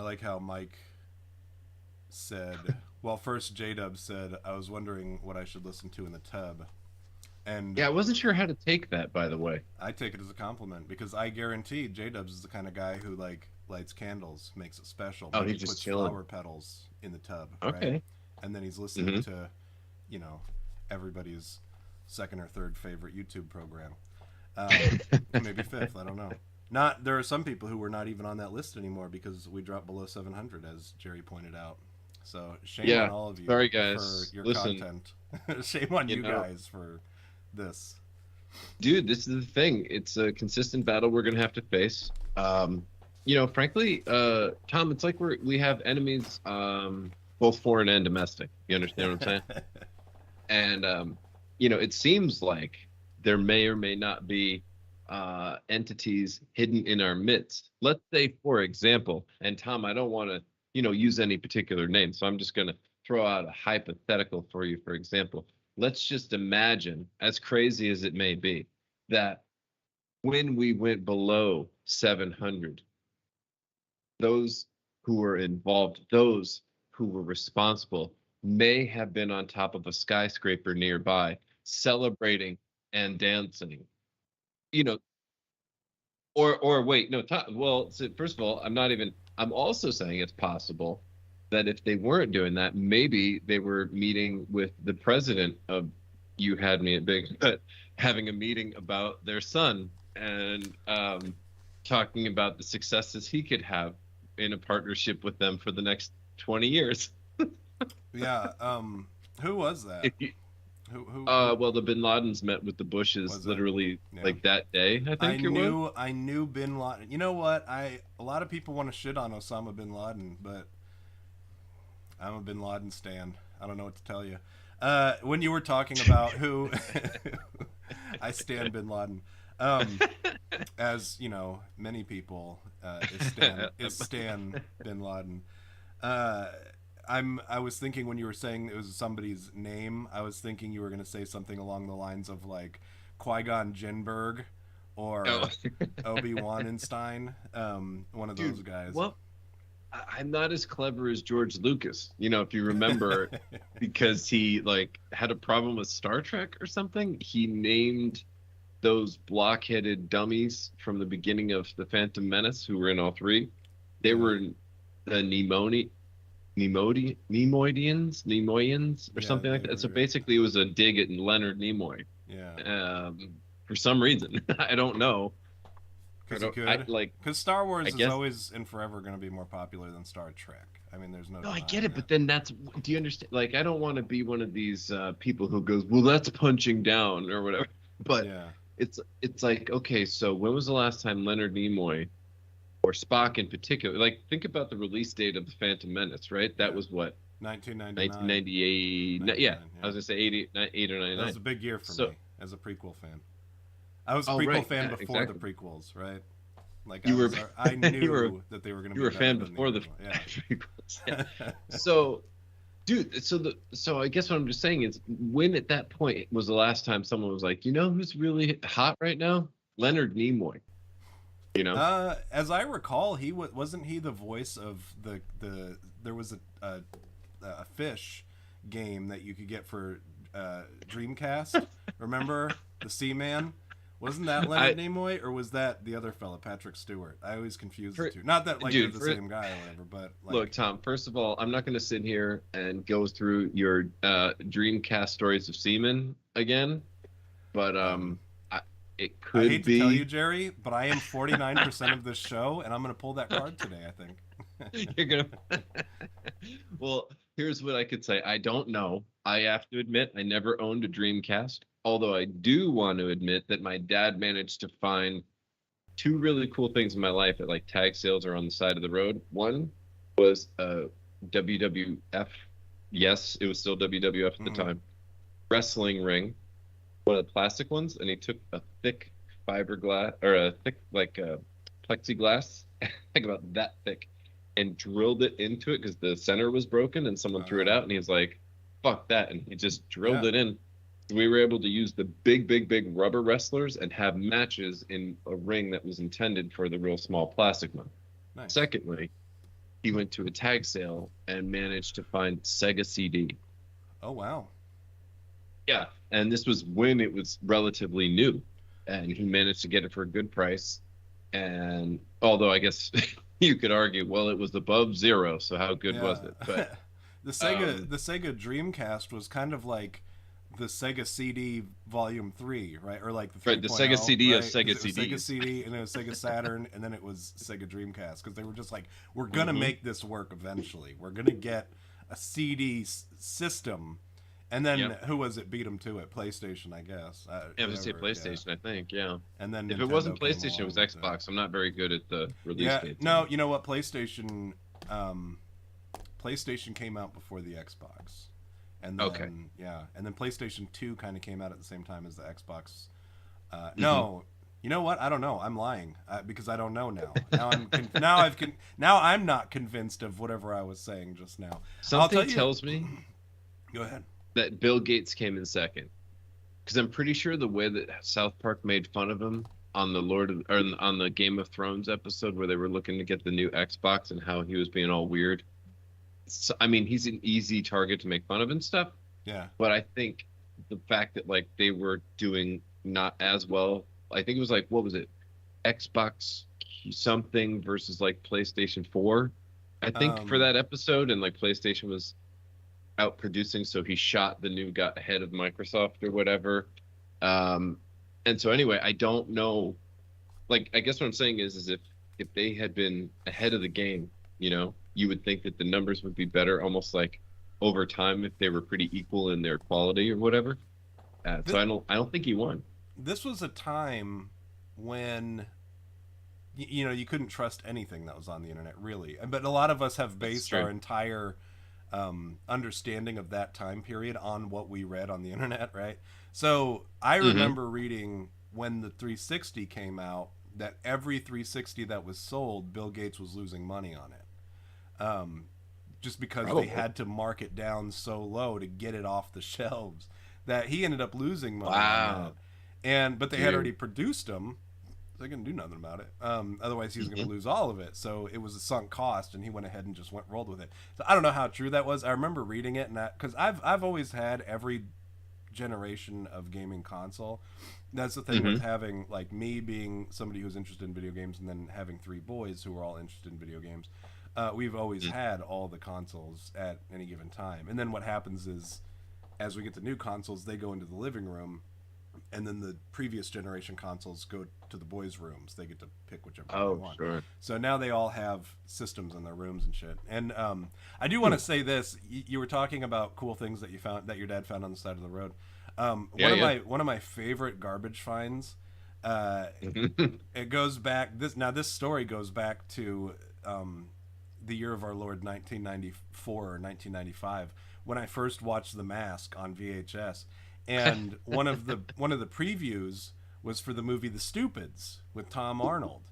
like how Mike said, well, first J-Dub said, I was wondering what I should listen to in the tub. And Yeah, I wasn't sure how to take that, by the way. I take it as a compliment because I guarantee J-Dubs is the kind of guy who like lights candles, makes it special, Oh, maybe he's just puts chilling. flower petals in the tub, right? Okay. And then he's listening Hmm. to, you know, everybody's second or third favorite YouTube program. Maybe fifth, I don't know. Not there are some people who were not even on that list anymore because we dropped below 700, as Jerry pointed out. So shame on Yeah. all of you Sorry, for guys. your Listen, content. Shame on you you know, guys for this. dude, this is the thing. It's a consistent battle we're gonna have to face. Frankly, Tom, it's like we have enemies, both foreign and domestic. You understand what I'm saying? And it seems like there may or may not be entities hidden in our midst. Let's say, for example, and Tom, I don't want to, use any particular name, so I'm just going to throw out a hypothetical for you. For example, let's just imagine, as crazy as it may be, that when we went below 700, those who were involved, those who were responsible, may have been on top of a skyscraper nearby, celebrating and dancing. You know, or wait, no. Well, so first of all, I'm not even. I'm also saying it's possible that if they weren't doing that, maybe they were meeting with the president of You Had Me at Big, but having a meeting about their son and talking about the successes he could have in a partnership with them for the next 20 years. Yeah. Who was that? If you, Who well, the Bin Ladens met with the Bushes was it? literally Yeah. like that day, I think it was. I knew Bin Laden. You know what? A lot of people want to shit on Osama bin Laden, but I'm a Bin Laden stan. I don't know what to tell you. When you were talking about who, I stand Bin Laden. Um, as you know, many people is Stan Bin Laden. Uh, I was thinking when you were saying it was somebody's name, I was thinking you were going to say something along the lines of like Qui-Gon Jinnberg Oh, or Obi-Wan Einstein, one of those dude, guys. well, I'm not as clever as George Lucas. If you remember, because he like had a problem with Star Trek or something, he named those blockheaded dummies from the beginning of the Phantom Menace, who were in all three. They Yeah, were the Nemoidians, or yeah, something like they that. So were. basically, it was a dig at Leonard Nimoy. Yeah, For some reason, I don't know. I because he don't. I could. like. Because Star I Wars is guess. always and forever going to be more popular than Star Trek. I mean, there's no No, I get denying it, it. but then that's. Do you understand? Like, I don't want to be one of these people who goes, "Well, that's punching down" or whatever. But Yeah, it's like, okay, so when was the last time Leonard Nimoy or Spock in particular? Like, think about the release date of the Phantom Menace, right? That yeah. was what, 1999. 1998. Yeah, 99. I Yeah, was gonna say 8 or that was 99. a big year for So, me as a prequel fan. I was a oh prequel right, fan yeah, before the exactly. prequels, right? Like You were I you were knew that they were going to you be were a better fan than the before the original. prequels. Yeah. Yeah. So, dude, so I guess what I'm just saying is, when at that point was the last time someone was like, who's really hot right now? Leonard Nimoy. You know? As I recall, wasn't he the voice of the there was a fish game that you could get for Dreamcast. Remember the Seaman? Wasn't that Leonard I Nimoy, or was that the other fella, Patrick Stewart? I always confuse the for, two. Not that like they're dude, the for same guy or whatever, but look, like, Tom. First of all, I'm not going to sit here and go through your Dreamcast stories of semen again, but um, it I could hate to tell you, be. Jerry, but I am 49% of this show, and I'm gonna pull that card today. I think. You're gonna. Well, here's what I could say. I don't know. I have to admit, I never owned a Dreamcast. Although I do want to admit that my dad managed to find two really cool things in my life at like tag sales or on the side of the road. One was a WWF. Yes, it was still WWF at the Mhm. time. Wrestling ring, one of the plastic ones, and he took a thick fiberglass or a thick like plexiglass, like about that thick, and drilled it into it because the center was broken and someone threw it Uh, out, and he was like, "Fuck that," and he just drilled yeah, it in. We were able to use the big, big, big rubber wrestlers and have matches in a ring that was intended for the real small plastic one. nice. Secondly, he went to a tag sale and managed to find Sega CD. Oh wow. Yeah, and this was when it was relatively new, and he managed to get it for a good price. And although I guess you could argue, well, it was above zero, so how good Yeah. was it? But The Sega Dreamcast was kind of like the Sega CD Volume 3, right? Or like the right, the Sega 3.0, CD of right? Sega 'Cause it was Sega CDs. CD and it was Sega Saturn and then it was Sega Dreamcast because they were just like, we're going to Hmm. make this work eventually. We're going to get a CD system. And then Yep. who was it beat them to it? PlayStation, I guess. Yeah, I would say Whoever, yeah. PlayStation, I think. Yeah. And then If it Nintendo wasn't came PlayStation, it along was with it. Xbox. I'm not very good at the release Yeah, dates. no, you know what? Um, PlayStation came out before the Xbox, and then Okay. yeah, and then PlayStation 2 kind of came out at the same time as the Xbox. Hmm. No, you know what? I don't know. I'm lying because I don't know now. Now now I'm not convinced of whatever I was saying just now. I'll Something tell you. tells me Go ahead. that Bill Gates came in second, because I'm pretty sure the way that South Park made fun of him on the on the Game of Thrones episode where they were looking to get the new Xbox and how he was being all weird. So, I mean, he's an easy target to make fun of and stuff, Yeah. but I think the fact that like they were doing not as well, I think it was like, what was it, Xbox something versus like PlayStation 4, I think, for Um. that episode, and like PlayStation was out producing, so he shot the new guy ahead of Microsoft or whatever. Um, and so anyway, I don't know. Like, I guess what I'm saying is if they had been ahead of the game, you would think that the numbers would be better, almost like over time if they were pretty equal in their quality or whatever. So Th- I don't think he won. this was a time when you know you couldn't trust anything that was on the internet really, but a lot of us have That's based true. our entire understanding of that time period on what we read on the internet, right? So I Hmm. remember reading when the 360 came out that every 360 that was sold, Bill Gates was losing money on it, just because they Probably. had to mark it down so low to get it off the shelves that he ended up losing money on that. Wow, And but they had already dude. produced them, they couldn't do nothing about it. Otherwise, he was going Hmm. to lose all of it. So it was a sunk cost, and he went ahead and just rolled with it. So I don't know how true that was. I remember reading it, and because I've always had every generation of gaming console. That's the thing with Hmm. having like me being somebody who's interested in video games, and then having three boys who are all interested in video games. We've always had all the consoles at any given time, and then what happens is, as we get the new consoles, they go into the living room, and then the previous generation consoles go to the boys' rooms. They get to pick whichever one they Oh, want. sure. So now they all have systems in their rooms and shit. And I do want to say this: you were talking about cool things that you found that your dad found on the side of the road. Yeah, One of yeah. my favorite garbage finds. Uh, it goes back. This story goes back to the year of our Lord 1994 or 1995 when I first watched The Mask on VHS, and one of the previews was for the movie The Stupids with Tom Arnold,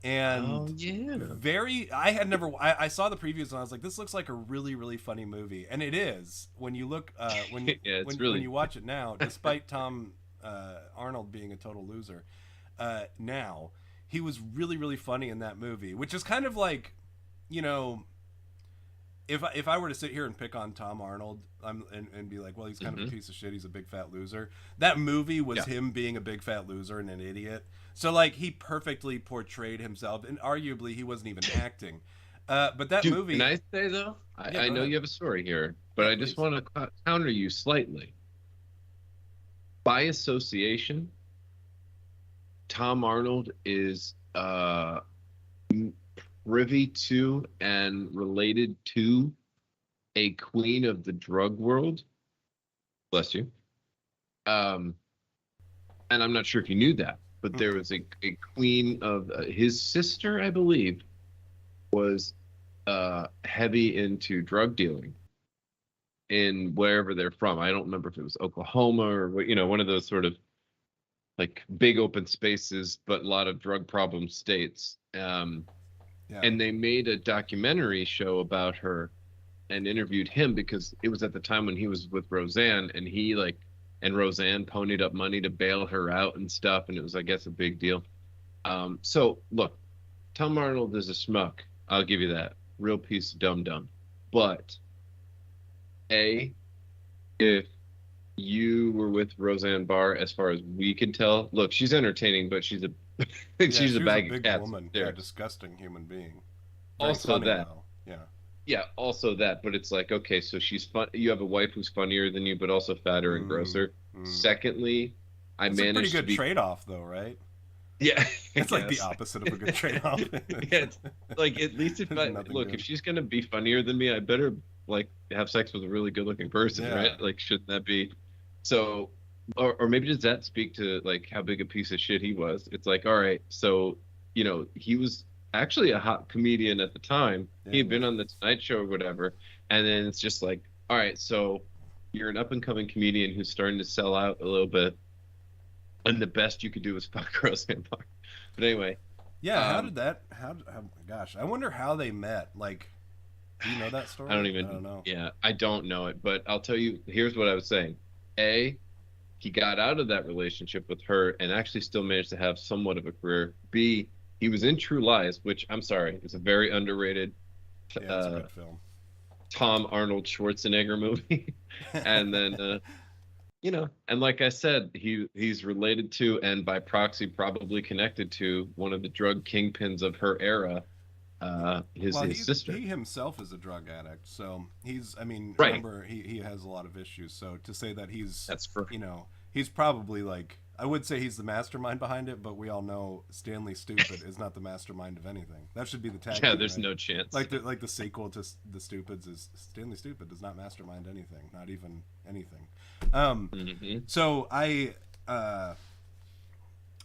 Oh and yeah. I had never I saw the previews and I was like, this looks like a really really funny movie, and it is when you look Yeah, it's when really. you watch it now, despite Tom Arnold being a total loser. Now he was really really funny in that movie, which is kind of like, you know, if I were to sit here and pick on Tom Arnold, and be like, well, he's kind of a Hmm. piece of shit. He's a big fat loser. That movie was Yeah. him being a big fat loser and an idiot. So like he perfectly portrayed himself, and arguably he wasn't even acting. But that Dude, can movie, I say though? yeah, I go know ahead. you have a story here, but Yeah, I just please. want to counter you slightly. By association, Tom Arnold is privy to and related to a queen of the drug world. Bless you. Um, and I'm not sure if you knew that, but there Mm-mm. was a queen of his sister, I believe, was heavy into drug dealing in wherever they're from. I don't remember if it was Oklahoma or one of those sort of like big open spaces, but a lot of drug problem states. Yeah. And they made a documentary show about her and interviewed him because it was at the time when he was with Roseanne, and he like and Roseanne ponied up money to bail her out and stuff, and it was, I guess, a big deal. So look, Tom Arnold is a schmuck. I'll give you that. real piece of dum dum. But A, if you were with Roseanne Barr, as far as we can tell, look, she's entertaining, but she's a Yeah, she's a she was a bag of big cats woman. Yeah, upstairs. disgusting human being. Very Also funny that, though. Yeah. yeah, also that, but it's like, okay, so she's fun. You have a wife who's funnier than you, but also fatter and Mm, grosser. mm. Secondly, I That's a pretty managed to good be, trade-off, though, right? yeah, I It's like the guess. opposite of a good trade-off. Yeah, it's like at least if There's I nothing look, if good. she's gonna be funnier than me, I better like have sex with a really good looking person, right? Yeah. Like, shouldn't that be so? Or maybe does that speak to like how big a piece of shit he was? It's like, all right, so he was actually a hot comedian at the time. Yeah, He he had been was. on the Tonight Show or whatever, and then it's just like, all right, so you're an up and coming comedian who's starting to sell out a little bit, and the best you could do is fuck Roseanne Barr. But anyway, Yeah. How um, did that? Gosh, I wonder how they met. Like, do you know that I don't story? I even, don't know. yeah, I don't know it, but I'll tell you, here's what I was saying. A, he got out of that relationship with her and actually still managed to have somewhat of a career. B, he was in True Lies, which I'm sorry, it's a very underrated Yeah, it's a uh, good film. Tom Arnold Schwarzenegger movie. And then, and like I said, he's related to and by proxy probably connected to one of the drug kingpins of her era, his Well, his sister. he himself is a drug addict, so he's. I mean, Right. remember he has a lot of issues. So to say that he's, That's for he's probably like, I would say he's the mastermind behind it, but we all know Stanley Stupid is not the mastermind of anything. That should be the tag yeah. team, There's right? no chance. Like the sequel to the Stupids is Stanley Stupid does not mastermind anything, not even anything. Um, Hmm. so uh,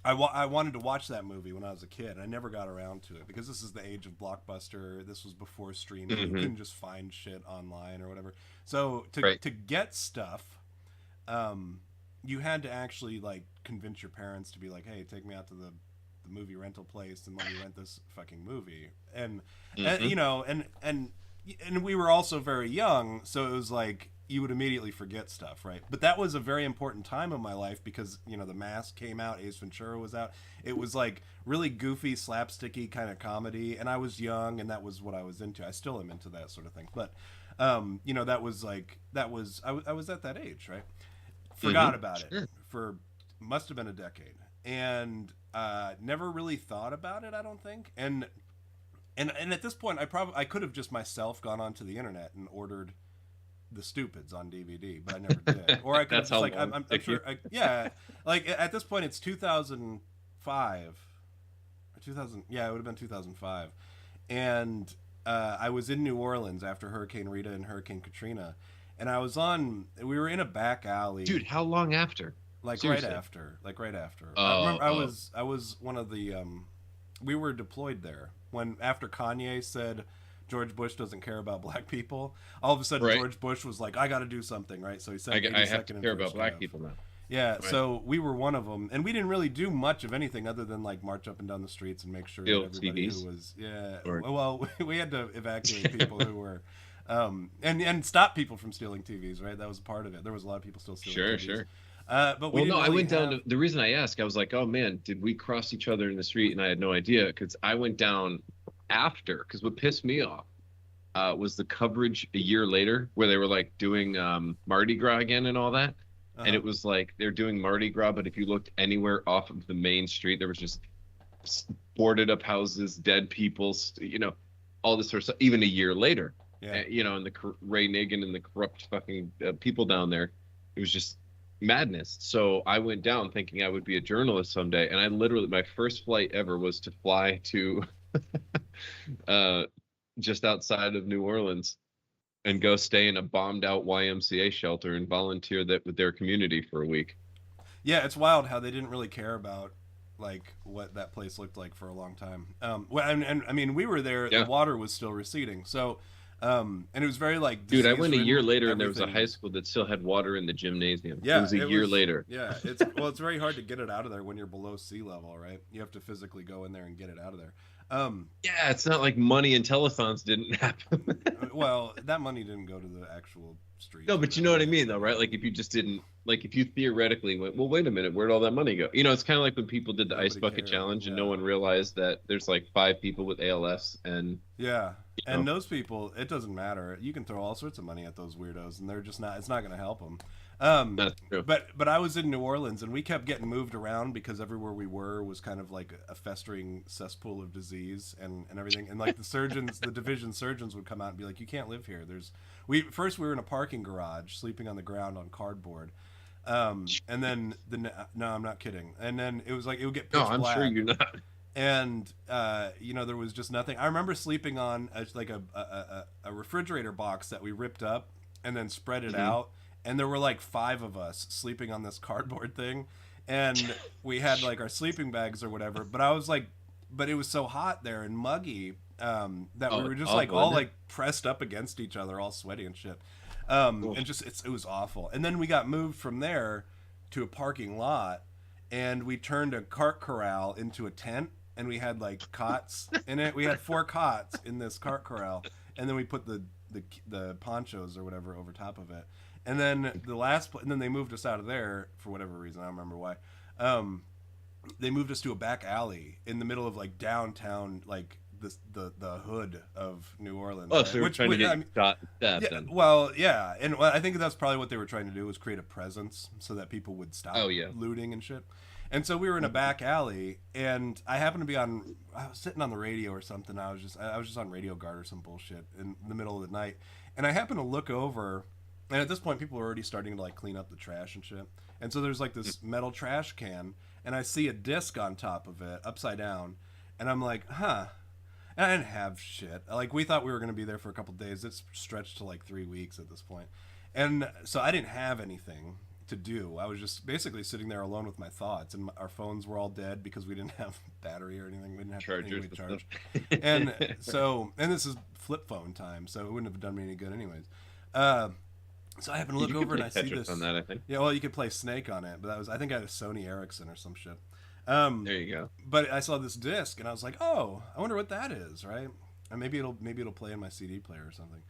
I wanted to watch that movie when I was a kid. I never got around to it because this is the age of Blockbuster. This was before streaming. You Hmm. couldn't just find shit online or whatever. So Right. to get stuff, um, you had to actually like convince your parents to be like, hey, take me out to the movie rental place and let me rent this fucking movie. And Hmm. and we were also very young, so it was like you would immediately forget stuff, right? But that was a very important time in my life because The Mask came out, Ace Ventura was out. It was like really goofy, slapsticky kind of comedy, and I was young, and that was what I was into. I still am into that sort of thing, but that was like I was at that age, right? Forgot Hmm. about it Sure. for must have been a decade, and never really thought about it. I don't think, and at this point, I could have just myself gone onto the internet and ordered the Stupids on DVD, but I never did. Or I could have That's just how like long I'm it took you. sure yeah, like at this point it's 2005 or 2000, yeah, it would have been 2005, and I was in New Orleans after Hurricane Rita and Hurricane Katrina, and we were in a back alley Dude, how long after? Seriously. like right after. I Oh, remember oh, I was one of the we were deployed there when after Kanye said George Bush doesn't care about black people. All of a sudden, right. George Bush was like, "I got to do something," right? So he I, sent I have to 82nd care about Infantry black Cav. people now. Yeah, Right. so we were one of them, and we didn't really do much of anything other than like march up and down the streets and make sure that Steal everybody TVs. who was Or well, we had to evacuate people who were and stop people from stealing TVs, right? That was part of it. There was a lot of people still stealing sure, TVs, sure. but we Well, no, didn't I really went down have. to the reason I asked, I was like, oh man, did we cross each other in the street? And I had no idea because I went down after. Because what pissed me off was the coverage a year later where they were like doing Mardi Gras again and all that. And Uh-huh. it was like they're doing Mardi Gras, but if you looked anywhere off of the main street, there was just boarded up houses, dead people, all this sort of stuff. Even a year later, Yeah. and Ray Nagin and the corrupt fucking people down there, it was just madness. So I went down thinking I would be a journalist someday, and I literally my first flight ever was to fly to uh, just outside of New Orleans and go stay in a bombed out YMCA shelter and volunteer that with their community for a week. Yeah, it's wild how they didn't really care about like what that place looked like for a long time. Well, and I mean, we were there; the Yeah. water was still receding, so and it was very like Dude, I disease went a year ridden. later and there was a Everything high was school that still had water in the gymnasium. It yeah, was a it year was later. yeah. It's very hard to get it out of there when you're below sea level, right? You have to physically go in there and get it out of there. Yeah, it's not like money and telethons didn't happen. Well, that money didn't go to the actual streets. No, but you know what I mean, though, right? Like if you just didn't, like if you theoretically went, well, wait a minute, where'd all that money go? You know, it's kind of like when people did the ice Nobody bucket cared. challenge and no Yeah. one realized that there's like 5 people with ALS, and Yeah. you And know, those people, it doesn't matter. You can throw all sorts of money at those weirdos, and they're just not. It's not going to help them. that's true. But I was in New Orleans, and we kept getting moved around because everywhere we were was kind of like a festering cesspool of disease and everything. And like the surgeons, the division surgeons would come out and be like, "You can't live here." We were in a parking garage, sleeping on the ground on cardboard. And then no, I'm not kidding. And then it was like it would get pitch No, I'm black, sure you're not. and there was just nothing. I remember sleeping on a refrigerator box that we ripped up and then spread it out, and there were like 5 of us sleeping on this cardboard thing, and we had like our sleeping bags or whatever. But I was like, but it was so hot there and muggy that we Oh, were just awful, like all isn't it? like pressed up against each other, all sweaty and shit. Oof. And just it was awful. And then we got moved from there to a parking lot, and we turned a cart corral into a tent, and we had like cots in it. We had 4 cots in this cart corral, and then we put the ponchos or whatever over top of it. And then and then they moved us out of there for whatever reason. I don't remember why. They moved us to a back alley in the middle of like downtown, like the hood of New Orleans. Oh, right? so they were trying to get shot and stabbed Yeah, then. well, yeah, and I think that's probably what they were trying to do was create a presence so that people would stop Oh, yeah. looting and shit. And so we were in a back alley, and I happened to be I was sitting on the radio or something. I was just on Radio Guard or some bullshit in the middle of the night, and I happened to look over, and at this point people were already starting to like clean up the trash and shit. And so there's like this metal trash can, and I see a disc on top of it, upside down, and I'm like, huh. And I didn't have shit. Like, we thought we were going to be there for a couple days. It's stretched to like 3 weeks at this point. And so I didn't have anything to do. I was just basically sitting there alone with my thoughts. And our phones were all dead because we didn't have battery or anything. We didn't have Chargers anything and to charge. stuff. And so, and this is flip phone time, so it wouldn't have done me any good anyways. So I happen to look You could over and play I see Tetris this. on that, I think. Yeah, well, you could play Snake on it, but I think I had a Sony Ericsson or some shit. There you go. But I saw this disc and I was like, oh, I wonder what that is, right? And maybe it'll play in my CD player or something,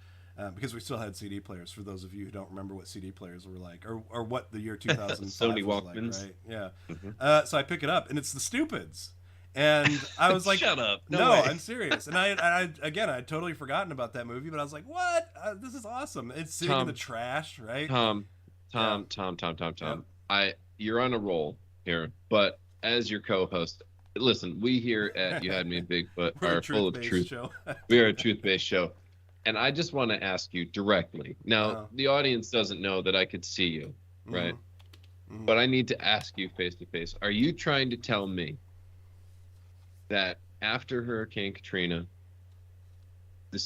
because we still had CD players. For those of you who don't remember what CD players were like, or what the year 2005 Sony was Walkmans. like, right? Yeah. Mhm. So I pick it up and it's the Stupids, and I was like, Shut up. No, way. I'm serious. And I again, I'd totally forgotten about that movie, but I was like, what? This is awesome. It's sitting in the trash, right? Tom. Yep. You're on a roll here, but as your co-host, listen, we here at You Had Me at Bigfoot We're a are full of truth-based truth. show. We are a truth-based show. And I just want to ask you directly. Now, Uh-huh. the audience doesn't know that I could see you, right? Mhm. But I need to ask you face to face. Are you trying to tell me that after Hurricane Katrina,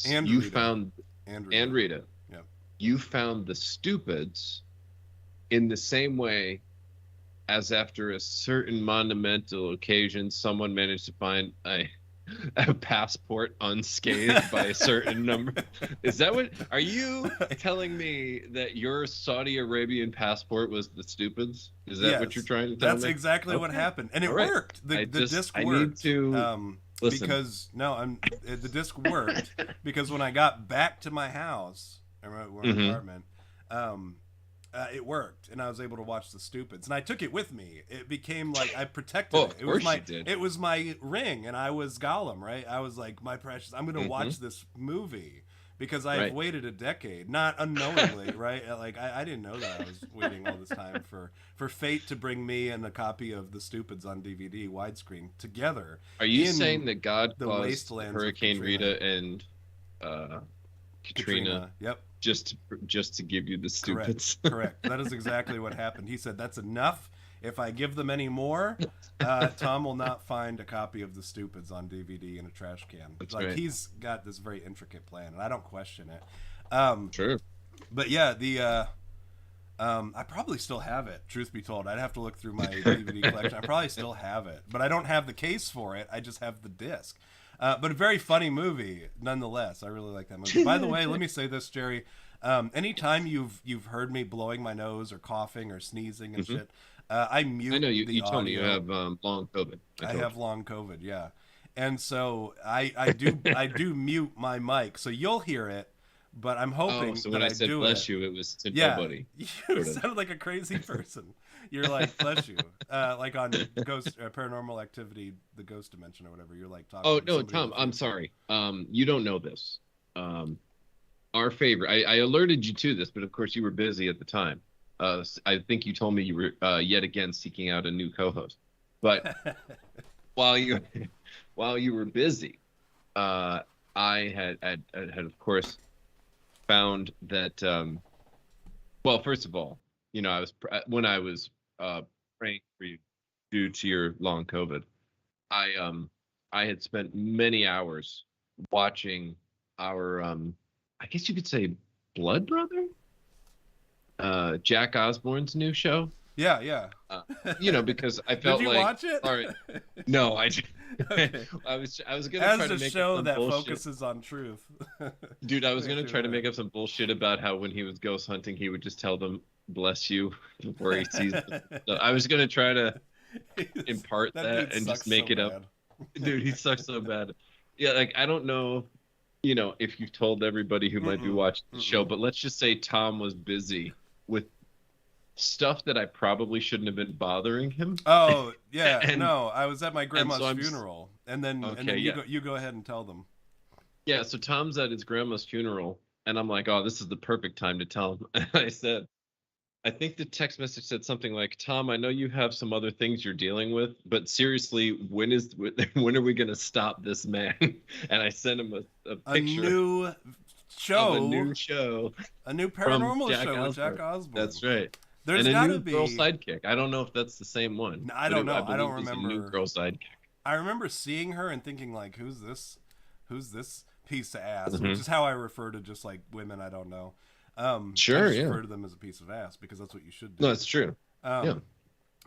And you Rita. found and Rita, Yep. you found the Stupids in the same way as after a certain monumental occasion, someone managed to find a passport unscathed by a certain number. Is that what? Are you telling me that your Saudi Arabian passport was the Stupids? Is that what Yes, you're trying to tell That's me? exactly what Okay. happened, and it All right. worked. The disc I worked. need to listen. Because the disc worked because when I got back to my house, apartment, it worked, and I was able to watch the Stupids, and I took it with me. It became like I protected Oh, it. of It was course my you did. it was my ring, and I was Gollum, right? I was like, my precious. I'm going to watch this movie because I've Right. waited a decade, not unknowingly, right? Like I didn't know that I was waiting all this time for fate to bring me and a copy of the Stupids on DVD widescreen together. Are you in saying that God the caused wastelands of Hurricane Katrina. Rita and Katrina Yep. just to give you the Stupids? Correct. That is exactly what happened. He said, that's enough. If I give them any more, Tom will not find a copy of the Stupids on DVD in a trash can. That's like right. He's got this very intricate plan, and I don't question it. Sure. But yeah, I probably still have it. Truth be told, I'd have to look through my DVD collection. I probably still have it, but I don't have the case for it. I just have the disc. But a very funny movie, nonetheless. I really like that movie. By the way, let me say this, Jerry. Anytime you've heard me blowing my nose or coughing or sneezing and shit, I mute. I know you. the You told me you audio. have long COVID. I told have you. long COVID, yeah, and so I do mute my mic, so you'll hear it, but I'm Oh, hoping so that when I I said do bless it. you, it was to Yeah, nobody. you Sort of. sounded like a crazy person. You're like, bless you, like on Ghost Paranormal Activity, the Ghost Dimension or whatever. You're like talking Oh to no, somebody in Tom, the I'm future. sorry. You don't know this. Our favorite. I alerted you to this, but of course you were busy at the time. I think you told me you were yet again seeking out a new co-host. But while you while you were busy, uh, I had of course found that. Well, first of all, I was when I was praying for you due to your long COVID. I had spent many hours watching our I guess you could say blood brother, Jack Osborne's new show. Yeah, yeah. Uh, because I Did felt you like, watch it? all right, no, Okay. I was gonna As try to a make up show some that bullshit. focuses on truth. Dude, I was Make gonna you try to aware. make up some bullshit about how when he was ghost hunting, he would just tell them "bless you" before he sees them. So I was gonna try to impart That dude that and just sucks make so it up. bad. Dude, he sucks so bad. Yeah, like I don't know, if you've told everybody who might be Mm-mm. watching the show, Mm-mm. but let's just say Tom was busy with stuff that I probably shouldn't have been bothering him. Oh yeah, And no. I was at my and so grandma's funeral, and okay, then yeah. you go ahead and tell them. Yeah, so Tom's at his grandma's funeral, and I'm like, oh, this is the perfect time to tell him. And I said, I think the text message said something like, Tom, I know you have some other things you're dealing with, but seriously, when are we gonna stop this man? And I sent him a A picture new of a show, new show a new from paranormal Jack show with Jack Osborne. Osborne. That's right. There's And a got to new girl be. sidekick. I don't know if that's the same one, I but don't I know. I don't believe there's a new remember. girl sidekick. I remember seeing her and thinking like, who's this? Who's this piece of ass? Which Hmm. is how I refer to just like women I don't know. I Sure, just yeah. refer to them as a piece of ass because that's what you should No, do. that's true. Yeah. Um,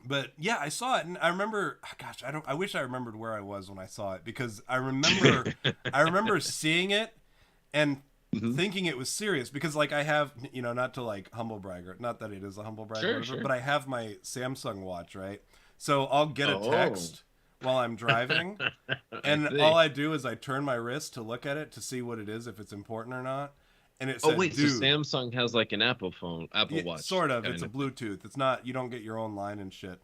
but yeah, I saw it and I remember. Gosh, I don't. I wish I remembered where I was when I saw it because I remember seeing it and Hmm. thinking it was serious because like I have not to like humble brag or not that it is a humble brag or Sure, whatever, sure. but I have my Samsung watch, right? So I'll get a Oh, text while I'm driving I and all see. I do is I turn my wrist to look at it to see what it is, if it's important or not. And it Oh, said, wait, so dude, Samsung has like an Apple yeah, Watch sort of. It's kind a of thing. Bluetooth. It's not, you don't get your own line and shit.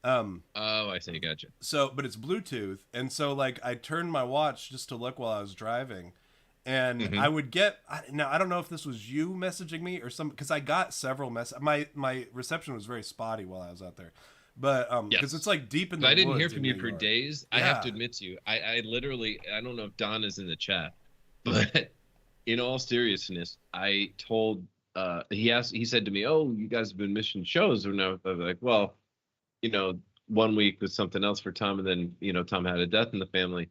Um, Oh, I see. Gotcha. but it's Bluetooth. And so, like, I turned my watch just to look while I was driving. And Hmm. I would get, now, I don't know if this was you messaging me or some, because I got several my reception was very spotty while I was out there. But, because it's Yes. like deep in But the I didn't hear woods in from you New for York. days. I have to Yeah. admit to you, I literally, I don't know if Don is in the chat, but in all seriousness, I told, he said to me, oh, you guys have been missing shows. And I was like, well, you know, one week was something else for Tom, and then Tom had a death in the family,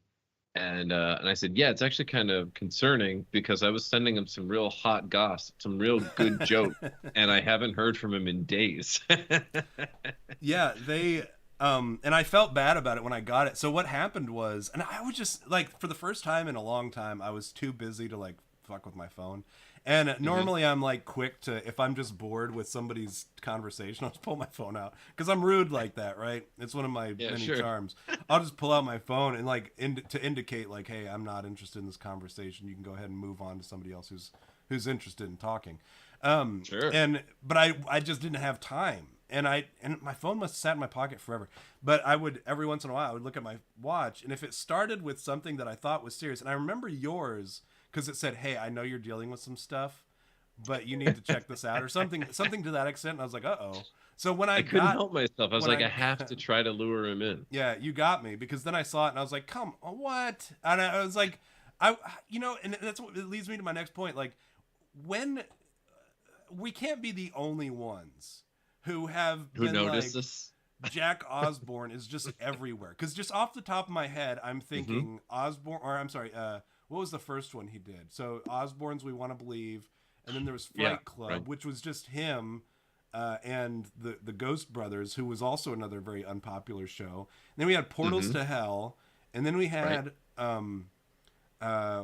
and I said, yeah, it's actually kind of concerning because I was sending him some real hot goss, some real good joke, and I haven't heard from him in days. Yeah, they and I felt bad about it when I got it. So what happened was, and I was just like for the first time in a long time I was too busy to like fuck with my phone. And Hmm. normally I'm like quick to, if I'm just bored with somebody's conversation, I'll just pull my phone out cuz I'm rude like that, right? It's one of my Yeah, many sure. charms. I'll just pull out my phone and like to indicate like, hey, I'm not interested in this conversation. You can go ahead and move on to somebody else who's interested in talking. Sure. But I just didn't have time, and my phone must have sat in my pocket forever. But I would every once in a while I would look at my watch, and if it started with something that I thought was serious, and I remember yours because it said, "Hey, I know you're dealing with some stuff, but you need to check this out," or something to that extent. And I was like, "Uh oh." So I couldn't help myself. I was when like, I have to try to lure him in. yeah, you got me because then I saw it and I was like, "Come, what?" And I was like, and that's what it leads me to my next point. Like, when we can't be the only ones who have Who been noticed like this? Jack Osborne is just everywhere. Because just off the top of my head, I'm Hmm. thinking Osborne, or I'm sorry, what was the first one he did? So Osborne's We Want to Believe, and then there was Yeah, Fright Club, right. which was just him and the Ghost Brothers, who was also another very unpopular show. And then we had Portals Hmm. to Hell, and then we Right. had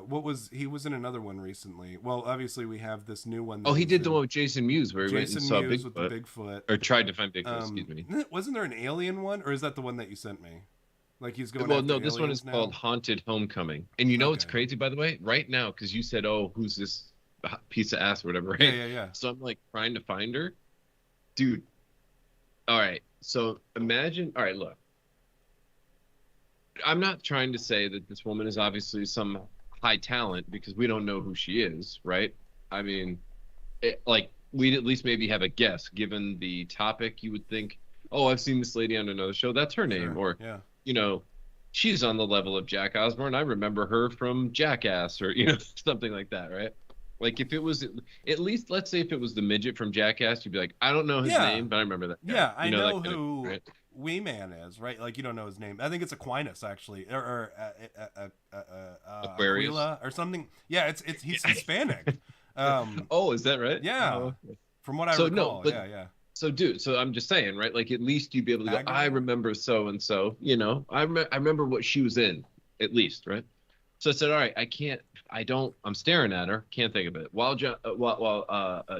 what was he was in another one recently. Well, obviously we have this new one Oh, that he he's did the in. one with Jason Mewes where he went and Jason saw Mewes with the Bigfoot, Bigfoot. or tried to find Bigfoot. Excuse me. Wasn't there an alien one, or is that the one that you sent me? Like he's going Well, after no, this one is aliens called now. Haunted Homecoming. And you know Okay. what's crazy, by the way? Right now, because you said, "Oh, who's this?" piece of ass or whatever, right? Yeah. So I'm like trying to find her, dude. All right, so imagine. All right, look, I'm not trying to say that this woman is obviously some high talent because we don't know who she is, right? I mean, like we'd at least maybe have a guess given the topic. You would think, oh, I've seen this lady on another show. That's her name, Sure. or Yeah. you know, she's on the level of Jack Osborne. I remember her from Jackass, or something like that, right? Like if it was at least, let's say if it was the midget from Jackass, you'd be like, I don't know his Yeah. name, but I remember that guy. Yeah, I That know kind of, who right? Wee Man is, right? Like you don't know his name. I think it's Aquinas actually, or Aquarius. Aquila or something. Yeah, it's he's Hispanic. Um, Oh, is that right? yeah, Oh, okay. from what I So no, recall. but Yeah. so dude, so I'm just saying, right? Like at least you'd be able to go, I Agatha? remember so and so, I remember what she was in, at least, right? So I said, all right, I'm staring at her, can't think of it. While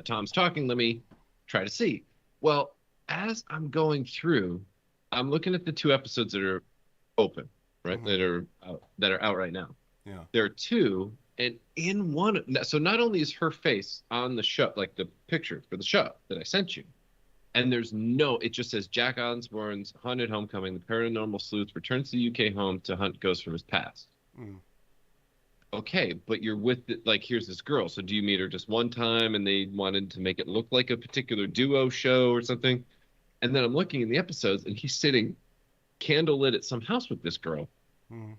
Tom's talking, let me try to see. Well, as I'm going through, I'm looking at the 2 episodes that are open, right? Mhm. That are out right now. Yeah. There are two, and in one, so not only is her face on the show, like the picture for the show that I sent you, and it just says Jack Osborne's Haunted Homecoming, the paranormal sleuth returns to the UK home to hunt ghosts from his past. Mm. Okay, but you're with like here's this girl. So do you meet her just one time and they wanted to make it look like a particular duo show or something? And then I'm looking in the episodes and he's sitting candlelit at some house with this girl. Mm.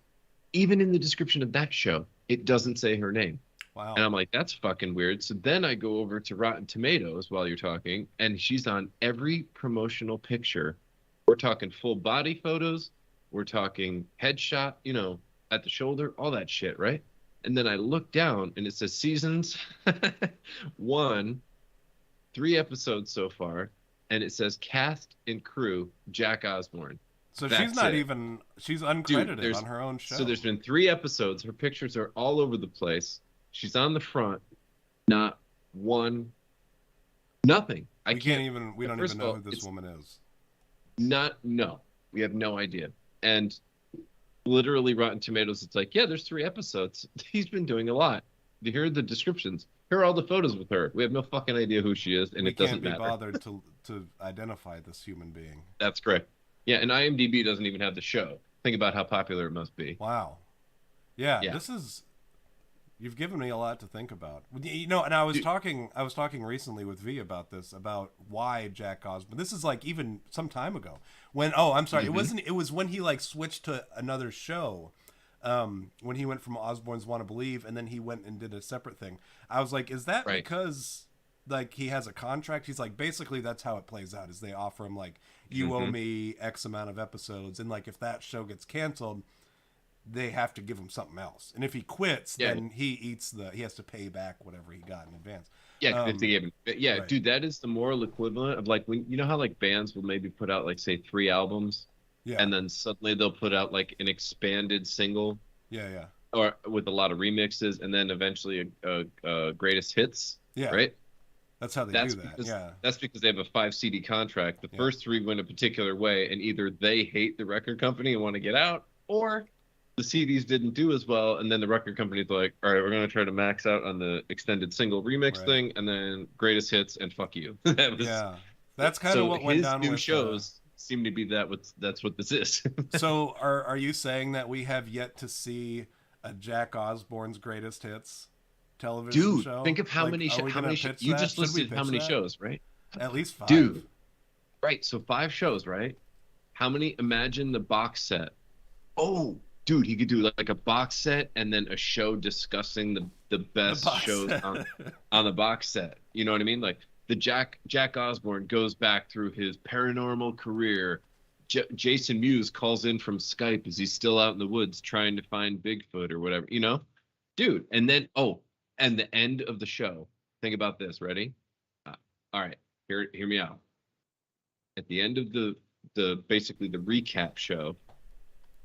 Even in the description of that show, it doesn't say her name. Wow. And I'm like, that's fucking weird. So then I go over to Rotten Tomatoes while you're talking, and she's on every promotional picture. We're talking full body photos. We're talking headshot, at the shoulder, all that shit, right? And then I look down and it says seasons one, 3 episodes so far, and it says cast and crew Jack Osborne. So That's she's Dude, uncredited on her own show. So there's been 3 episodes. Her pictures are all over the place. She's on the front. Not one. Nothing. We don't even know who this it's woman is. No. We have no idea. And literally Rotten Tomatoes, it's like, yeah, there's 3 episodes. He's been doing a lot. Here are the descriptions. Here are all the photos with her. We have no fucking idea who she is, and it doesn't matter. We can't be bothered to identify this human being. That's correct. Yeah, and IMDb doesn't even have the show. Think about how popular it must be. Wow. Yeah. You've given me a lot to think about. And I was talking recently with V about this, about why Jack Osborne. This is like even some time ago. I'm sorry, it was when he like switched to another show. When he went from Osborne's Want to Believe and then he went and did a separate thing. I was like, is that right. because like he has a contract? He's like, basically that's how it plays out, is they offer him like, you owe me X amount of episodes, and like if that show gets canceled, they have to give him something else, and if he quits, then he has to pay back whatever he got in advance. Yeah, if they gave him, right. Dude, that is the moral equivalent of like when how like bands will maybe put out like say 3 albums, and then suddenly they'll put out like an expanded single, or with a lot of remixes, and then eventually a greatest hits, right? That's how they do that. That's because they have a 5 CD contract. The first 3 went a particular way, and either they hate the record company and want to get out, or the CDs didn't do as well, and then the record company's like, all right, we're going to try to max out on the extended single remix thing, and then greatest hits and fuck you. That's kind of what went down new with shows seem to be that's what this is. So are you saying that we have yet to see a Jack Osborne's greatest hits television show? Dude, think of how many you just listed how many shows, right? At least 5. Dude, right, so 5 shows, right? How many? Imagine the box set. Oh, dude, he could do like a box set and then a show discussing the best shows on the box set. You know what I mean? Like the Jack Osborne goes back through his paranormal career. Jason Mewes calls in from Skype as he's still out in the woods trying to find Bigfoot or whatever, Dude, and then and the end of the show. Think about this. Ready? All right, hear me out. At the end of the basically the recap show,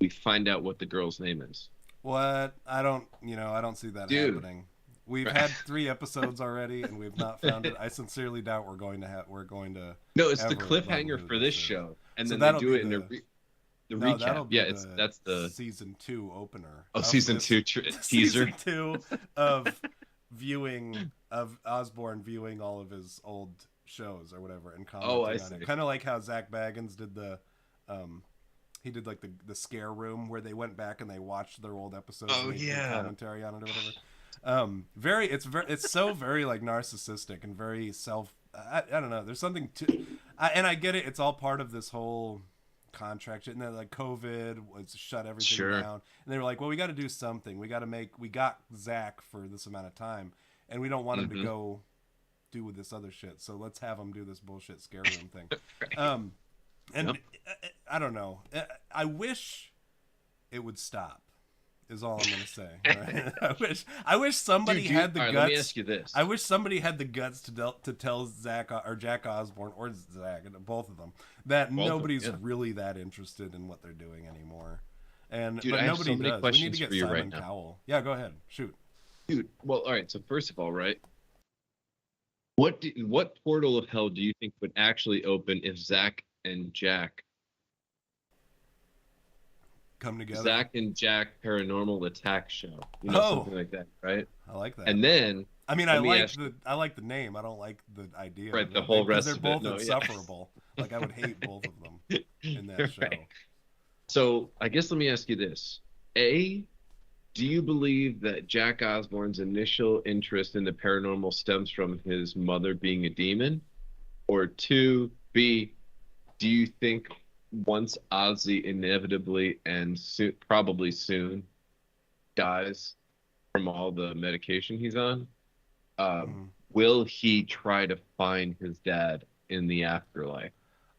we find out what the girl's name is. What? I don't see that happening. We've had 3 episodes already, and we've not found it. I sincerely doubt we're going to. No, it's the cliffhanger for this show, and then they do it in the recap. That's the season 2 opener. Oh, season 2 teaser. Season 2 of viewing of Osborne viewing all of his old shows or whatever and Oh, I commenting on see. it. Kind of like how Zach Baggins did he did like the scare room where they went back and they watched their old episodes Oh and they did yeah. commentary on it or whatever. It's so very like narcissistic and very I don't know. There's something to, and I get it. It's all part of this whole contract shit. And then like COVID was shut everything Sure. down, and they were like, well, we got to do something. We got Zach for this amount of time, and we don't want him to go do with this other shit. So let's have him do this bullshit scare room thing. And Yep. I don't know. I wish it would stop. Is all I'm gonna say. Right? I wish somebody had the all right, guts. let me ask you this. I wish somebody had the guts to tell Zach or Jack Osborne or Zach, both of them, that nobody's really that interested in what they're doing anymore. And Dude, but I have nobody so many does. We need to questions get for you Simon right now. Cowell. Yeah, go ahead. Shoot. Dude, well, all right. So first of all, right, what portal of hell do you think would actually open if Zach and Jack, Come together. Zach and Jack Paranormal Attack Show, something like that, right? I like that. And then, I mean, I like the name. I don't like the idea. Right, of the it. whole Because rest they're of it. both No, yeah. insufferable. Like I would hate both of them in that show. Right. So I guess let me ask you this: A, do you believe that Jack Osborne's initial interest in the paranormal stems from his mother being a demon? Or two, B, do you think once Ozzy inevitably and probably soon dies from all the medication he's on, will he try to find his dad in the afterlife?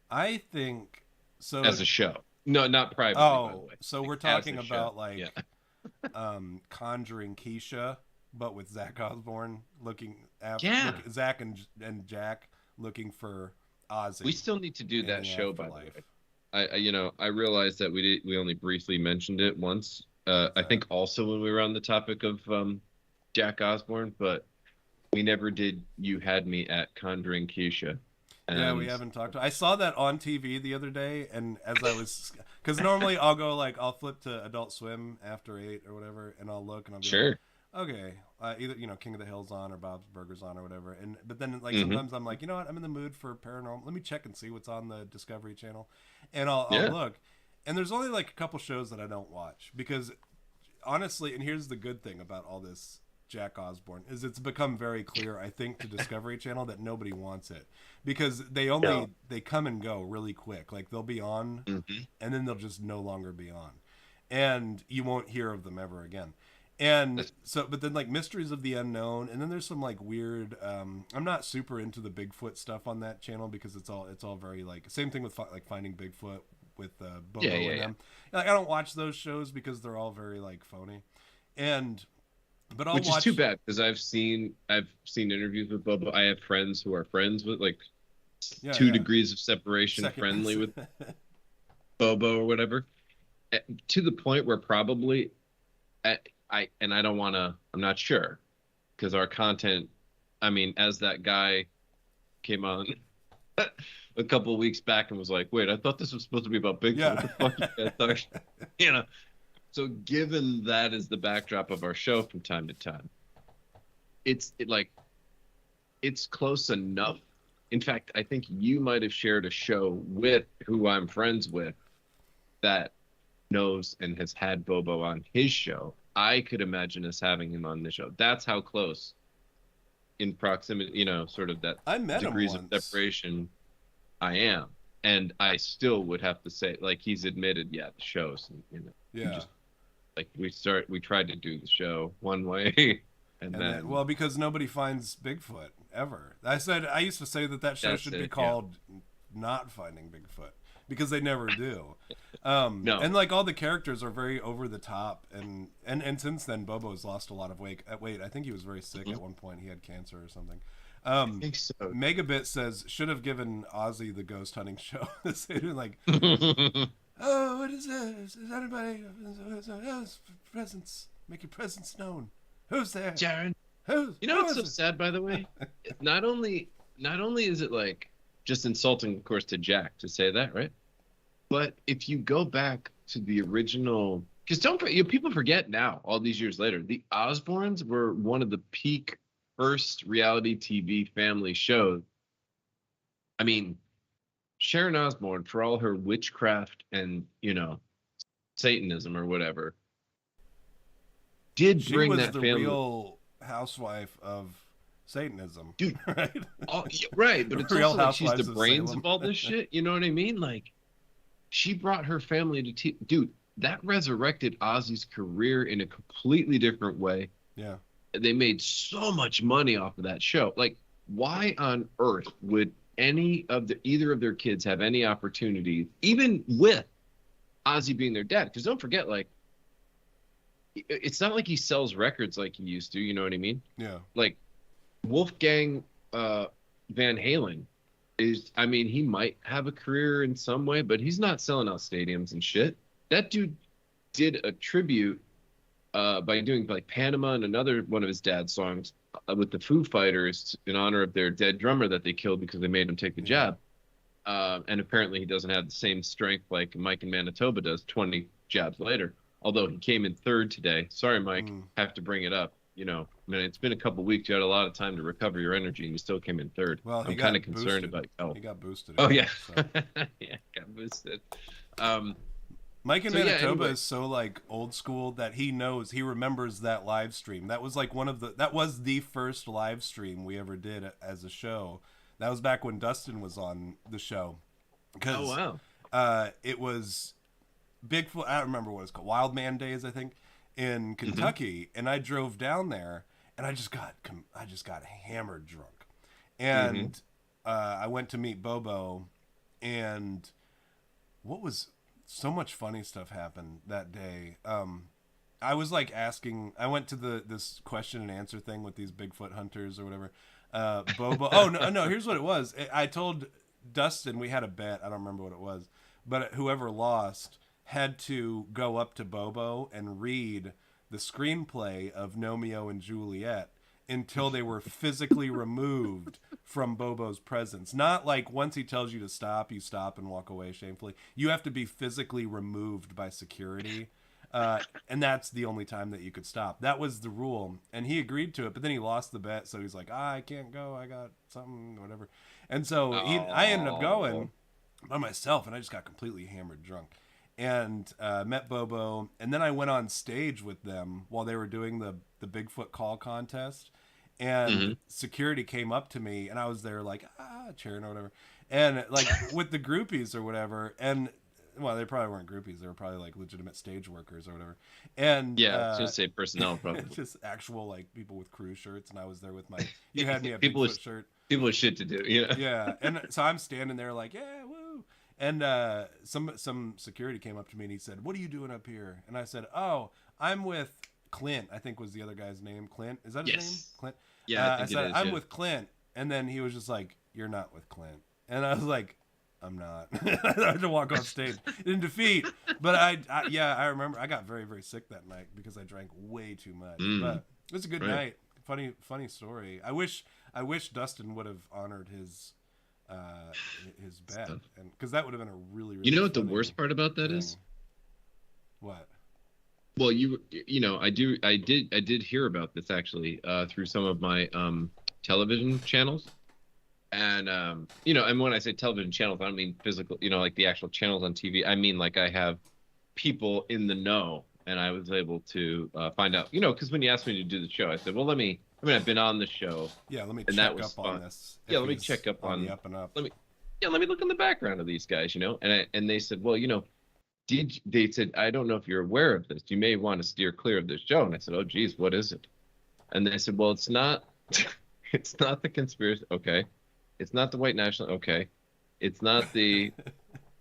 I think so. As a show. No, not privately, by the way. So we're As talking a about show. like Yeah. Conjuring Keisha, but with Zach Osborne looking after Zach and Jack looking for Ozzy. We still need to do that show, by the way. Afterlife. I realized that we only briefly mentioned it once. I think also when we were on the topic of Jack Osborne, but we never did. You had me at Conjuring Keisha. Yeah, we haven't talked. I saw that on TV the other day, and as I was, because normally I'll go like I'll flip to Adult Swim after 8 or whatever, and I'll look and I'll be sure. Like, okay, either King of the Hill's on or Bob's Burgers on or whatever, but then like sometimes I'm like, you know what, I'm in the mood for paranormal. Let me check and see what's on the Discovery Channel, and I'll look, and there's only like a couple shows that I don't watch because honestly, and here's the good thing about all this Jack Osborne is it's become very clear, I think, to Discovery Channel that nobody wants it because they come and go really quick. Like they'll be on and then they'll just no longer be on, and you won't hear of them ever again. And so, but then like Mysteries of the Unknown, and then there's some like weird. I'm not super into the Bigfoot stuff on that channel because it's all very like same thing with like Finding Bigfoot with Bobo and them. Like I don't watch those shows because they're all very like phony, but I'll Which watch. is too bad because I've seen interviews with Bobo. I have friends who are friends with like 2 degrees of separation friendly with Bobo or whatever, to the point where probably I don't want to. I'm not sure because our content. I mean, as that guy came on a couple of weeks back and was like, "Wait, I thought this was supposed to be about Bigfoot. Yeah. What the fuck you guys talking?" So given that is the backdrop of our show from time to time, it's close enough. In fact, I think you might have shared a show with who I'm friends with that knows and has had Bobo on his show. I could imagine us having him on the show. That's how close in proximity, sort of that I met degrees him of once. separation I am. And I still would have to say, like, he's admitted, the shows, we tried to do the show one way, and then well, because nobody finds Bigfoot ever. I used to say that show should be called Not Finding Bigfoot because they never do. No. And like all the characters are very over the top, and since then Bobo's lost a lot of weight. I think he was very sick at one point. He had cancer or something. I think so. Megabit says should have given Ozzy the ghost hunting show. They're like, oh, what is this? Is anybody presence? Make your presence known. Who's there? Jaron. Who's? You know what's so sad, by the way? Not only is it like just insulting, of course, to Jack to say that, right? But if you go back to the original, because people forget now, all these years later, the Osbournes were one of the peak first reality TV family show. I mean, Sharon Osbourne, for all her witchcraft and, Satanism or whatever, did She bring was that the family. real housewife of Satanism, Dude, right? yeah, right. But it's Real also like she's the Housewives of brains Salem. of all this shit. You know what I mean? Like, she brought her family to dude, that resurrected Ozzy's career in a completely different way. Yeah. They made so much money off of that show. Like, why on earth would either of their kids have any opportunity, even with Ozzy being their dad? Because don't forget, like, it's not like he sells records like he used to. You know what I mean? Yeah. Like, Wolfgang Van Halen I mean, he might have a career in some way, but he's not selling out stadiums and shit. That dude did a tribute by doing like Panama and another one of his dad's songs with the Foo Fighters in honor of their dead drummer that they killed because they made him take the jab. And apparently he doesn't have the same strength like Mike in Manitoba does 20 jabs later. Although he came in third today. Sorry, Mike, have to bring it up. I mean, it's been a couple of weeks. You had a lot of time to recover your energy, and you still came in third. Well, I'm kind of concerned about your health. He got boosted. Oh, yeah. So. Yeah, got boosted. Mike in Manitoba is so like old school that he remembers that live stream. That was like that was the first live stream we ever did as a show. That was back when Dustin was on the show. Oh, wow. It was Bigfoot. I don't remember what it's called. Wild Man Days, I think, in Kentucky, and I drove down there, and I just got hammered drunk, and I went to meet Bobo, and so much funny stuff happened that day. I was like I went to this question and answer thing with these Bigfoot hunters or whatever. Bobo. Oh no! Here's what it was. I told Dustin we had a bet. I don't remember what it was, but whoever lost had to go up to Bobo and read the screenplay of Romeo and Juliet until they were physically removed from Bobo's presence. Not like once he tells you to stop, you stop and walk away shamefully. You have to be physically removed by security. And that's the only time that you could stop. That was the rule. And he agreed to it, but then he lost the bet. So he's like, I can't go. I got something, whatever. And so I ended up going by myself, and I just got completely hammered drunk. And met Bobo, and then I went on stage with them while they were doing the Bigfoot call contest, and security came up to me, and I was there like cheering or whatever, and like with the groupies or whatever, and well, they probably weren't groupies, they were probably like legitimate stage workers or whatever, and I was gonna say personnel probably. Just actual like people with crew shirts, and I was there with my you had me a people Bigfoot shirt. People with shit to do, Yeah, and so I'm standing there like woo. And some security came up to me and he said, "What are you doing up here?" And I said, "Oh, I'm with Clint." I think was the other guy's name. Clint, is that his name? Clint. Yeah, I said, "I'm with Clint," and then he was just like, "You're not with Clint," and I was like, "I'm not." I had to walk off stage in defeat. But I remember I got very, very sick that night because I drank way too much. But it was a good night. Funny story. I wish Dustin would have honored his bet, and because that would have been a really you know what the worst part about that is? What? Well, I did hear about this actually through some of my television channels, and and when I say television channels, I don't mean physical, like the actual channels on TV. I mean like I have people in the know, and I was able to find out, because when you asked me to do the show, I said, well, I've been on the show. Yeah, let me check up on this. Yeah, let me check up on the up and up. Let me look in the background of these guys, and they said, well, they said, I don't know if you're aware of this. You may want to steer clear of this show. And I said, oh, geez, what is it? And they said, well, it's not the conspiracy. Okay. It's not the white national. Okay. It's not the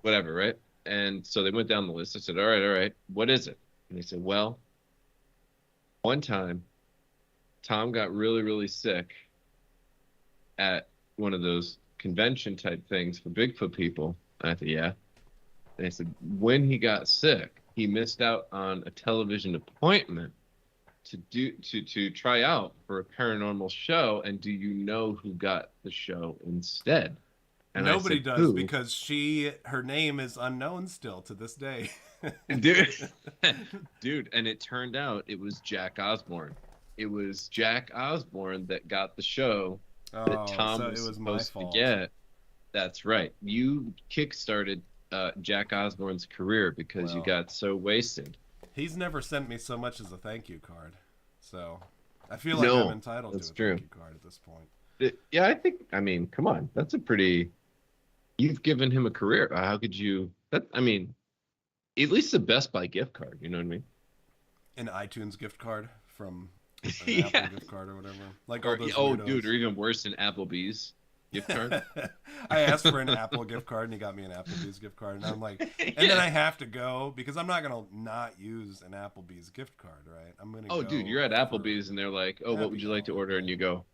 whatever. Right. And so they went down the list. I said, all right. What is it? And they said, well, one time Tom got really, really sick at one of those convention type things for Bigfoot people. And I said, yeah. And I said, when he got sick, he missed out on a television appointment to try out for a paranormal show. And do you know who got the show instead? And nobody said, does, who? because her name is unknown still to this day. Dude, and it turned out it was Jack Osbourne. it was Jack Osborne that got the show that Oh, Tom so it was was my supposed to fault. get. That's right. You kickstarted Jack Osborne's career because you Well, got so wasted. he's never sent me so much as a thank you card. So I feel like I'm No, entitled to that's a true. thank you card at this point. Yeah, I think. I mean, come on, that's a pretty. You've given him a career. How could you? That I mean, at least a Best Buy gift card. You know what I mean? An iTunes gift card from an Apple Yeah. gift card or whatever. Like all Or those oh, dude, weirdos. or even worse, an Applebee's gift card. I asked for an Apple gift card and he got me an Applebee's gift card. And I'm like, and then Yeah. I have to go because I'm not going to not use an Applebee's gift card, right? I'm going to Oh, dude, go you're at for Applebee's and they're like, "Oh, what would happy you like to hour, order?" And right? you go,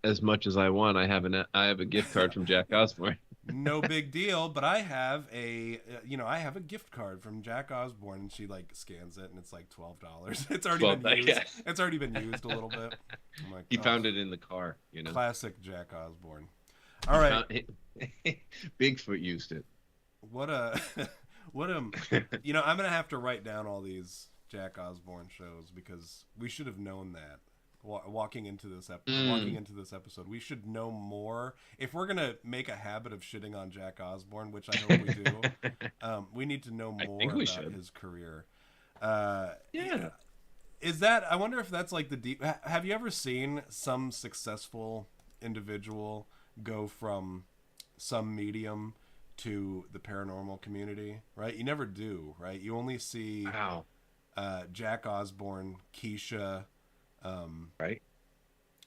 "As much as I want. I have a gift card from Jack Osborne." No big deal, but I have I have a gift card from Jack Osborne, and she like scans it, and it's like $12. It's already Well, been used. yeah. It's already been used a little bit. I'm like, He oh, found it in the car. You know. classic Jack Osborne. All right, Bigfoot used it. what a, what a, I'm gonna have to write down all these Jack Osborne shows because we should have known that. Walking into this walking into this episode, we should know more. If we're gonna make a habit of shitting on Jack Osborne, which I hope we do, we need to know I more think we about should. his career. Uh, Yeah. is that? I wonder if that's like the deep. Have you ever seen some successful individual go from some medium to the paranormal community? Right? You never do. Right? You only see Wow. Jack Osborne, Keisha. Right.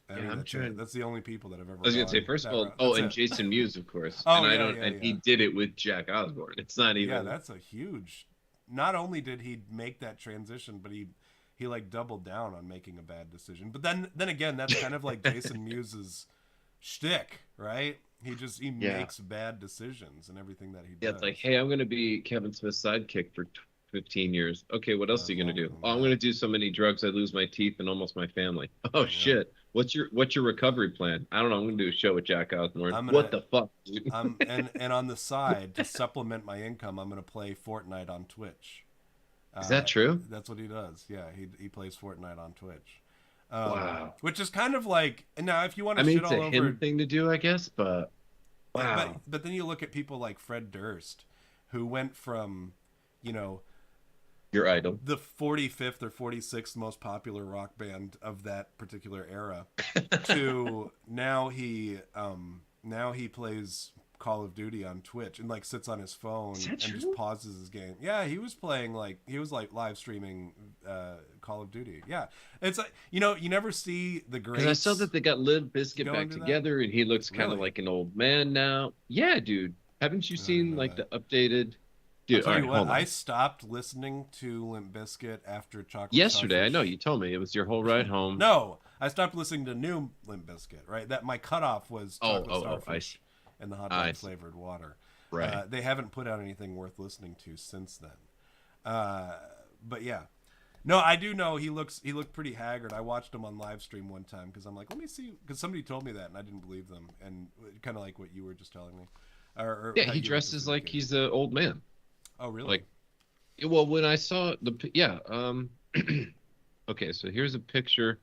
I Yeah, mean, I'm that's trying. it. That's the only people that have ever. I was gonna say gone first of that all, route. oh, That's and it. Jason Mewes, of course. Oh And I yeah, don't, yeah, and yeah. he did it with Jack Osborne. It's not Yeah, even. that's a huge. Not only did he make that transition, but he like doubled down on making a bad decision. But then again, that's kind of like Jason Mewes' shtick, right? He Yeah. makes bad decisions and everything that he Yeah, does. it's like, hey, I'm gonna be Kevin Smith's sidekick for 15 years. Okay, what else are you gonna longer do? than Oh, I'm that. gonna do so many drugs I lose my teeth and almost my family. Oh Yeah. shit. What's your recovery plan? I don't know. I'm gonna do a show with Jack Osborne. I'm What gonna the fuck, dude? and on the side to supplement my income, I'm gonna play Fortnite on Twitch. Is that true? That's what he does. Yeah, he plays Fortnite on Twitch, Wow. which is kind of like now if you want I to mean, shit it's all a him over. thing to do, I guess, but wow. But then you look at people like Fred Durst, who went from, you know, Your idol. the 45th or 46th most popular rock band of that particular era, to now he plays Call of Duty on Twitch and like sits on his phone Is and that just true? pauses his game. Yeah, he was live streaming Call of Duty. Yeah, it's like you never see the Because greats. I saw that they got Limp Bizkit go back into that? together, and he looks kind of Really? like an old man now. Yeah, dude. Haven't you I didn't seen know like that. the updated? I'll Dude, tell all you right, what, hold I on. stopped listening to Limp Bizkit after Chocolate Yesterday, I know Starfish. you told me it was your whole ride home. No, I stopped listening to new Limp Bizkit. Right, that my cutoff was Oh, Chocolate oh, oh, I Starfish see. and the hot I dog see. flavored water. Right. They haven't put out anything worth listening to since then. But yeah, no, I do know he looked pretty haggard. I watched him on live stream one time because I'm like, let me see, because somebody told me that and I didn't believe them, and kind of like what you were just telling me. Or Yeah, how he you were just dresses like indicating. he's an old man. Oh, really? Like, well, when I saw yeah, okay, so here's a picture,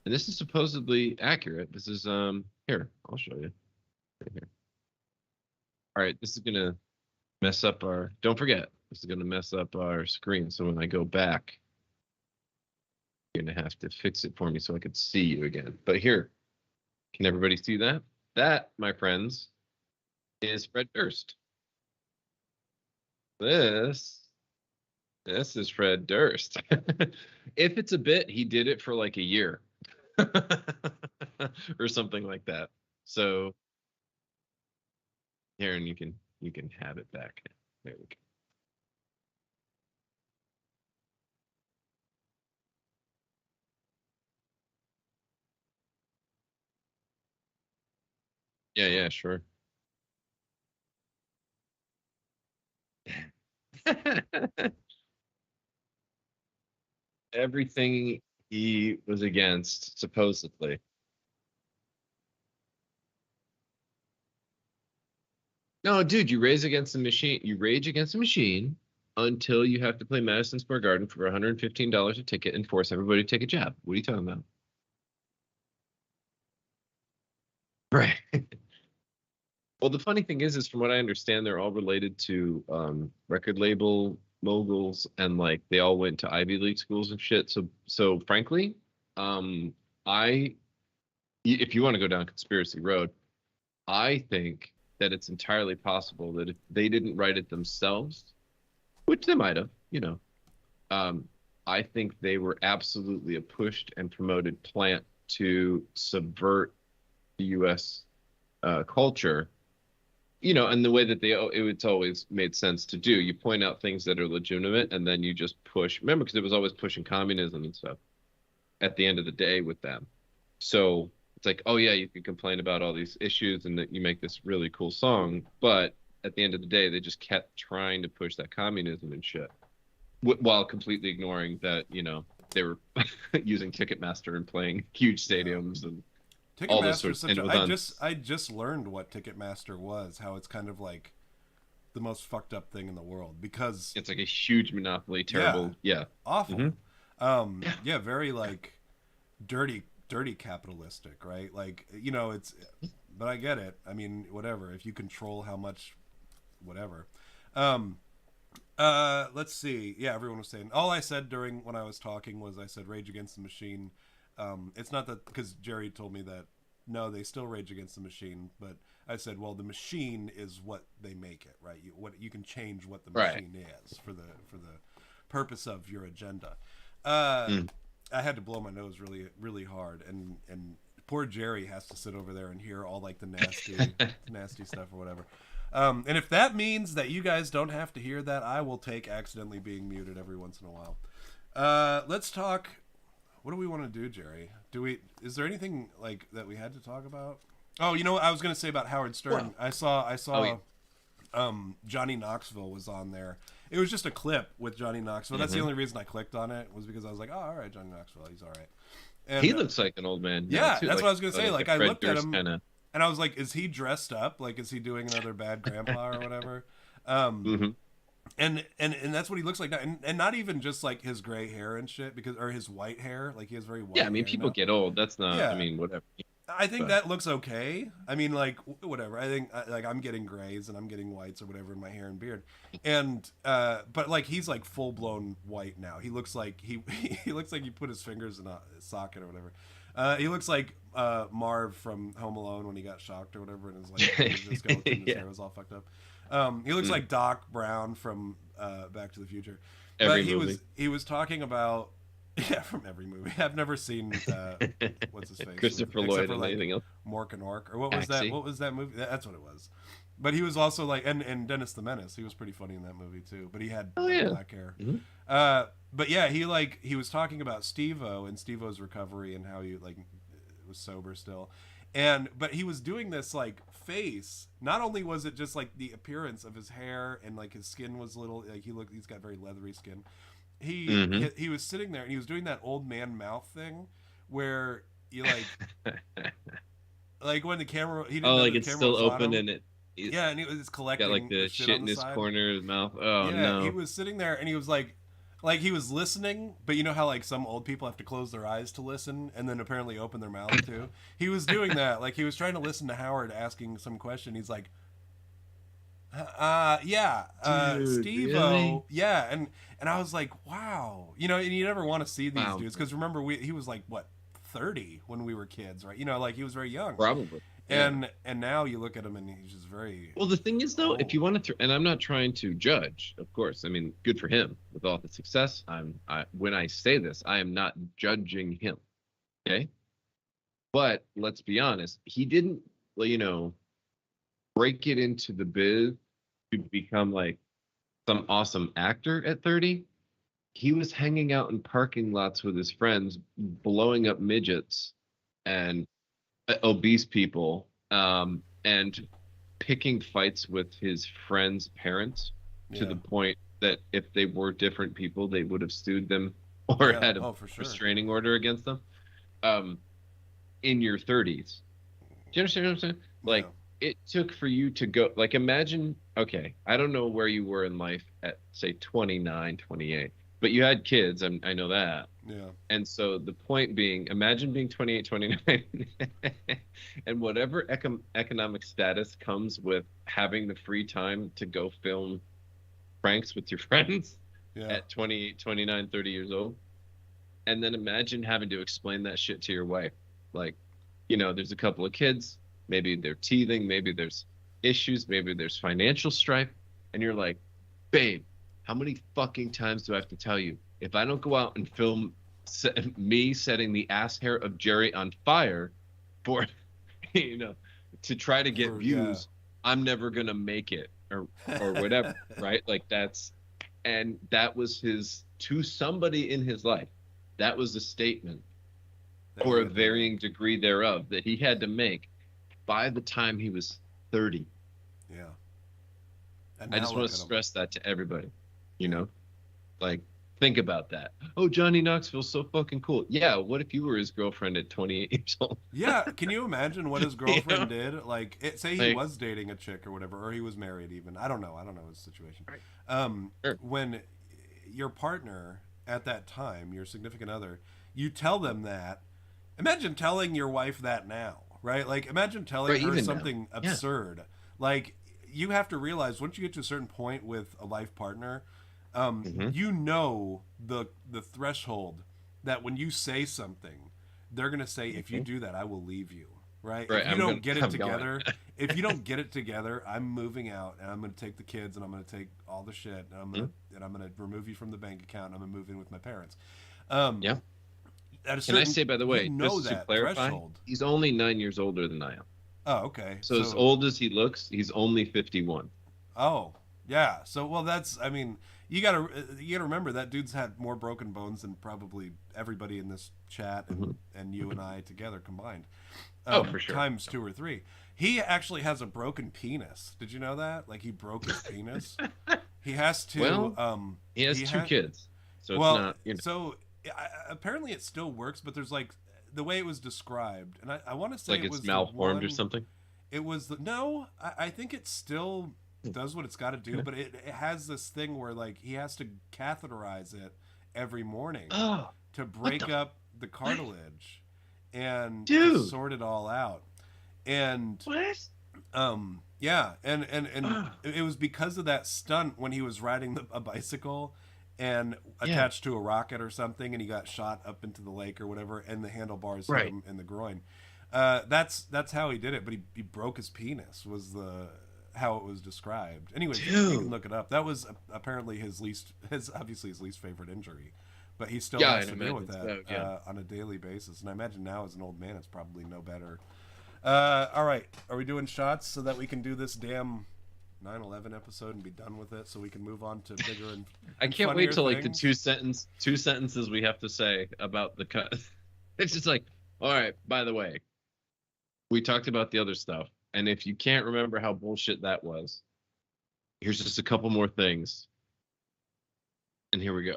and this is supposedly accurate. This is here, I'll show you. Right here. All right, this is gonna mess up our. Don't forget, this is gonna mess up our screen. So when I go back, you're gonna have to fix it for me so I can see you again. But here, can everybody see that? That, my friends, is Fred Durst. This is Fred Durst. If it's a bit, he did it for like a year or something like that. So here, and you can have it back. There we go. Yeah, yeah, sure. Everything he was against, supposedly. No, dude, you raise against the machine. You rage against the machine until you have to play Madison Square Garden for $115 a ticket and force everybody to take a jab. What are you talking about? Right. Well, the funny thing is from what I understand, they're all related to record label moguls, and like they all went to Ivy League schools and shit. So frankly, um, I if you want to go down conspiracy road, I think that it's entirely possible that if they didn't write it themselves, which they might have, um, I think they were absolutely a pushed and promoted plant to subvert the U.S. Culture, and the way that it's always made sense to do. You point out things that are legitimate, and then you just push. Remember, because it was always pushing communism and stuff at the end of the day with them. So it's like, oh yeah, you can complain about all these issues and that you make this really cool song, but at the end of the day, they just kept trying to push that communism and shit, while completely ignoring that, they were using Ticketmaster and playing huge stadiums and all those Ticketmaster is sorts. such And a. it was I on. just learned what Ticketmaster was. How it's kind of like the most fucked up thing in the world because It's like a huge monopoly, yeah, terrible. Yeah. awful. Hmm. Yeah, very like dirty capitalistic, right? Like it's. But I get it. I mean, whatever. If you control how much, whatever. Um, let's see. Yeah, everyone was saying. All I said during when I was talking was I said Rage Against the Machine. It's not that because Jerry told me that no, they still Rage Against the Machine, but I said, well, the machine is what they make it, right? You can change what the Right. machine is for the purpose of your agenda. Uh, Mm. I had to blow my nose really really hard, and poor Jerry has to sit over there and hear all like the nasty stuff or whatever. And if that means that you guys don't have to hear that, I will take accidentally being muted every once in a while. Let's talk. What do we want to do, Jerry? Is there anything like that we had to talk about? Oh, you know what I was going to say about Howard Stern. Well, I saw oh yeah. Johnny Knoxville was on there. It was just a clip with Johnny Knoxville. That's the Hmm. only reason I clicked on it was because I was like, oh, all right, Johnny Knoxville, he's all right. He And looks like an old man now yeah, too, that's like what I was gonna say. Like I Fred looked at Durst him kind of. and I was like, is he dressed up? Like, is he doing another bad grandpa or whatever? Um, Hmm. and that's what he looks like now. And not even just like his gray hair and shit or his white hair. Like he has very white Yeah, I mean, hair people now. get old. That's not. I Yeah, mean, whatever. I think But that looks okay. I mean, like whatever. I think like I'm getting grays and I'm getting whites or whatever in my hair and beard, and but like he's like full blown white now. He looks like he looks like he put his fingers in a socket or whatever. He looks like Marv from Home Alone when he got shocked or whatever, and his like his skeleton, his yeah, hair was all fucked up. He looks mm. like Doc Brown from Back to the Future, but Every movie. he was talking about yeah from every movie. I've never seen what's his face Christopher except Lloyd for and like anything else. Mork and Ork or what was that? Taxi. What was that movie? That's what it was. But he was also like and Dennis the Menace. He was pretty funny in that movie too. But he had Oh like, yeah. black hair. Hmm. But yeah, he was talking about Steve-O and Steve-O's recovery and how he like was sober still. But he was doing this like face. Not only was it just like the appearance of his hair and like his skin was little like he's got very leathery skin. Hmm. He was sitting there and he was doing that old man mouth thing where you like when the camera he didn't Oh, know like the it's camera still was on open him. and it Yeah, and he was got like collecting the the shit shit on in the his side. corner of his mouth. Oh Yeah, he no. was sitting there and he was like he was listening, but you know how like some old people have to close their eyes to listen and then apparently open their mouth too. He was doing that. Like he was trying to listen to Howard asking some question. He's like, yeah, Dude, really? Steve-O, yeah, and I was like, wow, and you never want to see these Wow. dudes because remember he was like what 30 when we were kids, right? Like he was very young, Probably. Yeah. and now you look at him and he's just very Well, the thing is, though, if old. you want to, and I'm not trying to judge, of course. I mean, good for him with all the success. When I say this, I am not judging him. Okay. But let's be honest, he didn't, you know, break it into the biz to become like some awesome actor at 30. He was hanging out in parking lots with his friends, blowing up midgets and obese people, and picking fights with his friends' parents to Yeah, the point that if they were different people, they would have sued them or yeah, had a oh for sure. restraining order against them. Um, in your 30s. Do you understand what I'm saying? Yeah, Like, it took for you to go, like, imagine, okay, I don't know where you were in life at, say, 29, 28, but you had kids. I know that. Yeah. And so the point being, imagine being 28, 29, and whatever economic status comes with having the free time to go film pranks with your friends Yeah. at 28, 29, 30 years old. And then imagine having to explain that shit to your wife. Like, there's a couple of kids, maybe they're teething, maybe there's issues, maybe there's financial strife, and you're like, babe, how many fucking times do I have to tell you? If I don't go out and film me setting the ass hair of Jerry on fire for, to try to get views, I'm never gonna make it, or whatever, right? Like and that was his, to somebody in his life, that was a statement, or a varying degree thereof, that he had to make by the time he was 30. Yeah. And I just want to stress that to everybody, like, think about that. Oh, Johnny Knoxville's so fucking cool. Yeah, what if you were his girlfriend at 28 years old? Yeah, can you imagine what his girlfriend did? Like, say he was dating a chick or whatever, or he was married even. I don't know his situation. Right. Sure. When your partner at that time, your significant other, you tell them that. Imagine telling your wife that now, right? Like, imagine telling her something absurd. Like, you have to realize once you get to a certain point with a life partner, the threshold that when you say something, they're gonna say, if you do that, I will leave you. Right? If you don't get it together, if you don't get it together, I'm moving out, and I'm gonna take the kids, and I'm gonna take all the shit, and I'm gonna remove you from the bank account, and I'm gonna move in with my parents. Yeah. Can I say, by the way, just to clarify, he's only 9 years older than I am. Oh, okay. So as old as he looks, he's only 51. Oh, yeah. So, well, you gotta remember that dude's had more broken bones than probably everybody in this chat and you and I together combined. For sure. Times 2 or 3. He actually has a broken penis. Did you know that? Like, he broke his penis. He has to. Well, he has two kids, so it's not. So apparently it still works, but there's like the way it was described, and I want to say like it was malformed or something. It was no. I think it still does what it's got to do, but it has this thing where like he has to catheterize it every morning to break up the cartilage and to sort it all out. And yeah, and it was because of that stunt when he was riding a bicycle and attached to a rocket or something, and he got shot up into the lake or whatever, and the handlebars hit him in the groin. That's how he did it, but he broke his penis was how it was described. Anyway, you can look it up. That was apparently his least favorite injury, but he still has to deal with that on a daily basis. And I imagine now as an old man, it's probably no better. All right, are we doing shots so that we can do this damn 9/11 episode and be done with it, so we can move on to bigger and I can't wait till like the two sentences we have to say about the cut. It's just like, all right, by the way, we talked about the other stuff, and if you can't remember how bullshit that was, here's just a couple more things, and here we go.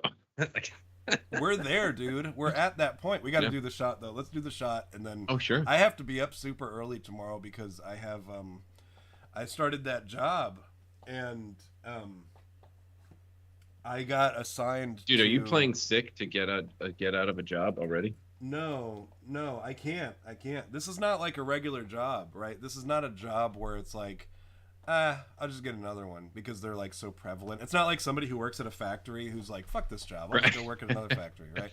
We're there, dude. We're at that point. We got to do the shot though. Let's do the shot, and then sure. I have to be up super early tomorrow because I have I started that job, and I got assigned. Dude, are you playing sick to get out of a job already? No, I can't. This is not like a regular job, right? This is not a job where it's like, I'll just get another one because they're like so prevalent. It's not like somebody who works at a factory who's like, fuck this job, I'll just go work at another factory, right?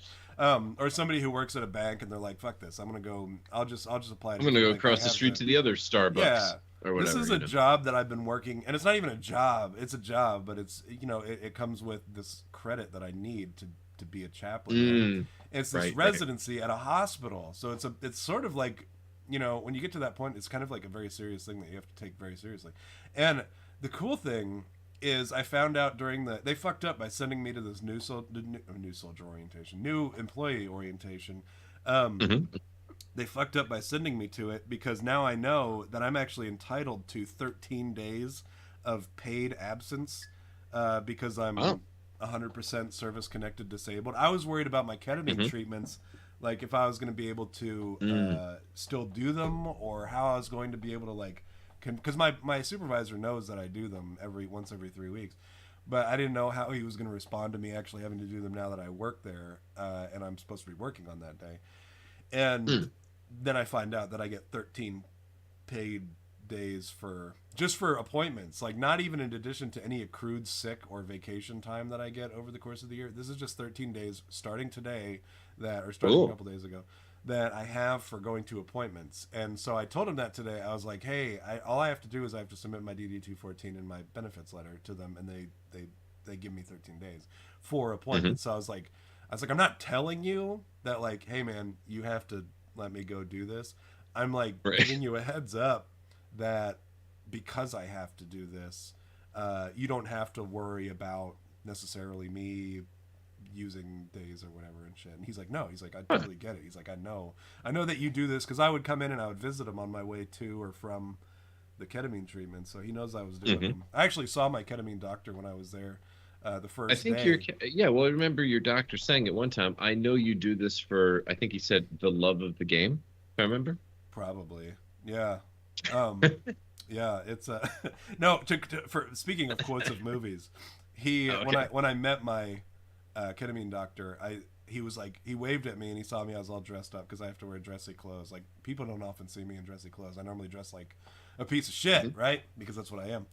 Or somebody who works at a bank and they're like, fuck this, I'm gonna go. I'll just apply. I'm gonna go across the street to the other Starbucks. Yeah. Or whatever, this is a job that I've been working, and it's not even a job. It's a job, but it's it comes with this credit that I need to be a chaplain. It's this residency at a hospital, so it's sort of like, when you get to that point, it's kind of like a very serious thing that you have to take very seriously. And the cool thing is, I found out they fucked up by sending me to this new soldier orientation, new employee orientation. They fucked up by sending me to it because now I know that I'm actually entitled to 13 days of paid absence because I'm 100% service-connected disabled. I was worried about my ketamine treatments, like if I was going to be able to still do them, or how I was going to be able to because my supervisor knows that I do them once every 3 weeks. but I didn't know how he was going to respond to me actually having to do them now that I work there, and I'm supposed to be working on that day. And Mm. then I find out that I get 13 paid days for just for appointments, like not even in addition to any accrued sick or vacation time that I get over the course of the year. This is just 13 days starting today or starting a Cool. couple days ago that I have for going to appointments. And so I told him that today. I was like, hey, all I have to do is I have to submit my DD-214 and my benefits letter to them, and they give me 13 days for Hmm. appointments. So I was like, I'm not telling you that, like, hey man, you have to let me go do this. I'm like Right. giving you a heads up that because I have to do this, you don't have to worry about necessarily me using days or whatever and shit. And he's like, no, he's like, I Huh. totally get it. He's like, I know that you do this because I would come in and I would visit him on my way to or from the ketamine treatment. So he knows I was doing Hmm. them. I actually saw my ketamine doctor when I was there the I first think day. yeah. Well, I remember your doctor saying at one time, I know you do this for, I think he said the love of the game. If I remember. Probably, yeah. Um, Yeah, it's no. For speaking of quotes of movies, he Oh, okay. when I met my ketamine doctor, he was like he waved at me and he saw me. I was all dressed up because I have to wear dressy clothes. Like people don't often see me in dressy clothes. I normally dress like a piece of shit, Mhm. right? Because that's what I am.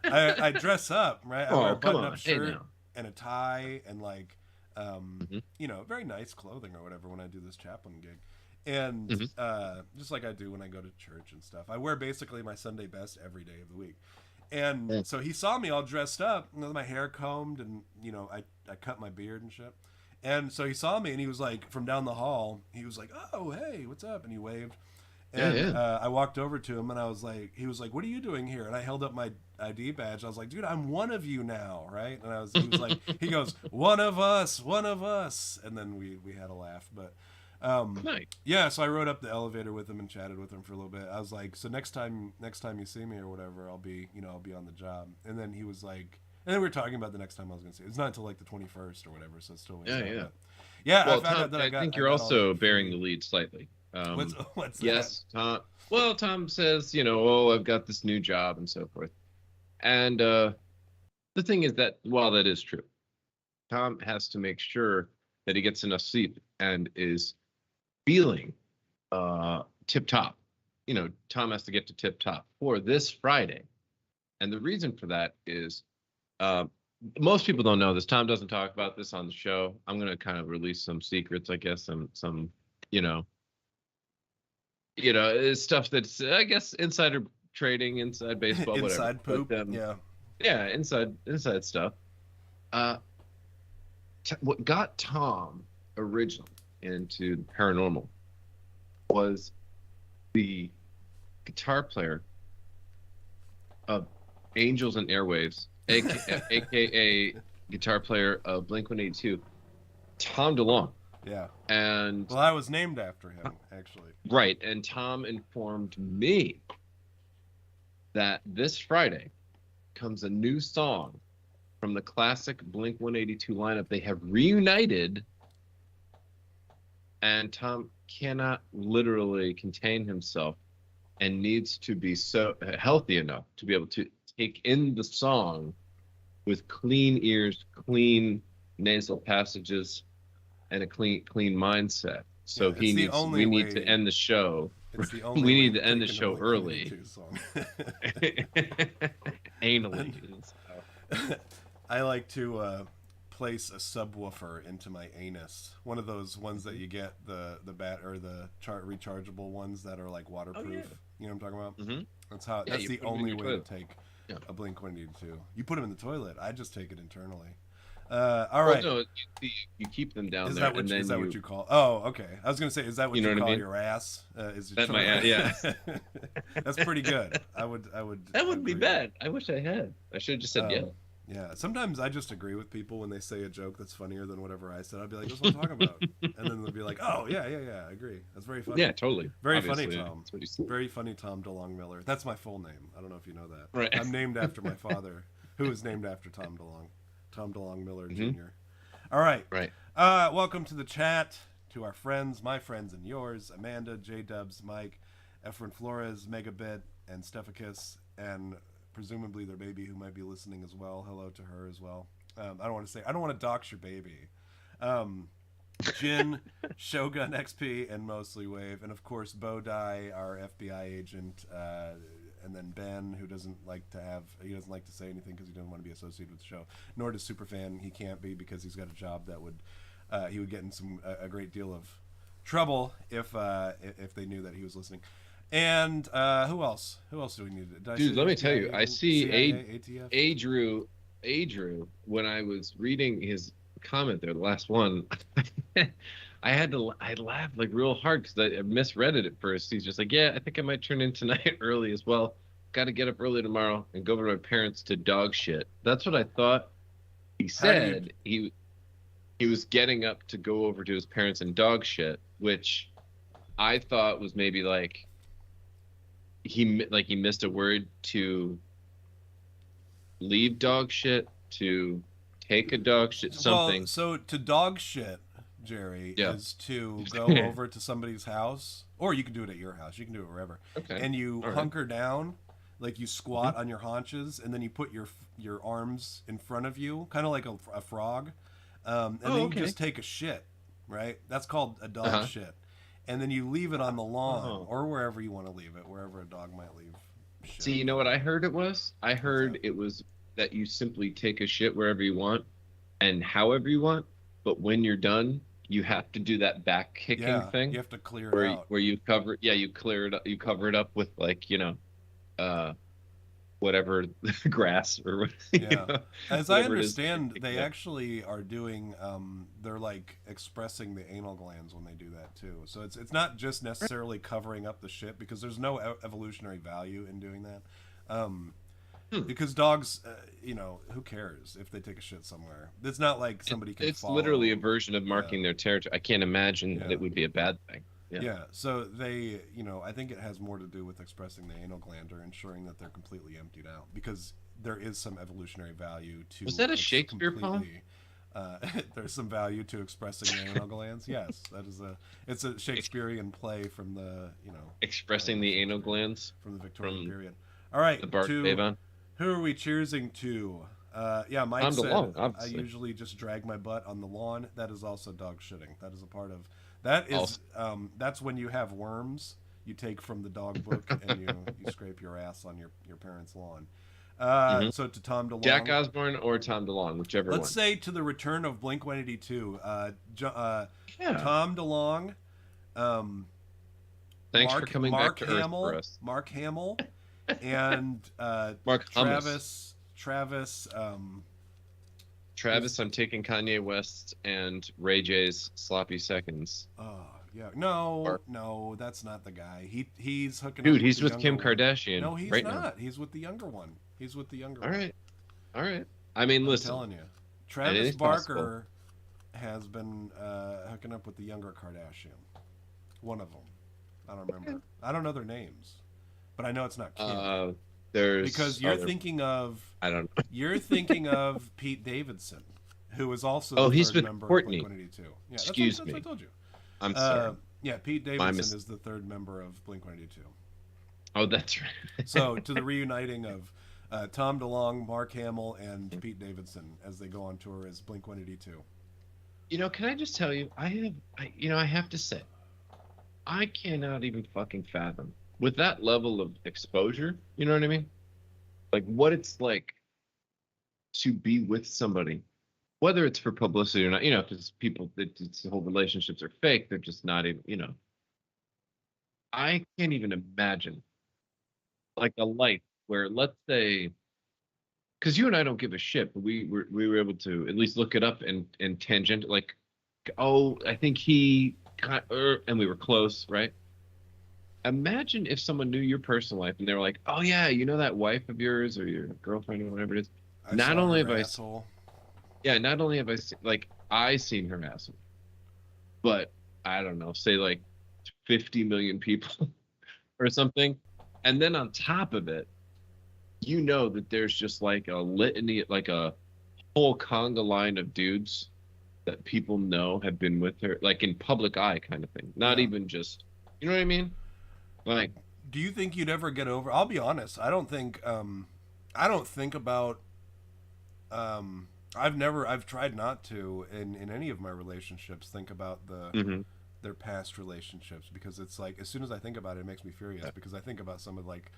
I dress up, right? I wear Oh, a come button up on. Hey shirt now. and a tie and like Hmm. very nice clothing or whatever when I do this chaplain gig. And Hmm. just like I do when I go to church and stuff, I wear basically my Sunday best every day of the week. And Mm. so he saw me all dressed up, with my hair combed, and I cut my beard and shit. And so he saw me, and he was like, from down the hall, he was like, "Oh, hey, what's up?" And he waved. Yeah, And yeah. I walked over to him, and he was like, "What are you doing here?" And I held up my ID badge. I was like, "Dude, I'm one of you now, right?" And he was like, he goes, "One of us, one of us." And then we had a laugh, but Nice. yeah. So I rode up the elevator with him and chatted with him for a little bit. I was like, "So next time you see me or whatever, I'll be on the job." And then he was like, and then we were talking about the next time I was gonna see. It's not until like the 21st or whatever, so it's still ways Yeah, out. yeah. But yeah, I Well, found Tom, out that I think I you're got all also that bearing the free. lead slightly. What's that? Yes, Tom. Well, Tom says, oh, I've got this new job and so forth. And the thing is that while that is true, Tom has to make sure that he gets enough sleep and is feeling tip top. Tom has to get to tip top for this Friday. And the reason for that is uh, most people don't know this. Tom doesn't talk about this on the show. I'm going to kind of release some secrets, I guess, some you know, it's stuff that's I guess insider trading, inside baseball, whatever. Inside But poop. Yeah. yeah, inside stuff. Uh, what got Tom originally into the paranormal was the guitar player of Angels and Airwaves, aka guitar player of Blink-182, Tom DeLonge. Yeah. And Well, I was named after him, actually. right, and Tom informed me that this Friday comes a new song from the classic Blink-182 lineup. They have reunited, and Tom cannot literally contain himself and needs to be so healthy enough to be able to take in the song with clean ears, clean nasal passages, and a clean mindset. Yeah, So we need to end the show. it's the only We way need to to end take the in a show early. Blink-182 song. Anally. I like to place a subwoofer into my anus. One of those ones that you get the bat or the rechargeable ones that are like Oh waterproof. yeah. You know what I'm talking about? Hmm. Yeah, That's you the put 'em in only your way to toilet. take Yeah. a Blink-182. You put them in the toilet. I just take it internally. All Well, right. no, you keep them down Is there, that and then what you call? Oh, okay. I was gonna say, is that you what know you what I call mean? your ass? Is your That my toilet? yeah. That's pretty good. I would That wouldn't be agree. bad. I wish I had. I should have just said yeah. Yeah. Sometimes I just agree with people when they say a joke that's funnier than whatever I said. I'd be like, "That's what I'm talking about," and then they'll be like, "Oh, yeah, I agree. That's very funny." Yeah, totally. Very funny, Obviously, Tom. that's what you said. Very funny, Tom DeLonge Miller. That's my full name. I don't know if you know that. Right. I'm named after my father, who is named after Tom DeLonge, Tom DeLonge Miller Hmm. Jr. All right. Right. Welcome to the chat, to our friends, my friends and yours, Amanda, J Dubs, Mike, Efren Flores, Megabit, and Stephicus, and presumably their baby who might be listening as well. Hello to her as well. I don't want to say, I don't want to dox your baby. Jin, Shogun XP, and Mostly Wave, and of course Bodai, our FBI agent, and then Ben, who doesn't like to say anything because he doesn't want to be associated with the show. Nor does Superfan. He can't be because he's got a job that would he would get in a great deal of trouble if they knew that he was listening. And who else? Who else do we need? Dude, let me tell you, I see CIA, ATF? Adrew, when I was reading his comment there, the last one, I laughed like real hard because I misread it at first. He's just like, yeah, I think I might turn in tonight early as well. Got to get up early tomorrow and go over to my parents to dog shit. That's what I thought he said. He was getting up to go over to his parents and dog shit, which I thought was maybe like he missed a word to leave dog shit, to take a dog shit, something. Well, so to dog shit, Jerry, is to go over to somebody's house, or you can do it at your house. You can do it wherever. Okay. And you hunker down, like you squat on your haunches, and then you put your arms in front of you, kind of like a frog, and then you just take a shit, right? That's called a dog shit. And then you leave it on the lawn or wherever you want to leave it, wherever a dog might leave shit. See, you know what I heard it was? I heard it was that you simply take a shit wherever you want and however you want, but when you're done, you have to do that back kicking thing. You have to clear it out. Where you cover you clear it up, you cover it up with like, whatever grass or As I understand, they actually are doing they're like expressing the anal glands when they do that too. So it's not just necessarily covering up the shit, because there's no evolutionary value in doing that. Because dogs, who cares if they take a shit somewhere? It's not like somebody can. It's literally a version of marking their territory. I can't imagine that it would be a bad thing. Yeah. So they, I think it has more to do with expressing the anal gland or ensuring that they're completely emptied out, because there is some evolutionary value to. Was that a Shakespeare poem? There's some value to expressing the anal glands. Yes, it's a Shakespearean play from the, expressing the anal glands from the Victorian period. All right, the Bard of Avon. Who are we cheersing to? Mike said, I usually just drag my butt on the lawn. That is also dog shitting. That is a part of. That is that's when you have worms you take from the dog book and you scrape your ass on your parents' lawn. So to Tom DeLonge, Jack Osborne or Tom DeLonge, whichever one. Let's say to the return of Blink-182, Tom DeLonge. Thanks for coming back to Earth for us. Mark Hamill and Mark Travis. Travis, I'm taking Kanye West and Ray J's Sloppy Seconds. Oh yeah, no, that's not the guy. He's hooking. Dude, up he's with with Kim Kardashian. No, he's right not. Now. He's with the younger one. All right. I mean, listen. I'm telling you, Travis Barker has been hooking up with the younger Kardashian. One of them. I don't remember. Okay. I don't know their names, but I know it's not Kim. Because you're thinking of. I don't know. You're thinking of Pete Davidson, who is also the third member of Blink-182. Yeah, Excuse me. That's what I told you. I'm sorry. Yeah, Pete Davidson is the third member of Blink-182. Oh, that's right. So to the reuniting of Tom DeLonge, Mark Hamill, and Pete Davidson as they go on tour as Blink-182. Can I just tell you, I have to say, I cannot even fucking fathom with that level of exposure. You know what I mean? Like what it's like to be with somebody, whether it's for publicity or not. Because people, the whole relationships are fake. They're just not even. I can't even imagine like a life where, let's say, because you and I don't give a shit, but we were able to at least look it up and tangent, like, I think he and we were close, right? Imagine if someone knew your personal life and they were like, oh yeah, that wife of yours or your girlfriend or whatever it is. Not only have I seen her asshole, but I don't know, say like 50 million people or something. And then on top of it, that there's just like a litany, like a whole conga line of dudes that people know have been with her, like in public eye kind of thing. Not even just, you know what I mean? Like, do you think you'd ever get over? I'll be honest. I don't think I don't think about. I've tried not to in any of my relationships think about Hmm. their past relationships, because it's like as soon as I think about it, it makes me furious, because I think about some of like,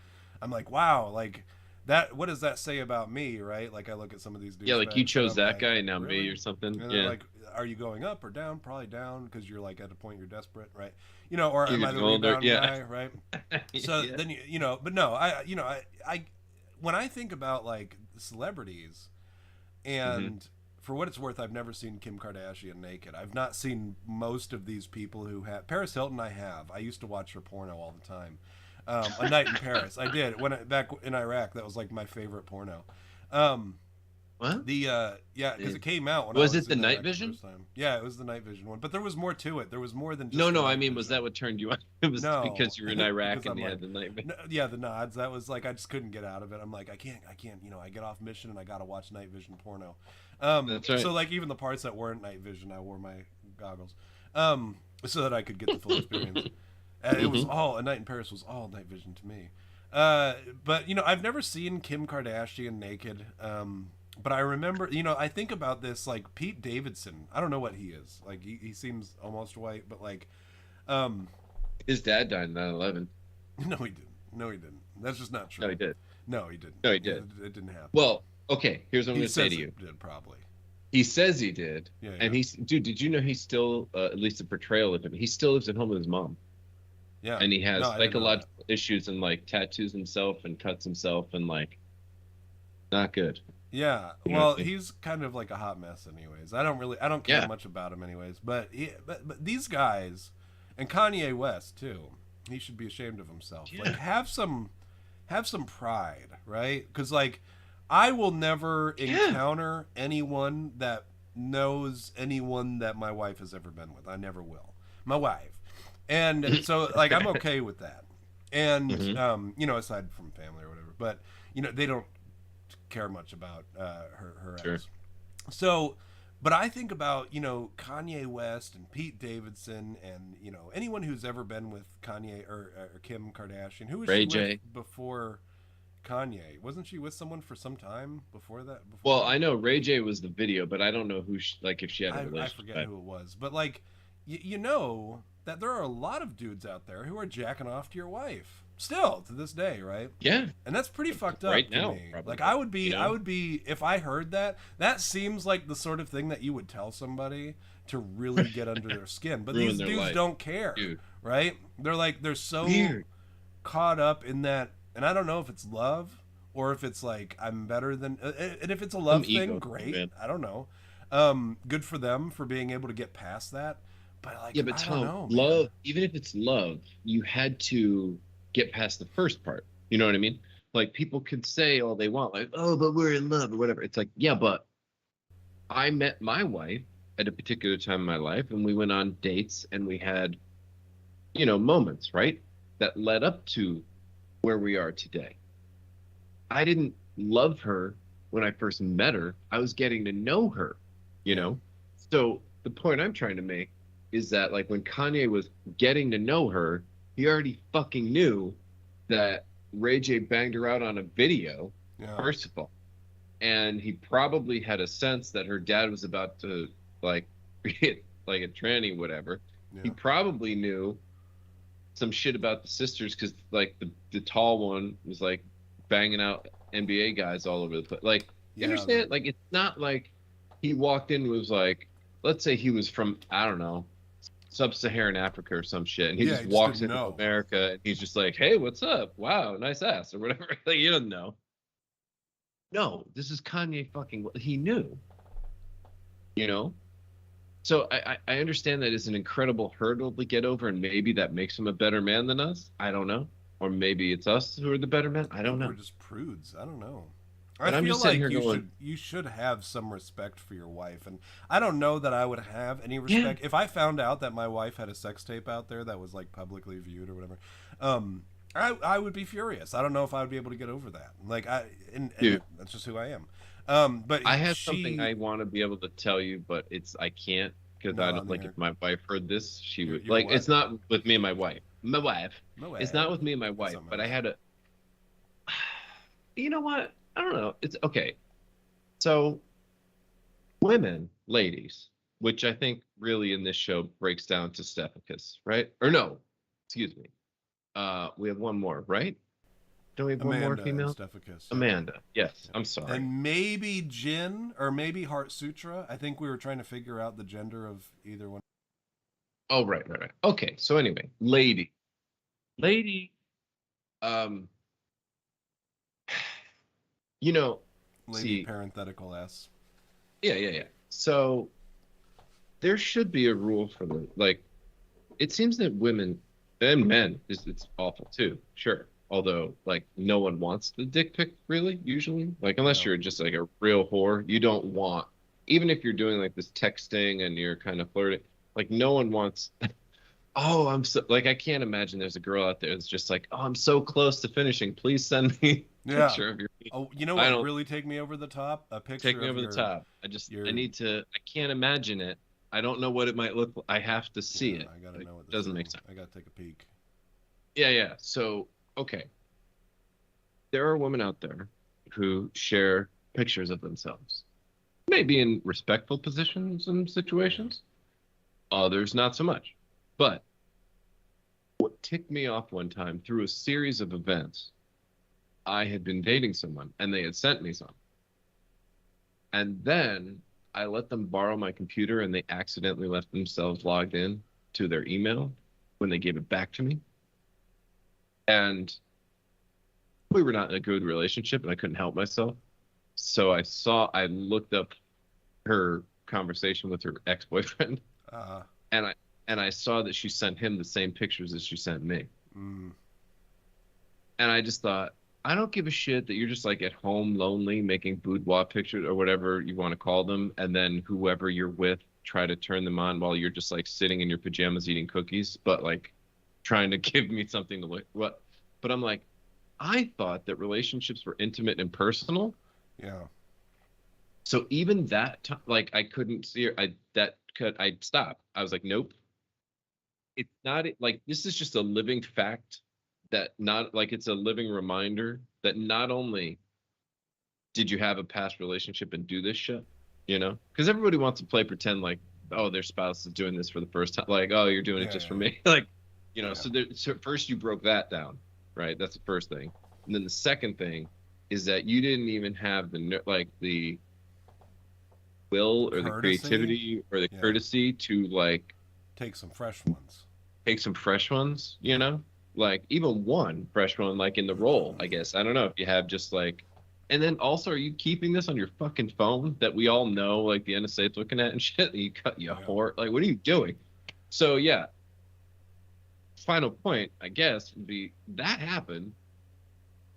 I'm like, wow, like that. What does that say about me, right? Like I look at some of these Yeah, like you douchebags and chose I'm that like, guy and now me really? or something. And they're Yeah. like, are you going up or down? Probably down, because you're like at a point you're desperate, right? You know, or am You're I getting the older. rebound Yeah. guy, right? So Yeah. then you know, but no, I when I think about like celebrities, Hmm. and for what it's worth, I've never seen Kim Kardashian naked. I've not seen most of these people who have. Paris Hilton, I have. I used to watch her porno all the time. A Night in Paris, I did back in Iraq. That was like my favorite porno. Um, What? yeah, because Yeah. it came out when I Was was it the in night Iraq the vision? first time. Yeah, it was the night vision one, but there was more to it. There was more than No, just the no. I night mean, was vision. that what turned you on? It was No, because you were in Iraq because and I'm they like, had the night vision. no, yeah, the nods. That was like I just couldn't get out of it. I'm like, I can't. You know, I get off mission and I gotta watch night vision porno. That's right. So like even the parts that weren't night vision, I wore my goggles, so that I could get the full experience. It was Hmm. all A Night in Paris was all night vision to me. But you know, I've never seen Kim Kardashian naked. But I remember, you know, I think about this like Pete Davidson. I don't know what he is. Like he seems almost white, but like, um, His dad died in 9/11. no, he didn't. No, he didn't. That's just not No, true. he did. No, he didn't. No, he It, did. it didn't happen. Well, okay. Here's what I'm He going to say says to you. it did probably. He says he did, Yeah, and yeah, dude. Did you know he's still, at least the portrayal of him, he still lives at home with his mom, yeah. and he No, has I didn't know that. psychological issues and like tattoos himself and cuts himself and like not good. Yeah. You know what Well, I mean? he's kind of like a hot mess, anyways. I don't care Yeah. much about him, anyways. But these guys, and Kanye West too. He should be ashamed of himself. Like Yeah. have some pride, right? Because like I will never Yeah. encounter anyone that knows anyone that my wife has ever been with. I never will. My wife, and so like I'm okay with that. And Hmm. you know, aside from family or whatever, but you know they don't care much about her Sure. ex. So, but I think about, you know, Kanye West and Pete Davidson and, you know, anyone who's ever been with Kanye or Kim Kardashian. Who was she Ray with J. before Kanye? Wasn't she with someone for some time before that? Before Well, him? I know Ray J was the video, but I don't know who like if she had a I relationship. forget who it was. But, like, you know that there are a lot of dudes out there who are jacking off to your wife. Still to this day, right? Yeah, And that's pretty fucked up right to now, me. Like probably. You I know, would be if I heard that. That seems like the sort of thing that you would tell somebody to really get under their skin. But ruin these their dudes life, don't care, dude. right? They're so Weird. caught up in that, and I don't know if it's love or if it's like I'm better than. And if it's a Some love thing, ego, great. man. I don't know. Good for them for being able to get past that. But like Yeah, but I don't Tom, know, man. love, even if it's love, you had to get past the first part. You know what I mean? Like people could say all they want, like, oh, but we're in love or whatever. It's like, yeah, but I met my wife at a particular time in my life and we went on dates and we had, moments, right? That led up to where we are today. I didn't love her when I first met her. I was getting to know her, you Yeah, know? So the point I'm trying to make is that like when Kanye was getting to know her, he already fucking knew that Ray J banged her out on a video, yeah, first of all. And he probably had a sense that her dad was about to like get like a tranny, whatever. He yeah, probably knew some shit about the sisters because like the tall one was like banging out NBA guys all over the place. Like, you yeah. understand? Like, it's not like he walked in and was like, let's say he was from I don't know, sub-Saharan Africa or some shit, and he Yeah, just he just walks didn't into know. America and he's just like, hey, what's up? Wow, nice ass or whatever. Like, you don't know. No, this is Kanye fucking. He knew, you know. So I understand that is an incredible hurdle to get over, and maybe that makes him a better man than us. I don't know, or maybe it's us who are the better men. I don't Maybe we're know. just prudes. I don't know. I But I'm feel just sitting like here going, you should have some respect for your wife, and I don't know that I would have any yeah, respect if I found out that my wife had a sex tape out there that was like publicly viewed or whatever. I would be furious. I don't know if I would be able to get over that. Like and dude. that's just who I am. But I have something she I want to be able to tell you, but I can't because I not don't on the like air. if my wife heard this, she would Your like. what? It's not with me and my wife. My wife. No It's way. not with me and my That's wife, not but I nice. had a. You know what? I don't know. It's okay. So women, ladies, which I think really in this show breaks down to Stephicus, right? Or no, excuse me. We have one more, right? Don't we have one more Amanda and female? Stephicus, yep. Amanda. Yes. Yep. I'm sorry. And maybe Jin or maybe Heart Sutra. I think we were trying to figure out the gender of either one. Oh, right, right, right. Okay. So anyway, lady, um, you know, Lady see, parenthetical S. yeah, yeah, yeah. So there should be a rule for the like. It seems that women and men is it's awful too. Sure. Although, like, no one wants the dick pic, really, usually. Like, unless Yeah. you're just like a real whore, you don't want, even if you're doing like this texting and you're kind of flirting, like, no one wants, oh, I'm so, like, I can't imagine there's a girl out there that's just like, oh, I'm so close to finishing. Please send me a Yeah. picture of your feet. Oh, you know I what don't really take me over the top? A take picture me of over the top. I your. need to, I can't imagine it. I don't know what it might look like. I have to see Yeah, it. I gotta It know what this doesn't is. make sense. I gotta take a peek. Yeah, yeah. So, okay. There are women out there who share pictures of themselves, maybe in respectful positions and Yeah. situations, others not so much. But what ticked me off one time through a series of events, I had been dating someone and they had sent me some. And then I let them borrow my computer and they accidentally left themselves logged in to their email when they gave it back to me. And we were not in a good relationship and I couldn't help myself. So I looked up her conversation with her ex-boyfriend Uh. and I saw that she sent him the same pictures as she sent me. Mm, And I just thought, I don't give a shit that you're just like at home lonely making boudoir pictures or whatever you want to call them, and then whoever you're with try to turn them on while you're just like sitting in your pajamas eating cookies, but like trying to give me something to look what. But I'm like, I thought that relationships were intimate and personal. yeah. So even that time, like I couldn't see her. I stopped. I was like, nope. It's not like this is just a living fact that not like it's a living reminder that not only did you have a past relationship and do this shit, you know, because everybody wants to play pretend like, oh, their spouse is doing this for the first time, like, oh, you're doing it Yeah. just for Yeah. me, like, you know. Yeah. So first you broke that down, right? That's the first thing, and then the second thing is that you didn't even have like the will or the Courtesy. creativity or the Yeah. courtesy to like Take some fresh ones. take some fresh ones, you know, like even one fresh one, like in the roll, I guess. I don't know if you have just like, and then also, are you keeping this on your fucking phone that we all know, like the NSA is looking at and shit? You cut you Yeah. whore. Like, what are you doing? So yeah, final point, I guess, would be that happened,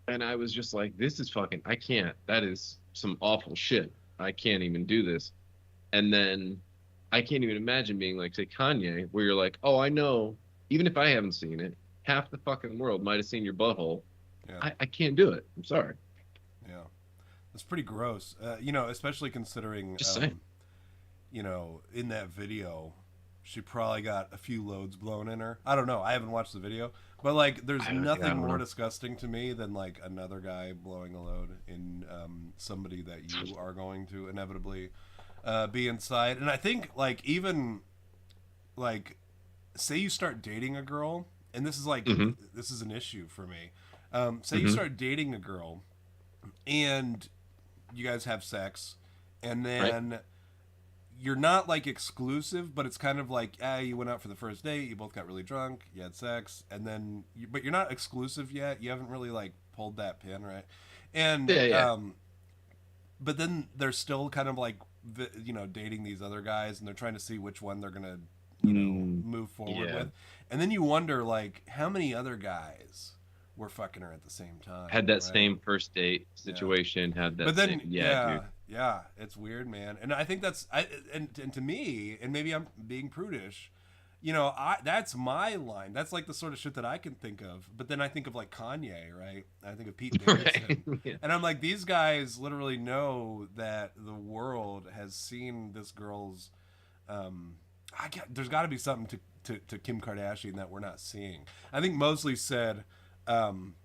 and I was just like, this is fucking, I can't. That is some awful shit. I can't even do this. And then I can't even imagine being like, say, Kanye, where you're like, oh, I know, even if I haven't seen it, half the fucking world might have seen your butthole. Yeah. I can't do it. I'm sorry. Yeah. That's pretty gross. You know, especially considering, Just saying. you know, in that video, she probably got a few loads blown in her. I don't know. I haven't watched the video, but like, there's Yeah, I nothing don't more know. disgusting to me than like another guy blowing a load in somebody that you are going to inevitably be inside. And I think like even like say you start dating a girl, and this is like Mm-hmm. this is an issue for me. Say you Mm-hmm. start dating a girl, and you guys have sex, and Right. then you're not like exclusive, but it's kind of like, you went out for the first date, you both got really drunk, you had sex, and then, but you're not exclusive yet. You haven't really like pulled that pin, right? And, Yeah, yeah. but then they're still kind of like, you know, dating these other guys, and they're trying to see which one they're gonna, you know, Mm, move forward yeah. with, and then you wonder like how many other guys were fucking her at the same time, Had that right? same first date Yeah. situation. Had But that same. then, Yeah, dude. yeah, yeah, it's weird, man. And I think that's, and to me, and maybe I'm being prudish, you know, that's my line. That's like the sort of shit that I can think of. But then I think of like Kanye, right? I think of Pete Right. Davidson, Yeah. and I'm like, these guys literally know that the world has seen this girl's. There's got to be something to Kim Kardashian that we're not seeing. I think Mosley said. Um,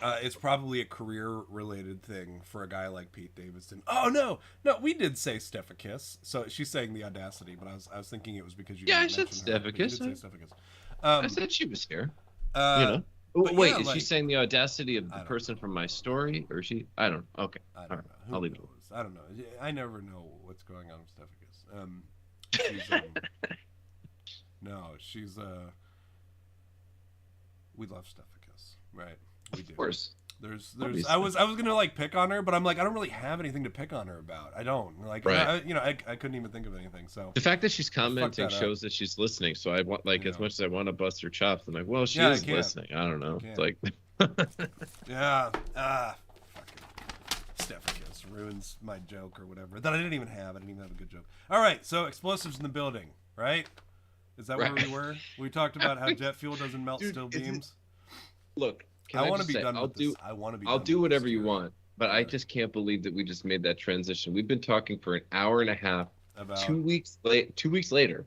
It's probably a career-related thing for a guy like Pete Davidson. Oh no, we did say Stephicus. So she's saying the audacity, but I was thinking it was because you Yeah, I didn't said mention her. But you Stephicus. did say Stephicus. I Um, said she was here. You uh, know. Oh, but wait, yeah, is she like saying the audacity of I the don't person know. from my story, or she? I don't know. Okay, I all don't right, know. Who I'll leave it. knows? I don't know. I never know what's going on with Stephicus. She's no, she's we love Stephicus, right? We do. Of course. There's Obviously. I was gonna like pick on her, but I'm like I don't really have anything to pick on her about. I don't like Right. I couldn't even think of anything. So The fact that she's fucked commenting that up. shows that she's listening. So I want, like, Yeah. as much as I want to bust her chops, I'm like, well, she Yeah, I is can't. listening. I don't know. Can't. It's like, Yeah. Fucking Stephicus ruins my joke or whatever that I didn't even have. I didn't even have a good joke. All right, so explosives in the building, right? Is that where Right. we were? We talked about how jet fuel doesn't melt Dude, steel is it- beams. look, can I I want to just be say, done I'll with do, this. I want to be. I'll done do with whatever this, you dude. want, but I just can't believe that we just made that transition. We've been talking for an hour and a half. About 2 weeks late. 2 weeks later.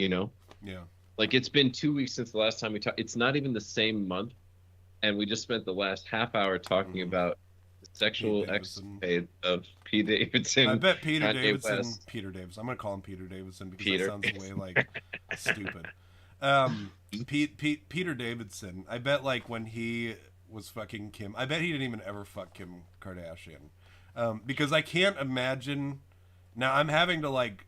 You know, yeah. like it's been 2 weeks since the last time we talked. It's not even the same month, and we just spent the last half hour talking Mhm. about the sexual Pete Davidson. escapade of Pete Davidson. I bet Peter Kanye Davidson. West. Peter Davidson. I'm gonna call him Peter Davidson because Peter. that sounds way like stupid. Peter Davidson. I bet like when he was fucking Kim. I bet he didn't even ever fuck Kim Kardashian. Because I can't imagine. Now I'm having to like,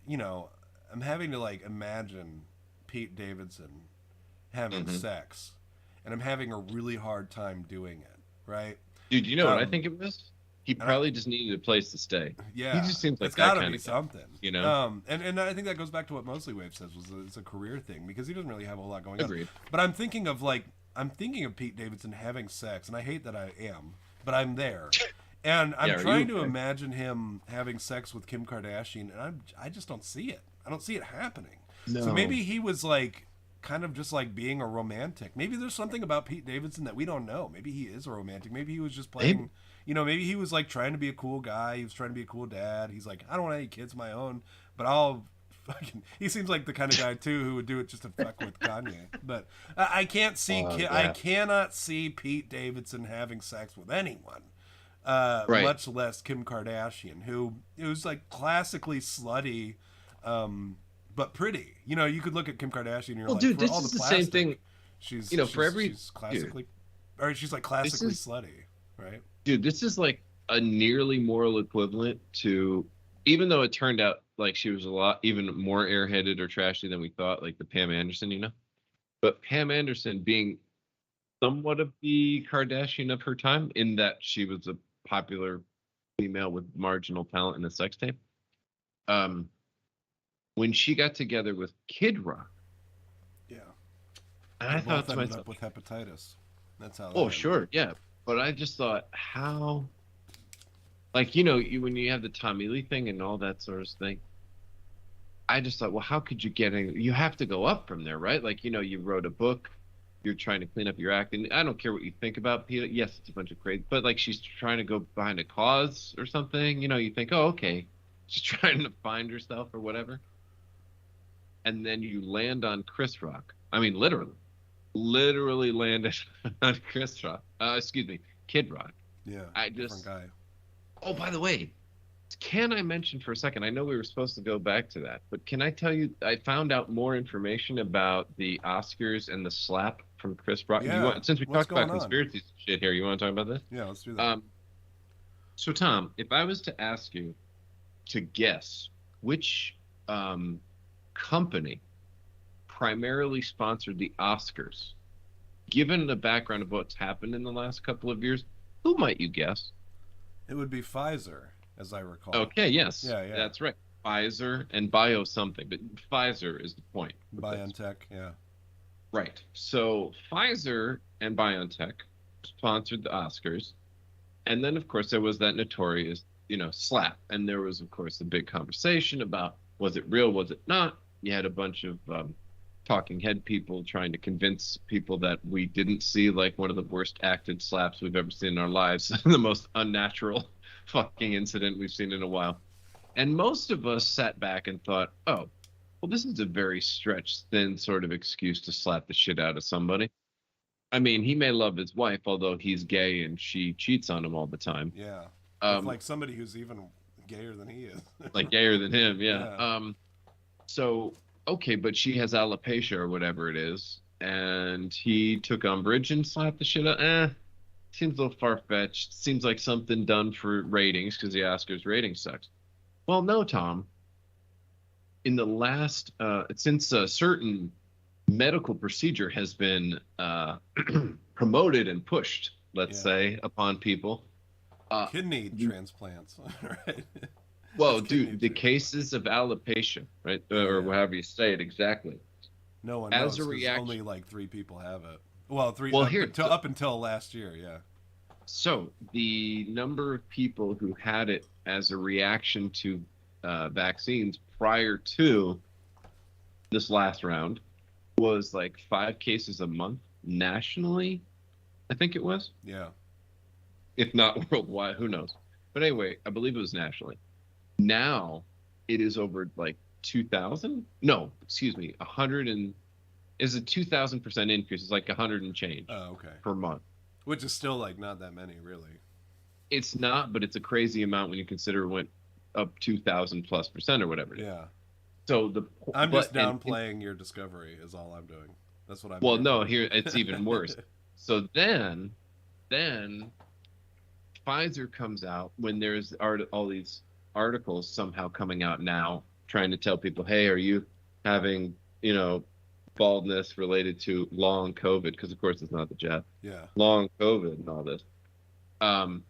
I'm having to like imagine Pete Davidson having Mhm. sex, and I'm having a really hard time doing it. Right? Dude, you know what I Um, think it was? He I- probably just needed a place to stay. Yeah, He just seems like it's that gotta kind be of guy, something, you know? And I think that goes back to what Mostly Wave says was it's a career thing because he doesn't really have a lot going on. Agreed. But I'm thinking of Pete Davidson having sex, and I hate that I am, but I'm there, and I'm Yeah, are trying you to okay? imagine him having sex with Kim Kardashian, and I just don't see it. I don't see it happening. So maybe he was like kind of just like being a romantic. Maybe there's something about Pete Davidson that we don't know. Maybe he is a romantic. Maybe he was just playing. Maybe he was like trying to be a cool guy. He was trying to be a cool dad. He's like, I don't want any kids of my own, but I'll fucking. He seems like the kind of guy too who would do it just to fuck with Kanye. But I can't see. Yeah. I cannot see Pete Davidson having sex with anyone. Right. Much less Kim Kardashian, who it was like classically slutty, but pretty. You could look at Kim Kardashian and you're Well, like, dude, for this all is the the plastic, same thing. she's For every she's classically, or she's like classically is- slutty, right? Dude, this is like a nearly moral equivalent to, even though it turned out like she was a lot even more airheaded or trashy than we thought, like the Pam Anderson, you know? But Pam Anderson being somewhat of the Kardashian of her time in that she was a popular female with marginal talent in a sex tape. When she got together with Kid Rock, Yeah. and I They thought both to ended myself, up with hepatitis. That's how. that oh, ended. sure, yeah. But I just thought, how, like, when you have the Tommy Lee thing and all that sort of thing, I just thought, well, how could you get in? You have to go up from there, right? Like, you wrote a book, you're trying to clean up your act, and I don't care what you think about Peter. Yes, it's a bunch of crazy, but like she's trying to go behind a cause or something. You think, oh, okay, she's trying to find herself or whatever, and then you land on Chris Rock. I mean, literally landed on Chris Rock. Excuse me, Kid Rock. Yeah. I different just. guy. Oh, by the way, can I mention for a second? I know we were supposed to go back to that, but can I tell you? I found out more information about the Oscars and the slap from Chris Rock. Yeah, Since we what's talked about going on? conspiracy shit here, you want to talk about this? Yeah, let's do that. So Tom, if I was to ask you to guess which company primarily sponsored the Oscars, given the background of what's happened in the last couple of years, who might you guess? It would be Pfizer, as I recall. Okay, yes. Yeah. That's right. Pfizer and bio something, but Pfizer is the point. BioNTech. Yeah. Right. So Pfizer and BioNTech sponsored the Oscars. And then, of course, there was that notorious, slap. And there was, of course, the big conversation about, was it real? Was it not? You had a bunch of talking head people trying to convince people that we didn't see like one of the worst acted slaps we've ever seen in our lives, the most unnatural fucking incident we've seen in a while. And most of us sat back and thought, oh, well, this is a very stretched, thin sort of excuse to slap the shit out of somebody. I mean, he may love his wife, although he's gay and she cheats on him all the time. Yeah, with Um, like somebody who's even gayer than he is. like gayer than him, yeah. Yeah, So okay, but she has alopecia or whatever it is, and he took umbrage and slapped the shit out. Seems a little far fetched. Seems like something done for ratings because the Oscars rating sucks. Well, no, Tom. In the last, since a certain medical procedure has been promoted and pushed, let's yeah. say, upon people. Kidney transplants, right? Well, It's kidney dude, the treatment. cases of alopecia, right, or Yeah, however you say it exactly, no one as knows a because only reaction. like 3 people have it. Well, three Well, here, up until last year. Yeah, so the number of people who had it as a reaction to vaccines prior to this last round was like 5 cases a month nationally, I think it was, yeah, if not worldwide, who knows? But anyway, I believe it was nationally. Now it is over like 2,000. No, excuse me, 100 and is a 2,000% increase. It's like 100 and change oh, okay. per month. Which is still like not that many, really. It's not, but it's a crazy amount when you consider it went up 2,000 plus percent or whatever it is. Yeah, So I'm just but downplaying your discovery. Is all I'm doing. That's what I'm. well, Here no, for. here it's even worse. So then Pfizer comes out when there's all these articles somehow coming out now trying to tell people, hey, are you having, baldness related to long COVID? Because of course it's not the jab. Yeah, Long COVID and all this. Um,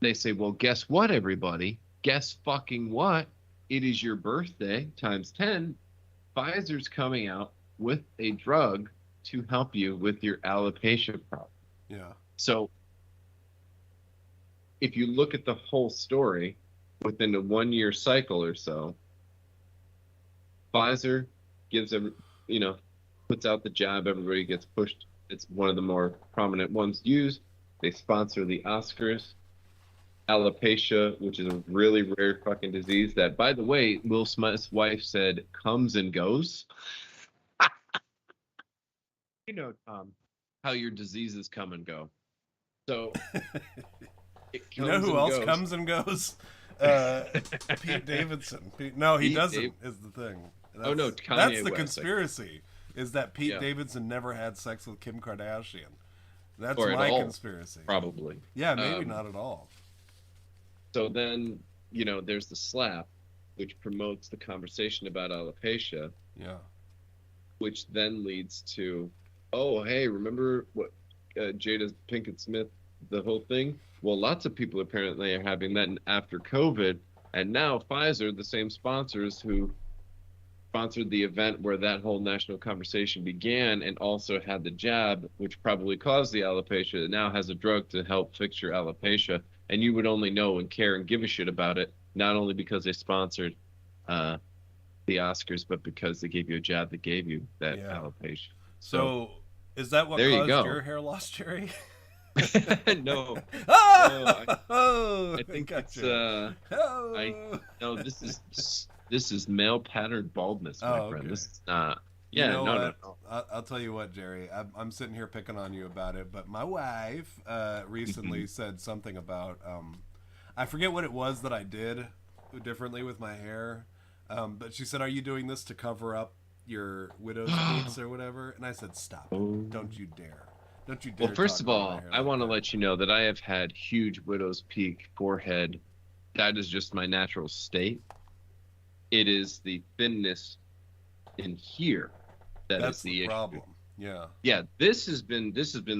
they say, well, guess what, everybody? Guess fucking what? It is your birthday times 10. Pfizer's coming out with a drug to help you with your alopecia problem. yeah, So if you look at the whole story within a 1 year cycle or so, Pfizer gives them, puts out the jab, everybody gets pushed. It's one of the more prominent ones used. They sponsor the Oscars. Alopecia, which is a really rare fucking disease that, by the way, Will Smith's wife said comes and goes. Tom, how your diseases come and go. So it you know comes who and else goes. comes and goes? Pete Davidson. No, he Pete doesn't. Is the thing. Oh no, Kanye That's the West. conspiracy. Is that Pete Yeah. Davidson never had sex with Kim Kardashian? That's Or at my all, conspiracy. probably. Yeah, maybe not at all. So then, there's the slap, which promotes the conversation about alopecia, Yeah. which then leads to, oh, hey, remember what Jada Pinkett Smith, the whole thing? Well, lots of people apparently are having that after COVID, and now Pfizer, the same sponsors who sponsored the event where that whole national conversation began and also had the jab, which probably caused the alopecia, now has a drug to help fix your alopecia. And you would only know and care and give a shit about it, not only because they sponsored the Oscars, but because they gave you a jab that gave you that Yeah. alopecia. So, is that what there you caused go. your hair loss, Jerry? No, Oh, I think it's oh. no. This is male pattern baldness, my Oh, friend. okay. This is not. You Yeah, know no, what? no. I'll tell you what, Jerry. I'm sitting here picking on you about it, but my wife recently said something about I forget what it was that I did differently with my hair, but she said, "Are you doing this to cover up your widow's peaks or whatever?" And I said, "Stop it! Don't you dare! Don't you dare!" Well, first of talk about my all, hair I like want to that. let you know that I have had huge widow's peak forehead. That is just my natural state. It is the thinness in here that That's is the issue. problem. Yeah. Yeah, this has been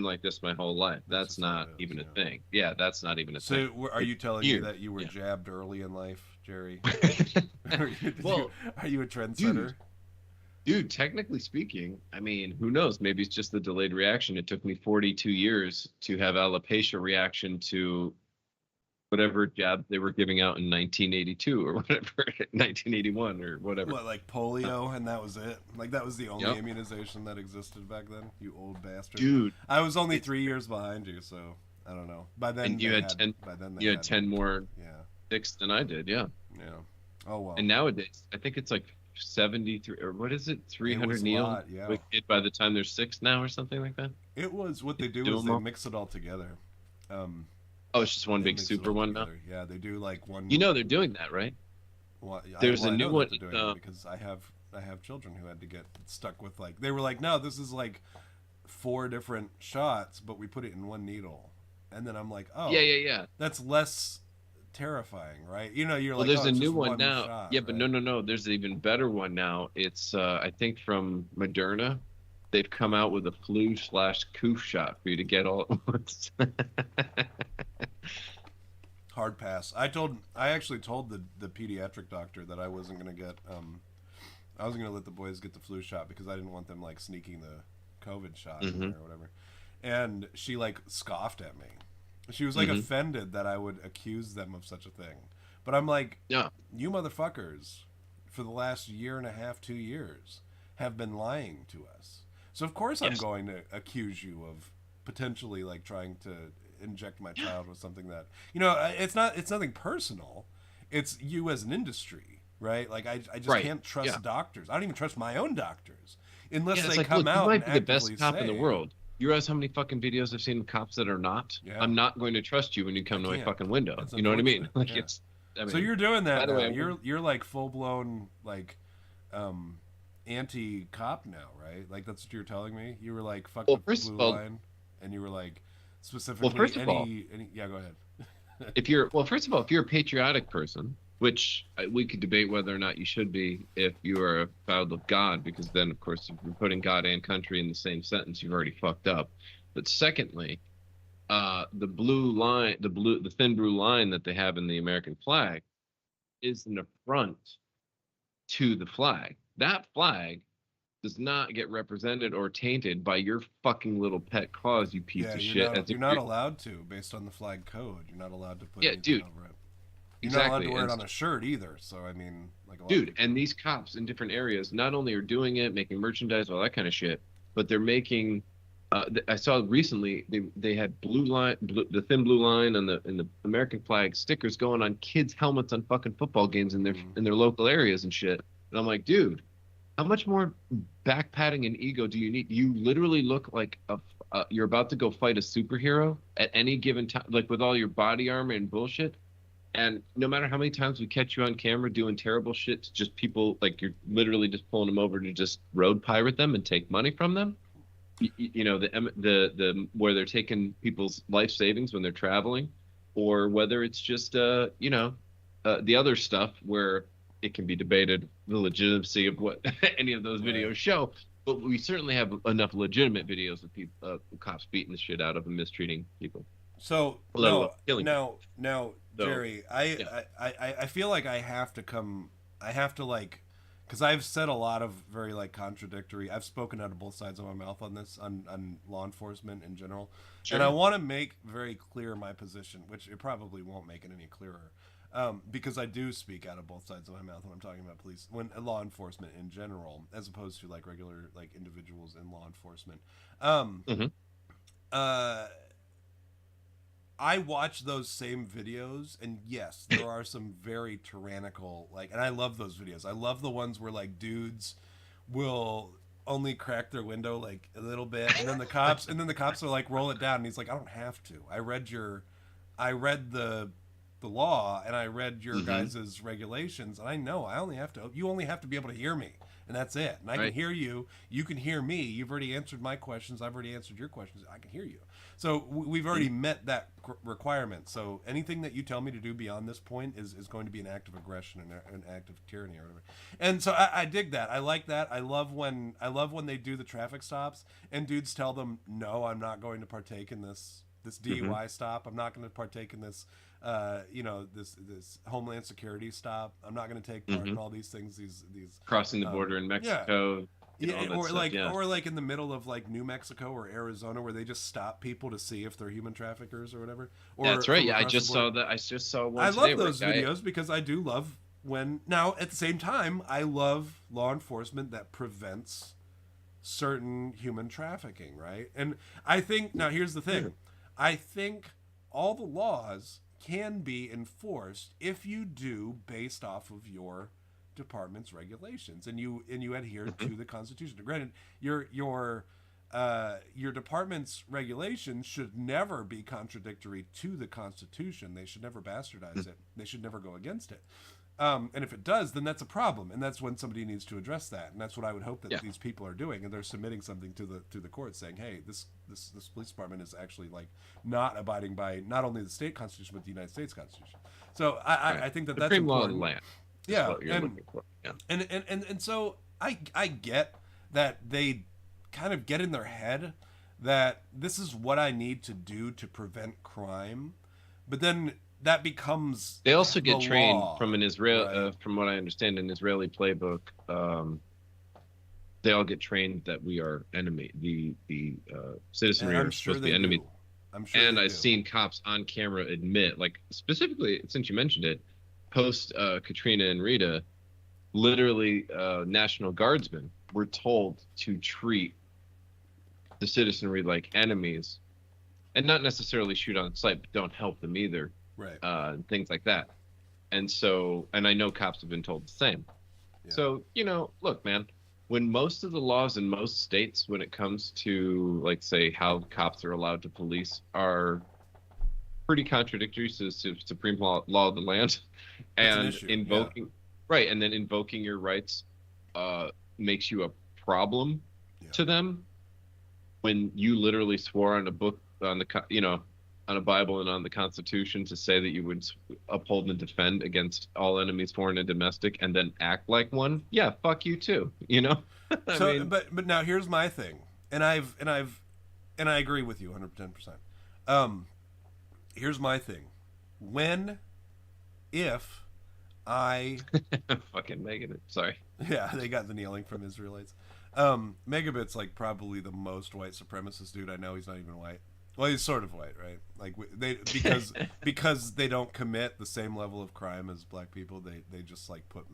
like this my whole life. That's That's just how not it is, even a yeah. thing. Yeah, that's not even a So, thing. are you telling me here. that you were Yeah. jabbed early in life, Jerry? Well, Are you a trendsetter? dude, technically speaking, I mean, who knows? Maybe it's just the delayed reaction. It took me 42 years to have alopecia reaction to whatever jab they were giving out in 1982 or whatever, 1981 or whatever. What, like polio, and that was it? Like that was the only Yep. immunization that existed back then? You old bastard. Dude, I was only 3 years behind you, so I don't know. By then, and you they had 10. By then, they You had 10 more Yeah, sticks than I did. Yeah. yeah. Oh well. And nowadays, I think it's like 73 or what is it? It 300 was a needles lot, yeah. to a kid by the time they're 6 now or something like that. It was what they do Do is them they all? mix it all together. Um, Oh, it's just one they big mix it super all one now. together. Yeah, they do like You one. know they're doing that, right? Well, There's a I new know one. that they're doing it because I have children who had to get stuck with like they were like, no, this is like 4 different shots, but we put it in one needle, and then I'm like, Yeah, oh, yeah, yeah. that's less terrifying, right? You know, you're Well, like, there's oh, a it's new just one one now. shot, Yeah, but no, right? no, no. There's an even better one now. It's I think from Moderna. They've come out with a flu/coof shot for you to get all at once. Hard pass. I actually told the pediatric doctor that I wasn't gonna get I wasn't gonna let the boys get the flu shot because I didn't want them like sneaking the COVID shot in Hmm. there or whatever. And she like scoffed at me. She was like Hmm. offended that I would accuse them of such a thing. But I'm like, Yeah. you motherfuckers, for the last year and a half, 2 years, have been lying to us. So of course I'm Yes. going to accuse you of potentially like trying to inject my child with something that it's nothing personal. It's you as an industry, right? Like I just Right. can't Yeah. trust doctors. I don't even trust my own doctors unless Yeah. It's they like, come look, you out and might be the actively best cop in the say, world. You realize how many fucking videos I've seen of cops that are not? yeah, I'm not going to trust you when you I come to my can't. fucking window. It's You know what I mean? unfortunate. Like Yeah. it's. I So mean. you're doing By that the now. way, You're like full blown like um anti cop now, right? Like that's what you're telling me. You were like fuck the well, first blue of all, line, and you were like well, specifically first of all, any yeah. Go ahead. if you're well, first of all, if you're a patriotic person, which we could debate whether or not you should be if you are a child of God, because then, of course, if you're putting God and country in the same sentence, you've already fucked up. But secondly, the blue line, the thin blue line that they have in the American flag is an affront to the flag. That flag does not get represented or tainted by your fucking little pet claws, you piece Yeah, of shit. As you're if not you're, allowed to based on the flag code. You're not allowed to put yeah, anything dude, over it. You're not allowed to exactly. wear it on a shirt either. So I mean, like a lot of Dude, people. and these cops in different areas not only are doing it, making merchandise, all that kind of shit, but they're making. I saw recently they had the thin blue line and the American flag stickers going on kids' helmets on fucking football games Mm. in their local areas and shit. And I'm like, dude, how much more back patting and ego do you need? You literally look like you're about to go fight a superhero at any given time, like with all your body armor and bullshit. And no matter how many times we catch you on camera doing terrible shit to just people, like you're literally just pulling them over to just road pirate them and take money from them. You know, the where they're taking people's life savings when they're traveling, or whether it's just the other stuff where it can be debated the legitimacy of what any of those Right. videos show. But we certainly have enough legitimate videos of people, cops beating the shit out of and mistreating people, So let alone killing people. now, So Jerry, yeah. I feel like I have to come. I have to like, because I've said a lot of very like contradictory. I've spoken out of both sides of my mouth on this on law enforcement in general, and I Sure. want to make very clear my position, which it probably won't make it any clearer. Because I do speak out of both sides of my mouth when I'm talking about police, when law enforcement in general, as opposed to like regular like individuals in law enforcement. Um, Hmm. uh, I watch those same videos, and yes, there are some very tyrannical, like, and I love those videos. I love the ones where like dudes will only crack their window like a little bit, and then the cops are like, roll it down, and he's like, I don't have to. I read the law, and I read your Hmm. guys' regulations, and I know I only have to. You only have to be able to hear me, and that's it. And I can Right. hear you. You can hear me. You've already answered my questions. I've already answered your questions. I can hear you. So we've already met that requirement. So anything that you tell me to do beyond this point is going to be an act of aggression and an act of tyranny or whatever. And so I dig that. I like that. I love when they do the traffic stops and dudes tell them, no, I'm not going to partake in this Hmm. DUI stop. I'm not going to partake in this this Homeland Security stop. I'm not going to take part in Hmm. all these things. These Crossing the border in yeah, Mexico, all yeah, that stuff. Yeah. or like in the middle of like New Mexico or Arizona where they just stop people to see if they're human traffickers or whatever, That's or right. from Yeah, I across the just border. saw that. I just saw I one today love where a those guy. videos because I do love when now at the same time I love law enforcement that prevents certain human trafficking, right? And I think now here's the thing. I think all the laws can be enforced if you do based off of your department's regulations, and you adhere to the Constitution. Granted, your department's regulations should never be contradictory to the Constitution. They should never bastardize it. They should never go against it. And if it does, then that's a problem, and that's when somebody needs to address that. And that's what I would hope that these people are doing, and they're submitting something to the court saying, "Hey, this police department is actually like not abiding by not only the state constitution but the United States Constitution." So I think that's Supreme law of important. the land. Yeah, What you're looking for. Yeah. And so I get that they kind of get in their head that this is what I need to do to prevent crime, but then that becomes They also get the trained law, from an Israel, right? from what I understand, an Israeli playbook. They all get trained that we are enemy. The citizenry And I'm are sure supposed to be they enemy. do. I'm sure And they I've do. seen cops on camera admit, like specifically since you mentioned it, post Katrina and Rita, literally National Guardsmen were told to treat the citizenry like enemies, and not necessarily shoot on sight, but don't help them either, Right. and things like that. And so, and I know cops have been told the same. Yeah. So, look, man, when most of the laws in most states, when it comes to, like, say, how cops are allowed to police, are pretty contradictory to supreme law of the land, That's an and issue, invoking, right, and then invoking your rights makes you a problem to them, when you literally swore on a book, on the on a Bible and on the Constitution to say that you would uphold and defend against all enemies, foreign and domestic, and then act like one. Yeah, fuck you too. I So, mean, but now here's my thing, and I agree with you 110%. Here's my thing: if I fucking making it. Sorry. yeah, they got the kneeling from Israelites. Megabit's like probably the most white supremacist dude I know. He's not even white. Well, he's sort of white, right? Like because they don't commit the same level of crime as black people. They just like put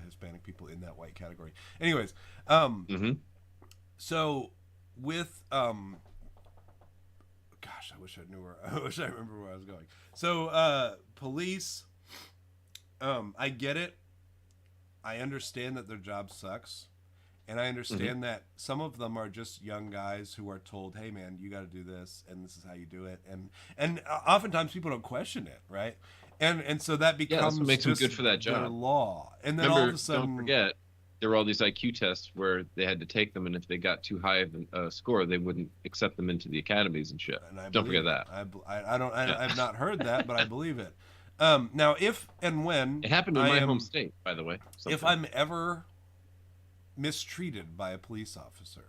Hispanic people in that white category. Anyways, so with gosh, I wish I remember where I was going. So police, I get it. I understand that their job sucks. And I understand that some of them are just young guys who are told, "Hey, man, you got to do this, and this is how you do it." And oftentimes people don't question it, right? And so that becomes that's what makes them just good for that their job. law. And then Remember, all of a sudden, don't forget, there were all these IQ tests where they had to take them, and if they got too high of a score, they wouldn't accept them into the academies and shit. and I Don't forget believe that. it. I don't. I've not heard that, but I believe it. Now, if and when It happened in my home state, by the way. if I'm ever mistreated by a police officer,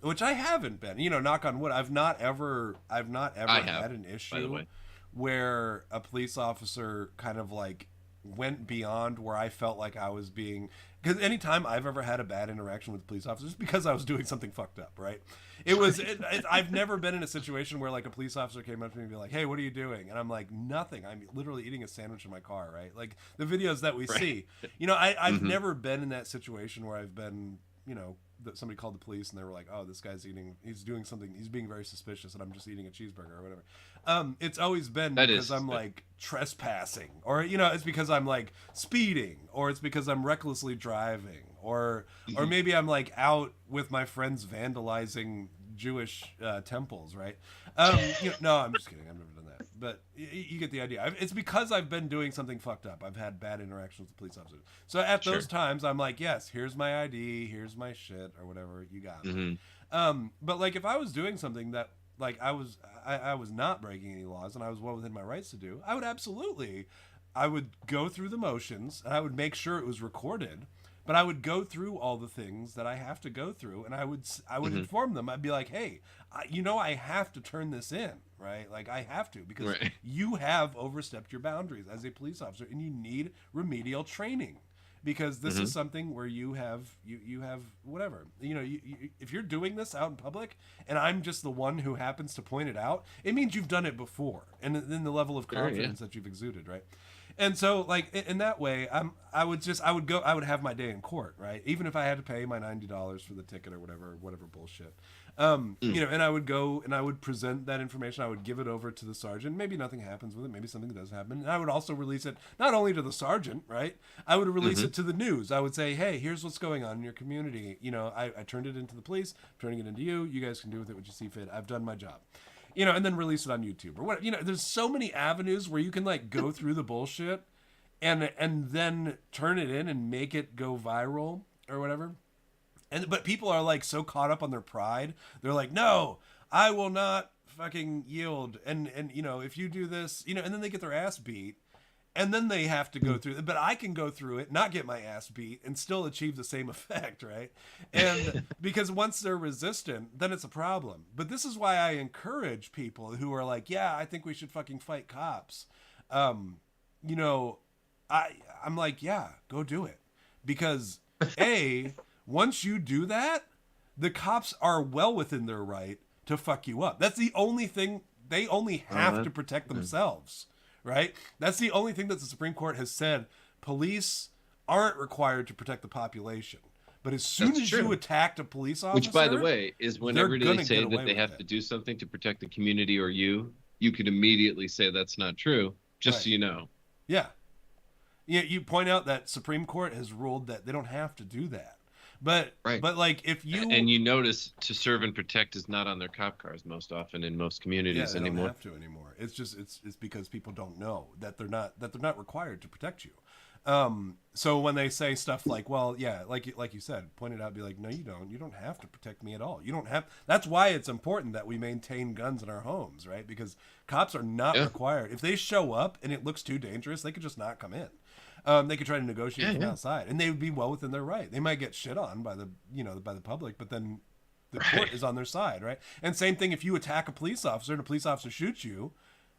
which I haven't been, knock on wood, I've not ever had an issue where a police officer kind of like went beyond where I felt like I was being, because anytime I've ever had a bad interaction with police officers, because I was doing something fucked up, right? I've never been in a situation where like a police officer came up to me and be like, "Hey, what are you doing?" And I'm like, "Nothing. I'm literally eating a sandwich in my car," right? Like the videos that we see, I've never been in that situation where I've been, that somebody called the police and they were like, "Oh, this guy's he's doing something, he's being very suspicious," and I'm just eating a cheeseburger or whatever. It's always been because I'm like trespassing, or it's because I'm like speeding, or it's because I'm recklessly driving, or maybe I'm like out with my friends vandalizing Jewish temples, right? No, I'm just kidding. I've never done that, but you get the idea. It's because I've been doing something fucked up. I've had bad interactions with police officers. So at those times, I'm like, yes, here's my ID, here's my shit, or whatever, you got it. But like if I was doing something that like I was not breaking any laws and I was well within my rights to do, I would go through the motions and I would make sure it was recorded. But I would go through all the things that I have to go through, and I would inform them. I'd be like, "Hey, I have to turn this in, right? Like I have to, because you have overstepped your boundaries as a police officer, and you need remedial training, because this is something where you have whatever. If you're doing this out in public, and I'm just the one who happens to point it out, it means you've done it before, and then the level of confidence that you've exuded, right?" And so, like in that way, I would have my day in court, right? Even if I had to pay my $90 for the ticket or whatever bullshit. Mm. And I would go and I would present that information. I would give it over to the sergeant. Maybe nothing happens with it. Maybe something does happen. And I would also release it not only to the sergeant, right? I would release Mm-hmm. it to the news. I would say, hey, here's what's going on in your community. I turned it into the police. I'm turning it into you. You guys can do with it what you see fit. I've done my job. And then release it on YouTube or what. There's so many avenues where you can like go through the bullshit and then turn it in and make it go viral or whatever. But people are like so caught up on their pride. They're like, no, I will not fucking yield. And if you do this, and then they get their ass beat. And then they have to go through it. But I can go through it, not get my ass beat, and still achieve the same effect, right? And because once they're resistant, then it's a problem. But this is why I encourage people who are like, yeah, I think we should fucking fight cops. I'm like, yeah, go do it. Because once you do that, the cops are well within their right to fuck you up. That's the only thing. They only have to protect themselves. Right? That's the only thing that the Supreme Court has said. Police aren't required to protect the population. But as soon as you attacked a police officer... Which, by the way, is whenever they say that they have to do something to protect the community or you could immediately say that's not true, just so you know. Yeah. You point out that Supreme Court has ruled that they don't have to do that. But like if you and you notice to serve and protect is not on their cop cars most often in most communities they anymore. Don't have to anymore. It's just it's because people don't know that they're not required to protect you. So when they say stuff like, well, yeah, like you said, point it out, be like, no, you don't. You don't have to protect me at all. You don't have. That's why it's important that we maintain guns in our homes, right? Because cops are not required. If they show up and it looks too dangerous, they could just not come in. They could try to negotiate from outside, and they would be well within their right. They might get shit on by the public, but then the court is on their side, right? And same thing if you attack a police officer and a police officer shoots you,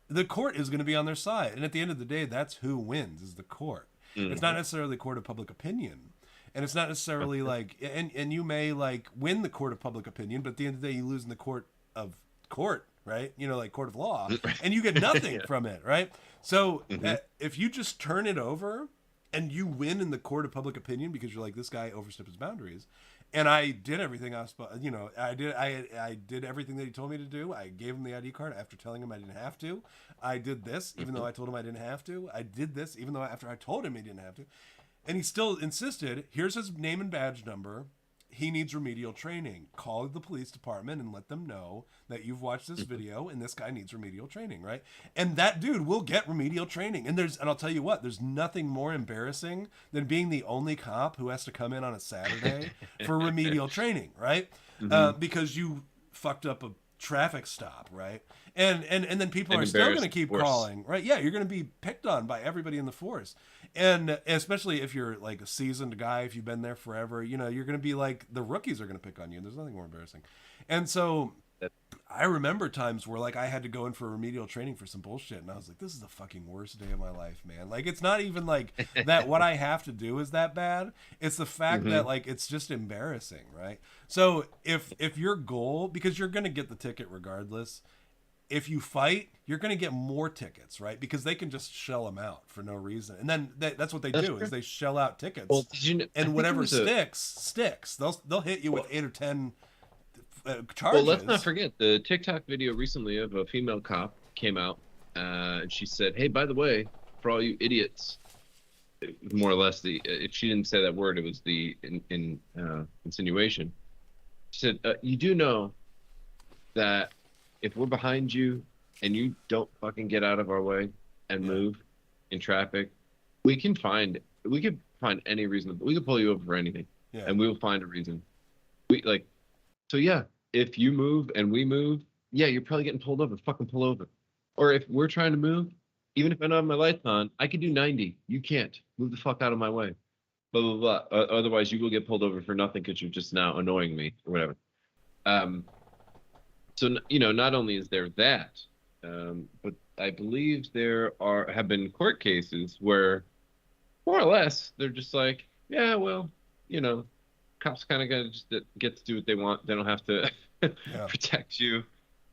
the court is going to be on their side. And at the end of the day, that's who wins, is the court. Mm-hmm. It's not necessarily a court of public opinion. And it's not necessarily like, and you may like win the court of public opinion, but at the end of the day, you lose in the court, right? Like court of law, and you get nothing from it, right? So if you just turn it over and you win in the court of public opinion because you're like, this guy overstepped his boundaries, and I did everything I was, I did everything that he told me to do. I gave him the ID card after telling him I didn't have to. I did this even though I told him I didn't have to. I did this even though after I told him he didn't have to, and he still insisted. Here's his name and badge number. He needs remedial training. Call the police department and let them know that you've watched this video and this guy needs remedial training, right? And that dude will get remedial training. And I'll tell you what, there's nothing more embarrassing than being the only cop who has to come in on a Saturday for remedial training, right? Because you fucked up a traffic stop, right? And then people are still going to keep calling, right? Yeah, you're going to be picked on by everybody in the force. And especially if you're like a seasoned guy, if you've been there forever, you're going to be like, the rookies are going to pick on you. There's nothing more embarrassing. And so I remember times where like I had to go in for remedial training for some bullshit. And I was like, this is the fucking worst day of my life, man. Like, it's not even like that what I have to do is that bad. It's the fact that like, it's just embarrassing, right? So if your goal, because you're going to get the ticket regardless, if you fight, you're going to get more tickets, right? Because they can just shell them out for no reason. And then that's what they do is they shell out tickets. Well, and whatever sticks. They'll hit you with 8 or 10 charges. Well, let's not forget the TikTok video recently of a female cop came out and she said, hey, by the way, for all you idiots, more or less if she didn't say that word, it was the insinuation. She said, you do know that if we're behind you and you don't fucking get out of our way and move in traffic, we could find any reason. We could pull you over for anything, and we will find a reason. So yeah, if you move and we move, you're probably getting pulled over. Fucking pull over. Or if we're trying to move, even if I don't have my lights on, I could do 90. You can't. Move the fuck out of my way. Blah blah blah. Otherwise, you will get pulled over for nothing because you're just now annoying me or whatever. So, not only is there that, but I believe there have been court cases where, more or less, they're just like, yeah, well, cops kind of get to do what they want. They don't have to protect you,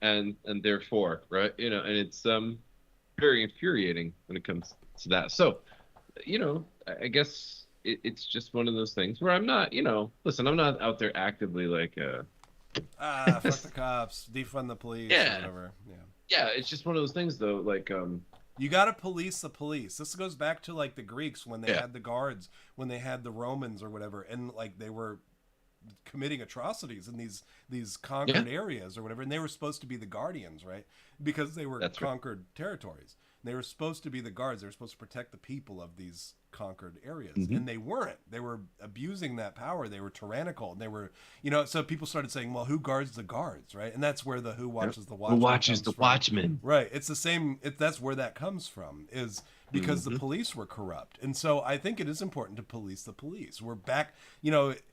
and therefore, right? And it's very infuriating when it comes to that. So, I guess it's just one of those things where I'm not, listen, I'm not out there actively like, Fuck the cops, defund the police, or yeah, whatever. Yeah. yeah. It's just one of those things though. Like, You got to police the police. This goes back to like the Greeks when they yeah, had the guards, when they had the Romans or whatever, and like they were committing atrocities in these yeah, conquered areas or whatever, and they were supposed to be the guardians, right? Because they were that's right. conquered territories. They were supposed to be the guards. They were supposed to protect the people of these conquered areas, Hmm. and they weren't. They were abusing that power. They were tyrannical, and they were, so people started saying, "Well, who guards the guards?" Right, and that's where the "Who Yeah. watches the Who watchmen" watches comes the from. Watchmen? Right, it's the same. That's where that comes from. Is because the Hmm. police were corrupt. And so I think it is important to police the police. We're back,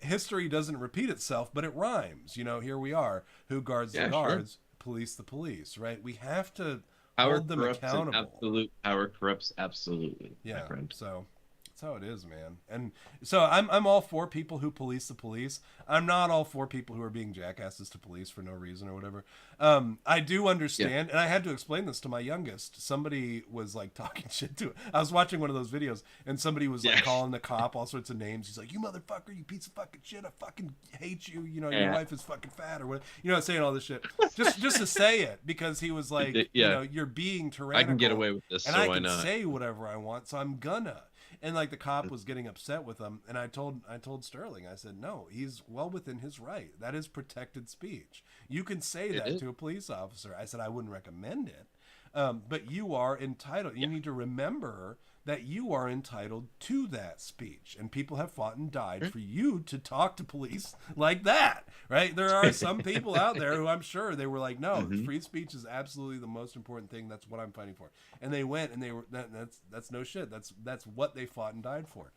history doesn't repeat itself, but it rhymes. Here we are. Who guards the Yeah, sure. guards? Police the police, right? We have to Power hold them corrupts, and accountable. absolute power corrupts absolutely, my Yeah. friend. So that's how it is, man. And so I'm all for people who police the police. I'm not all for people who are being jackasses to police for no reason or whatever. I do Yeah. understand, and I had to explain this to my youngest. Somebody was like talking shit to it. I was watching one of those videos, and somebody was like Yeah. calling the cop all sorts of names. He's like, "You motherfucker, you piece of fucking shit! I fucking hate you. Your Yeah. wife is fucking fat or what? Saying all this shit just to say it because he was like, Yeah. you're being I can get tyrannical, away with this, and so I why can not? say whatever I want, so I'm gonna." And like the cop was getting upset with him, and I told Sterling, I said, no, he's well within his right. That is protected speech. You can say It that is. to a police officer. I said I wouldn't recommend it, but you are entitled. You Yeah. need to remember that you are entitled to that speech, and people have fought and died for you to talk to police like that, right? There are some people out there who I'm sure they were like, no, Hmm. free speech is absolutely the most important thing. That's what I'm fighting for. And they went and they were that's no shit. That's what they fought and died for.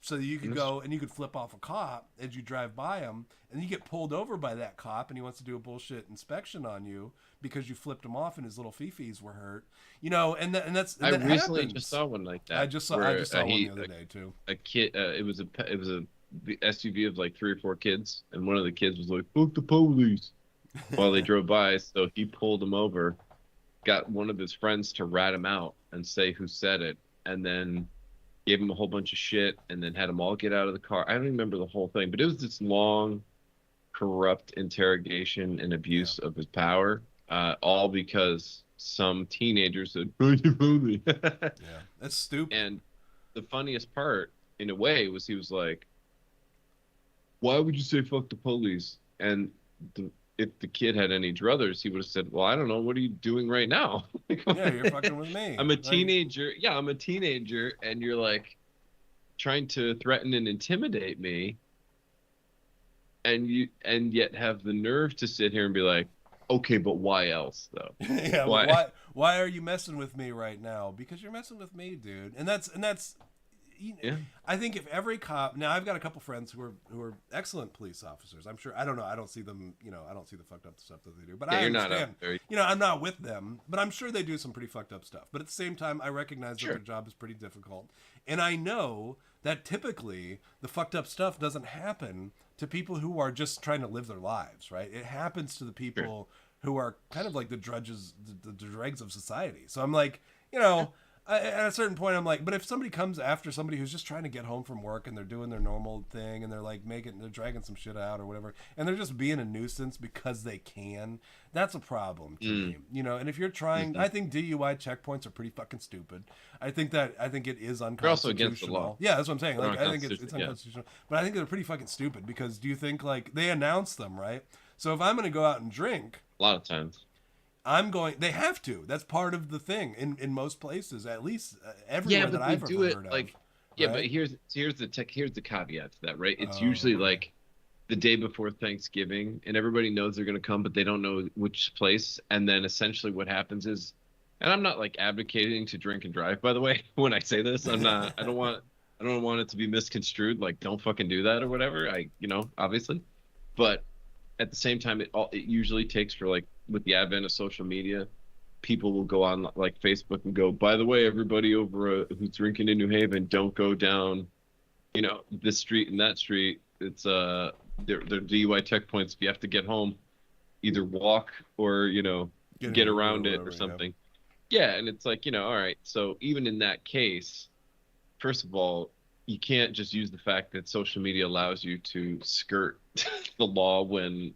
So you could go and you could flip off a cop as you drive by him, and you get pulled over by that cop, and he wants to do a bullshit inspection on you because you flipped him off and his little fifis were hurt. And I that recently happens. just saw one like that. I just saw Where one the other day too. a kid, it was a the SUV of like 3 or 4 kids, and one of the kids was like, "Fuck the police," while they drove by. So he pulled him over, got one of his friends to rat him out and say who said it, and then gave him a whole bunch of shit, and then had them all get out of the car. I don't remember the whole thing, but it was this long, corrupt interrogation and Yeah, abuse of his power, all because some teenager said, "Fuck the police." yeah, that's stupid. And the funniest part, in a way, was he was like, "Why would you say fuck the police?" And if the kid had any druthers, he would have said, "Well, I don't know. What are you doing right now?" Like, Yeah, you're fucking with me. I'm a Like, teenager. Yeah, I'm a teenager, and you're like trying to threaten and intimidate me, and yet have the nerve to sit here and be like, "Okay, but why else though? yeah, but Why?" why are you messing with me right now? Because you're messing with me, dude. And that's Yeah, I think if every cop now I've got a couple friends who are excellent police officers. I'm sure I don't know, I don't see them, I don't see the fucked up stuff that they do. But yeah, I you're not understand. up there. I'm not with them, but I'm sure they do some pretty fucked up stuff. But at the same time, I recognize that Sure. their job is pretty difficult. And I know that typically the fucked up stuff doesn't happen to people who are just trying to live their lives, right? It happens to the people who are kind of like the drudges, the dregs of society. So I'm like, at a certain point, I'm like, but if somebody comes after somebody who's just trying to get home from work and they're doing their normal thing and they're like they're dragging some shit out or whatever, and they're just being a nuisance because they can, that's a problem to me. And if you're trying, I think DUI checkpoints are pretty fucking stupid. I think it is unconstitutional. They're also against the law. Yeah, that's what I'm saying. They're Like, I think it's unconstitutional, yeah. unconstitutional, but I think they're pretty fucking stupid because do you think like they announce them, right? So if I'm going to go out and drink, A lot of times. they have to. That's part of the thing in most places, at least Yeah, everywhere but that they I've do ever it heard of. like, yeah, but right? here's the caveat to that, right? It's Oh, usually okay. like the day before Thanksgiving, and everybody knows they're going to come, but they don't know which place. And then essentially what happens is, and I'm not like advocating to drink and drive, by the way, when I say this. I'm not. I don't want it to be misconstrued. Like, don't fucking do that or whatever. Obviously, but at the same time, it usually takes for like with the advent of social media, people will go on like Facebook and go, by the way, everybody over who's drinking in New Haven, don't go down, this street and that street. It's they're DUI checkpoints. If you have to get home, either walk or Get get an Uber around it or whatever, something. Yeah, and it's like, all right, so even in that case, first of all, you can't just use the fact that social media allows you to skirt the law when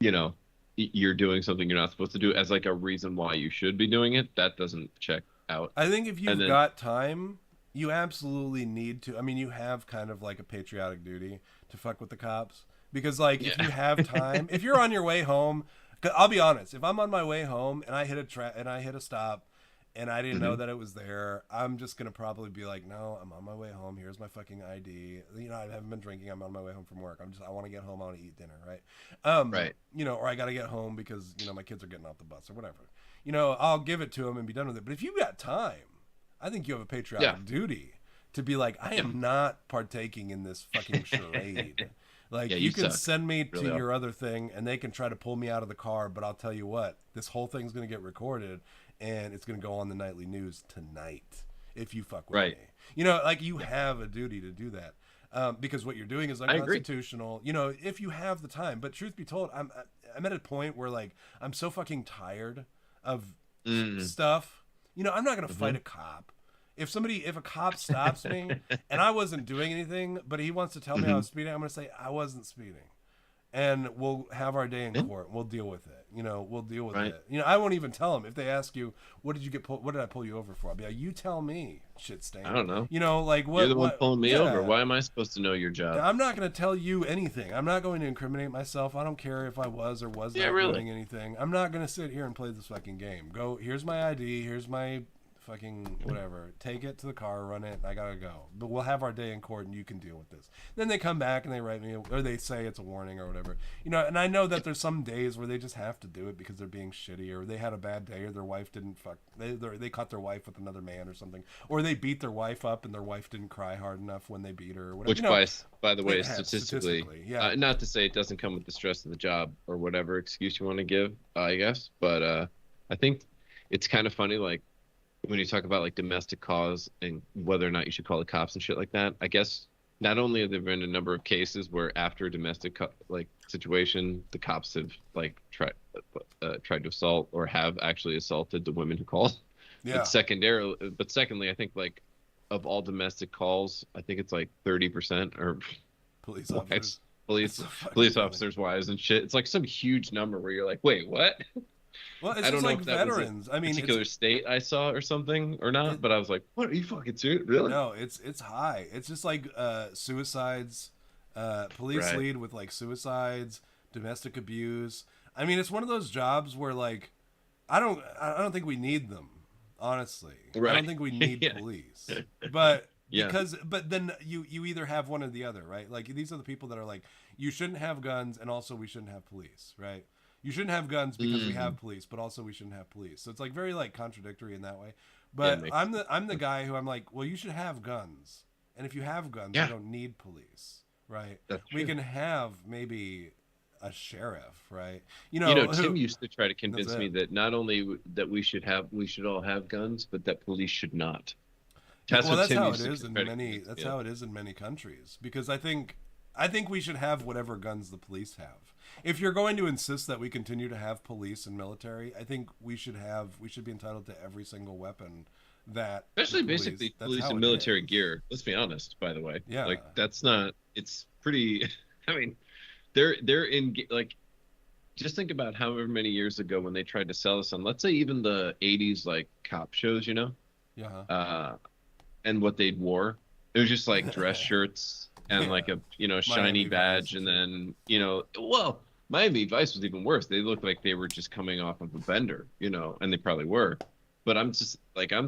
you know, you're doing something you're not supposed to do as like a reason why you should be doing it. That doesn't check out. I think if And you've then got time, you absolutely need to. I mean, you have kind of like a patriotic duty to fuck with the cops because, like, if you yeah. have time, if you're on your way home, 'cause I'll be honest, if I'm on my way home and I hit and I hit a stop and I didn't know hmm that it was there, I'm just gonna probably be like, no, I'm on my way home. Here's my fucking ID. You know, I haven't been drinking. I'm on my way home from work. I want to get home. I want to eat dinner, right? Right. You know, or I gotta get home because my kids are getting off the bus or whatever. I'll give it to them and be done with it. But if you've got time, I think you have a Yeah. patriotic duty to be like, I Yeah. am not partaking in this fucking charade. Like, Yeah, you you can suck. send me Really to are. your other thing and they can try to pull me out of the car, but I'll tell you what, this whole thing's going to get recorded and it's going to go on the nightly news tonight if you fuck with Right. me. Like, you have a duty to do that. Because what you're doing is I agree. unconstitutional. If you have the time. But truth be told, I'm at a point where, like, I'm so fucking tired of Mm-hmm. stuff. I'm not gonna fight a cop. If a cop stops me and I wasn't doing anything, but he wants to tell me I hmm was speeding, I'm gonna say I wasn't speeding, and we'll have our day in Yeah. court. We'll deal with it. We'll deal with Right. it. I won't even tell them if they ask you what did you get pulled, what did I pull you over for? I'll be like, you tell me, shit I stain. don't know. Like You're what? the one What? pulling me over. Yeah. Why am I supposed to know your job? I'm not going to tell you anything. I'm not going to incriminate myself. I don't care if I was or was Yeah, not really. doing anything. I'm not going to sit here and play this fucking game. Here's my ID. Here's my fucking whatever. Take it to the car, run it. I got to go. But we'll have our day in court and you can deal with this. Then they come back and they write me, or they say it's a warning or whatever. And I know that there's some days where they just have to do it because they're being shitty or they had a bad day or their wife didn't fuck. They caught their wife with another man or something. Or they beat their wife up and their wife didn't cry hard enough when they beat her or whatever. Which, by the way, It has, statistically, yeah. not to say it doesn't come with the stress of the job or whatever excuse you want to give, I guess, but I think it's kind of funny, like when you talk about like domestic cause and whether or not you should call the cops and shit like that. I guess not only have there been a number of cases where after a domestic like situation, the cops have like tried to assault or have actually assaulted the women who called. Yeah. But secondly, I think like of all domestic calls, I think it's like 30% are Police officers. police So fucking police funny. officers' wives and shit. It's like some huge number where you're like, wait, what? Well, it's I don't just know like if that was a veterans. I mean, particular state I saw or something or not, it, but I was like, what, are you fucking serious? Really? no, it's high. It's just like suicides, police Right. lead with like suicides, domestic abuse. I mean, it's one of those jobs where like I don't think we need them. Honestly, I Right. don't think we need Yeah. police. But Yeah. but then you either have one or the other, right? Like these are the people that are like you shouldn't have guns and also we shouldn't have police, right? You shouldn't have guns because we have police, but also we shouldn't have police. So it's like very like contradictory in that way. Yeah, But I'm the guy who I'm like, well, you should have guns, and if you have guns, Yeah. you don't need police, right? That's We true. can have maybe a sheriff, right? Tim used to try to convince That's me it. that not only that we should all have guns, but that police should not. That's Well, what that's Tim how used it to is in try to many. convince That's me how of. it is in many countries. Because I think we should have whatever guns the police have. If you're going to insist that we continue to have police and military, I think we should be entitled to every single weapon that the Especially police. basically That's police how and it military is. gear. Let's be honest, by the way. Yeah. Like that's not. It's pretty. I mean, they're in like. Just think about however many years ago when they tried to sell us on, let's say even the '80s like cop shows, Yeah. and what they'd wore. It was just like dress shirts and Yeah. like a shiny Miami badge, Vice and and then well, Miami Vice was even worse. They looked like they were just coming off of a bender, and they probably were. But I'm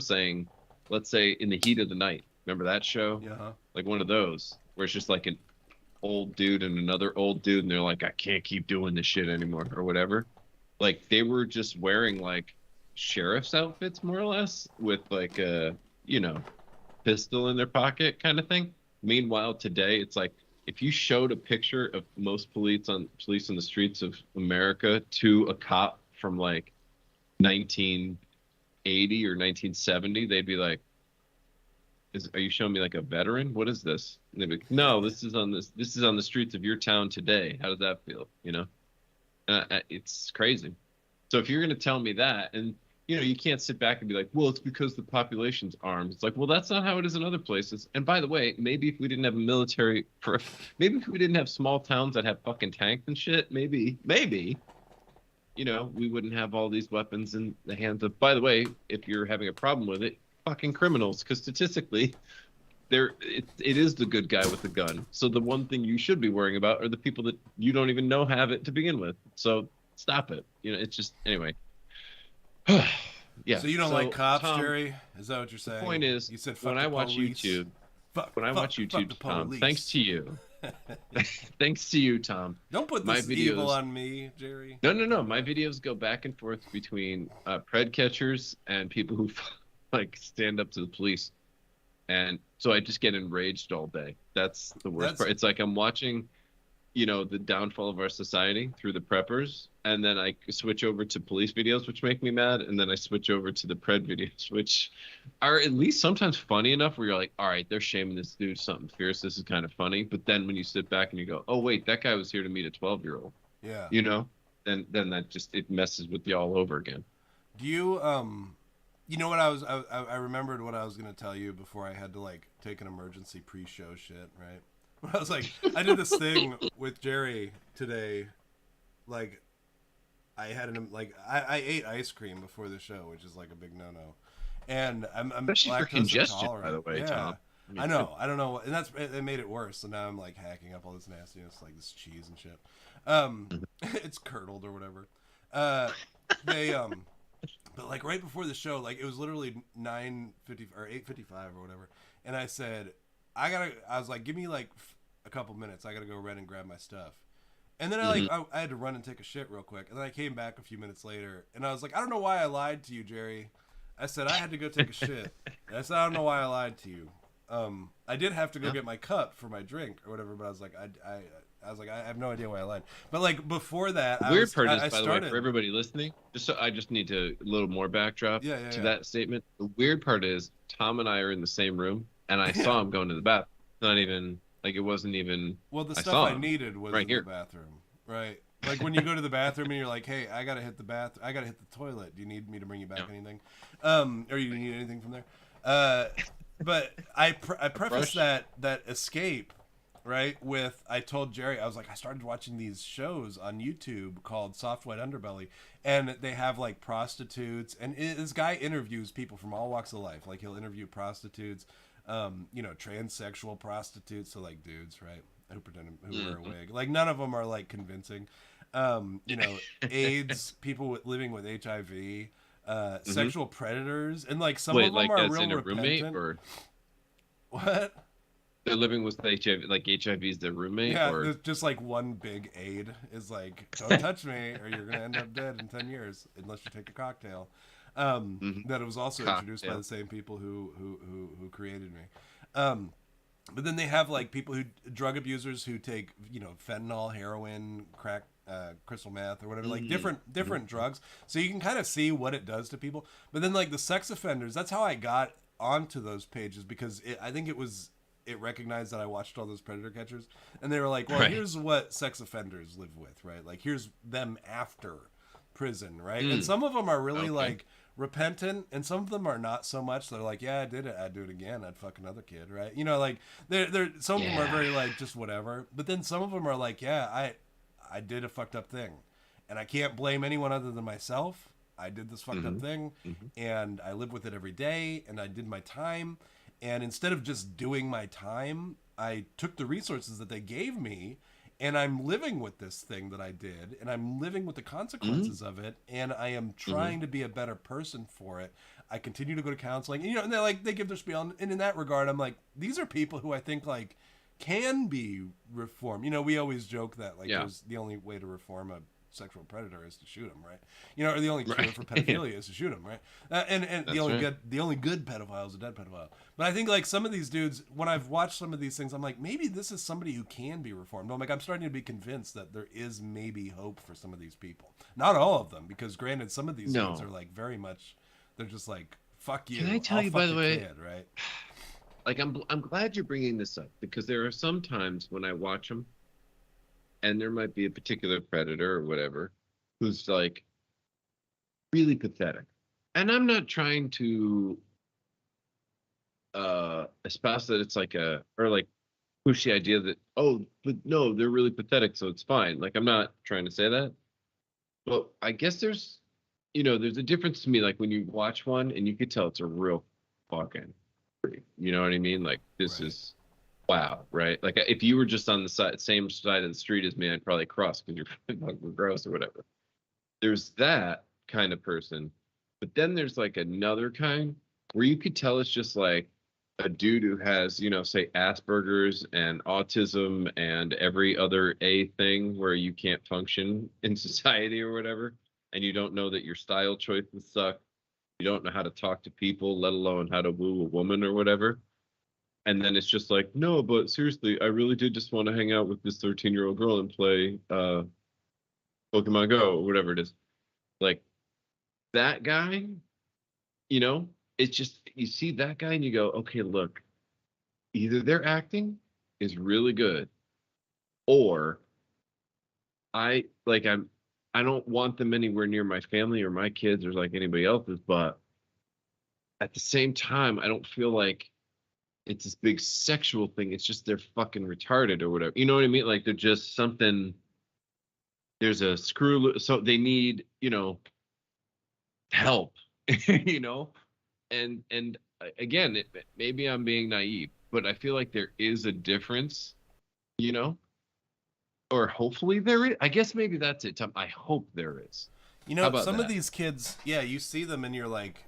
saying, let's say in the heat of the night. Remember that show? Yeah. Like one of those where it's just like an old dude and another old dude, and they're like, I can't keep doing this shit anymore or whatever. Like they were just wearing like sheriff's outfits more or less with like a pistol in their pocket kind of thing. Meanwhile, today it's like if you showed a picture of most police on the streets of America to a cop from like 1980 or 1970, they'd be like, are you showing me like a veteran? What is this? And they'd be like, no, this is on the streets of your town today. How does that feel? It's crazy. So if you're going to tell me that, and you can't sit back and be like, well, it's because the population's armed. It's like, well, that's not how it is in other places. And by the way, maybe if we didn't have a military, maybe if we didn't have small towns that have fucking tanks and shit, maybe, we wouldn't have all these weapons in the hands of. By the way, if you're having a problem with it, fucking criminals, because statistically, it is the good guy with the gun. So the one thing you should be worrying about are the people that you don't even know have it to begin with. So stop it. It's just anyway. Yeah. So you don't like cops, Tom, Jerry? Is that what you're saying? The point is, you said fuck when I watch police. YouTube, fuck Tom, police. thanks to you, thanks to you, Tom. Don't put my this videos, evil on me, Jerry. No. My videos go back and forth between pred catchers and people who like stand up to the police, and so I just get enraged all day. That's the worst part. It's like I'm watching, the downfall of our society through the preppers, and then I switch over to police videos, which make me mad, and then I switch over to the pred videos, which are at least sometimes funny enough where you're like, all right, they're shaming this dude something fierce. This is kind of funny. But then when you sit back and you go, oh wait, that guy was here to meet a 12-year-old. Yeah. Then that just it messes with you all over again. Do you what I remembered what I was gonna tell you before I had to like take an emergency pre-show shit, right? I was like, I did this thing with Jerry today, like I ate ice cream before the show, which is like a big no-no, and I'm especially for congestion, by the way, yeah. Tom. I know, I don't know, and it made it worse. So now I'm like hacking up all this nastiness, like this cheese and shit. It's curdled or whatever. But like right before the show, like it was literally 9:50 or 8:55 or whatever, and I said, I was like, give me like a couple minutes. I gotta go run and grab my stuff. And then I had to run and take a shit real quick. And then I came back a few minutes later, and I was like, I don't know why I lied to you, Jerry. I said I had to go take a shit. And I said I don't know why I lied to you. I did have to go get my cup for my drink or whatever, but I was like, I have no idea why I lied. But like before that, the weird part is, by the way, for everybody listening, I just need a little more backdrop to that statement. The weird part is Tom and I are in the same room, and I saw him going to the bathroom. Not even like it wasn't even. Well, the stuff I needed was right in the bathroom, right? Like when you go to the bathroom and you're like, "Hey, I gotta hit the I gotta hit the toilet. Do you need me to bring you back anything? Or you need anything from there?" But I prefaced that escape, right, with I told Jerry, I was like, I started watching these shows on YouTube called Soft White Underbelly, and they have like prostitutes, and this guy interviews people from all walks of life. Like he'll interview prostitutes, transsexual prostitutes, so like dudes, right, who wear a wig. Like none of them are like convincing. AIDS, people living with HIV. Sexual predators, and like some of them are real repentant. Roommate or what? They're living with HIV, like HIV is their roommate. Yeah, or just like one big aid is like, don't touch me, or you're gonna end up dead in 10 years unless you take a cocktail. That it was also introduced by the same people who created me. But then they have like people drug abusers who take fentanyl, heroin, crack, crystal meth or whatever, like different drugs, so you can kind of see what it does to people. But then like the sex offenders, that's how I got onto those pages, because I think it recognized that I watched all those predator catchers, and they were like, well, here's what sex offenders live with, right? Like here's them after prison, right? And some of them are really like repentant, and some of them are not so much. They're like, yeah, I did it, I'd do it again, I'd fuck another kid, right? Like they're some of them are very like just whatever, but then some of them are like, yeah, I did a fucked up thing, and I can't blame anyone other than myself. I did this fucked up thing, and I live with it every day, and I did my time. And instead of just doing my time, I took the resources that they gave me, and I'm living with this thing that I did, and I'm living with the consequences of it, and I am trying to be a better person for it. I continue to go to counseling, and and they give their spiel, and in that regard, I'm like, these are people who I think like can be reformed. We always joke that there's the only way to reform a sexual predator is to shoot him, right? Or the only cure for pedophilia is to shoot him, right? And the only good pedophile is a dead pedophile. But I think like some of these dudes, when I've watched some of these things, I'm like, maybe this is somebody who can be reformed. I'm starting to be convinced that there is maybe hope for some of these people. Not all of them, because granted, some of these dudes are like very much, they're just like, fuck you. Can I tell you, by the way, kid, right? Like I'm glad you're bringing this up, because there are some times when I watch them, and there might be a particular predator or whatever who's like really pathetic. and I'm not trying to espouse that it's like or like push the idea that, oh, but no, they're really pathetic, so it's fine. Like, I'm not trying to say that, but I guess there's a difference to me, like when you watch one and you could tell it's a real fucking freak. You know what I mean? Like, this Right. is wow, right? Like, if you were just on the same side of the street as me, I'd probably cross because you're fucking gross or whatever. There's that kind of person, but then there's like another kind where you could tell it's just like a dude who has, say Asperger's and autism and every other A thing where you can't function in society or whatever, and you don't know that your style choices suck. You don't know how to talk to people, let alone how to woo a woman or whatever. And then it's just like, no, but seriously, I really did just want to hang out with this 13-year-old girl and play Pokemon Go or whatever it is. Like, that guy, you know, it's just you see that guy and you go, okay, look, either their acting is really good, or I don't want them anywhere near my family or my kids or like anybody else's, but at the same time, I don't feel like it's this big sexual thing. It's just they're fucking retarded or whatever. You know what I mean? Like, they're just something. There's a so they need, help, you know. And again, maybe I'm being naive, but I feel like there is a difference, you know, or hopefully there is. I guess maybe that's it, Tom. I hope there is. You How know, about some of that? these kids, yeah, you see them and you're like,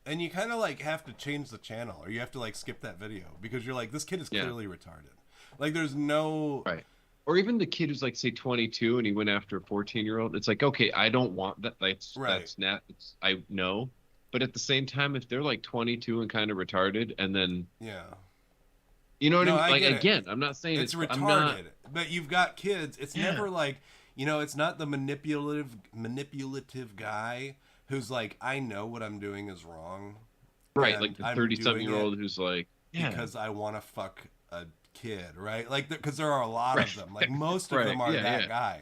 and you kind of like have to change the channel or you have to like skip that video because you're like, this kid is Yeah, clearly retarded. Like, there's no, right. Or even the kid who's like say 22 and he went after a 14-year-old. It's like, okay, I don't want that. right. That's not. I know, but at the same time, if they're like 22 and kind of retarded, and then Yeah. you know what I No, mean? I Like, get it. again, I'm not saying It's I'm not. retarded, but you've got kids. It's Yeah. never like, it's not the manipulative guy who's like, I know what I'm doing is wrong, Right, and like the I'm 30-something doing year it old who's like, yeah, because I want to fuck a kid, right? Like, because there are a lot right, of them. Like, most of right, them are yeah, that yeah, guy.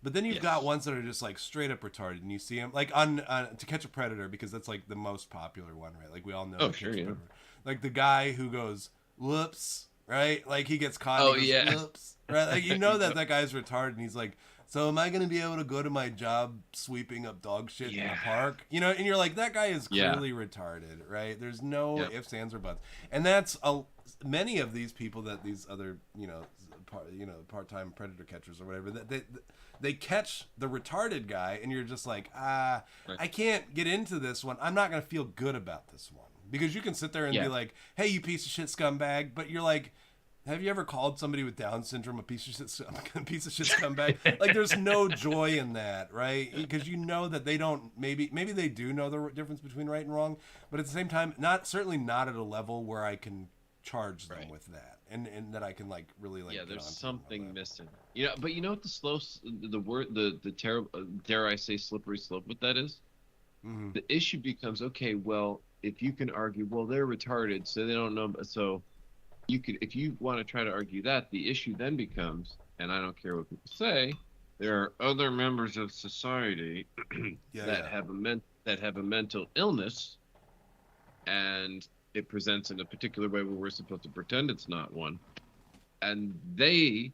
But then you've got yes, ones that are just like straight up retarded, and you see them like on To Catch a Predator because that's like the most popular one, right? Like we all know oh To sure, Catch a yeah, Predator. Like the guy who goes whoops, right? Like he gets caught and he oh goes yeah, whoops, right? Like you know that yep, that guy's retarded, and he's like, so am I gonna be able to go to my job sweeping up dog shit in the yeah, park? And you're like, that guy is yeah, clearly retarded, right? There's no yep, ifs, ands, or buts, and that's many of these people that these other part-time predator catchers or whatever that they catch the retarded guy, and you're just like, right, I can't get into this one. I'm not gonna feel good about this one because you can sit there and be yeah, like, hey, you piece of shit scumbag, but you're like, have you ever called somebody with Down syndrome a piece of shit, a piece of shit scumbag? Like, there's no joy in that, right? Because you know that they don't. Maybe they do know the difference between right and wrong, but at the same time, certainly not at a level where I can charge them right. with that, and that I can like really like Yeah, get there's onto them on something that. missing. But you know what the word, the terrible, dare I say, slippery slope, what that is? Mm-hmm. The issue becomes, okay, well, if you can argue, well, they're retarded, so they don't know, so if you want to try to argue that, the issue then becomes, and I don't care what people say, there are other members of society Yeah, yeah. that have a mental illness, and it presents in a particular way where we're supposed to pretend it's not one, and they,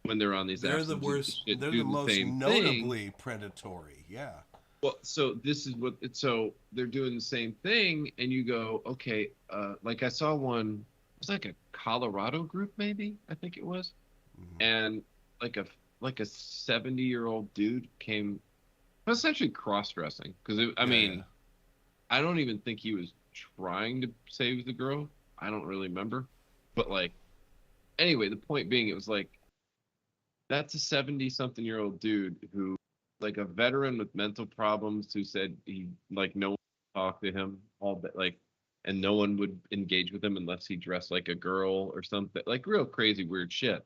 when they're on these They're apps the and do this worst. shit, They're the do the most same thing. notably predatory. Yeah. Well, so this is what it's so they're doing the same thing, and you go, okay, like I saw one, it was like a Colorado group, maybe, I think it was, Mm-hmm. and like a 70-year-old dude came essentially cross-dressing because I Yeah, yeah. mean, I don't even think he was trying to save the girl. I don't really remember, but like anyway, the point being, it was like that's a 70-something-year-old dude who, like a veteran with mental problems, who said he like no one would talk to him all but like, and no one would engage with him unless he dressed like a girl or something, like real crazy weird shit.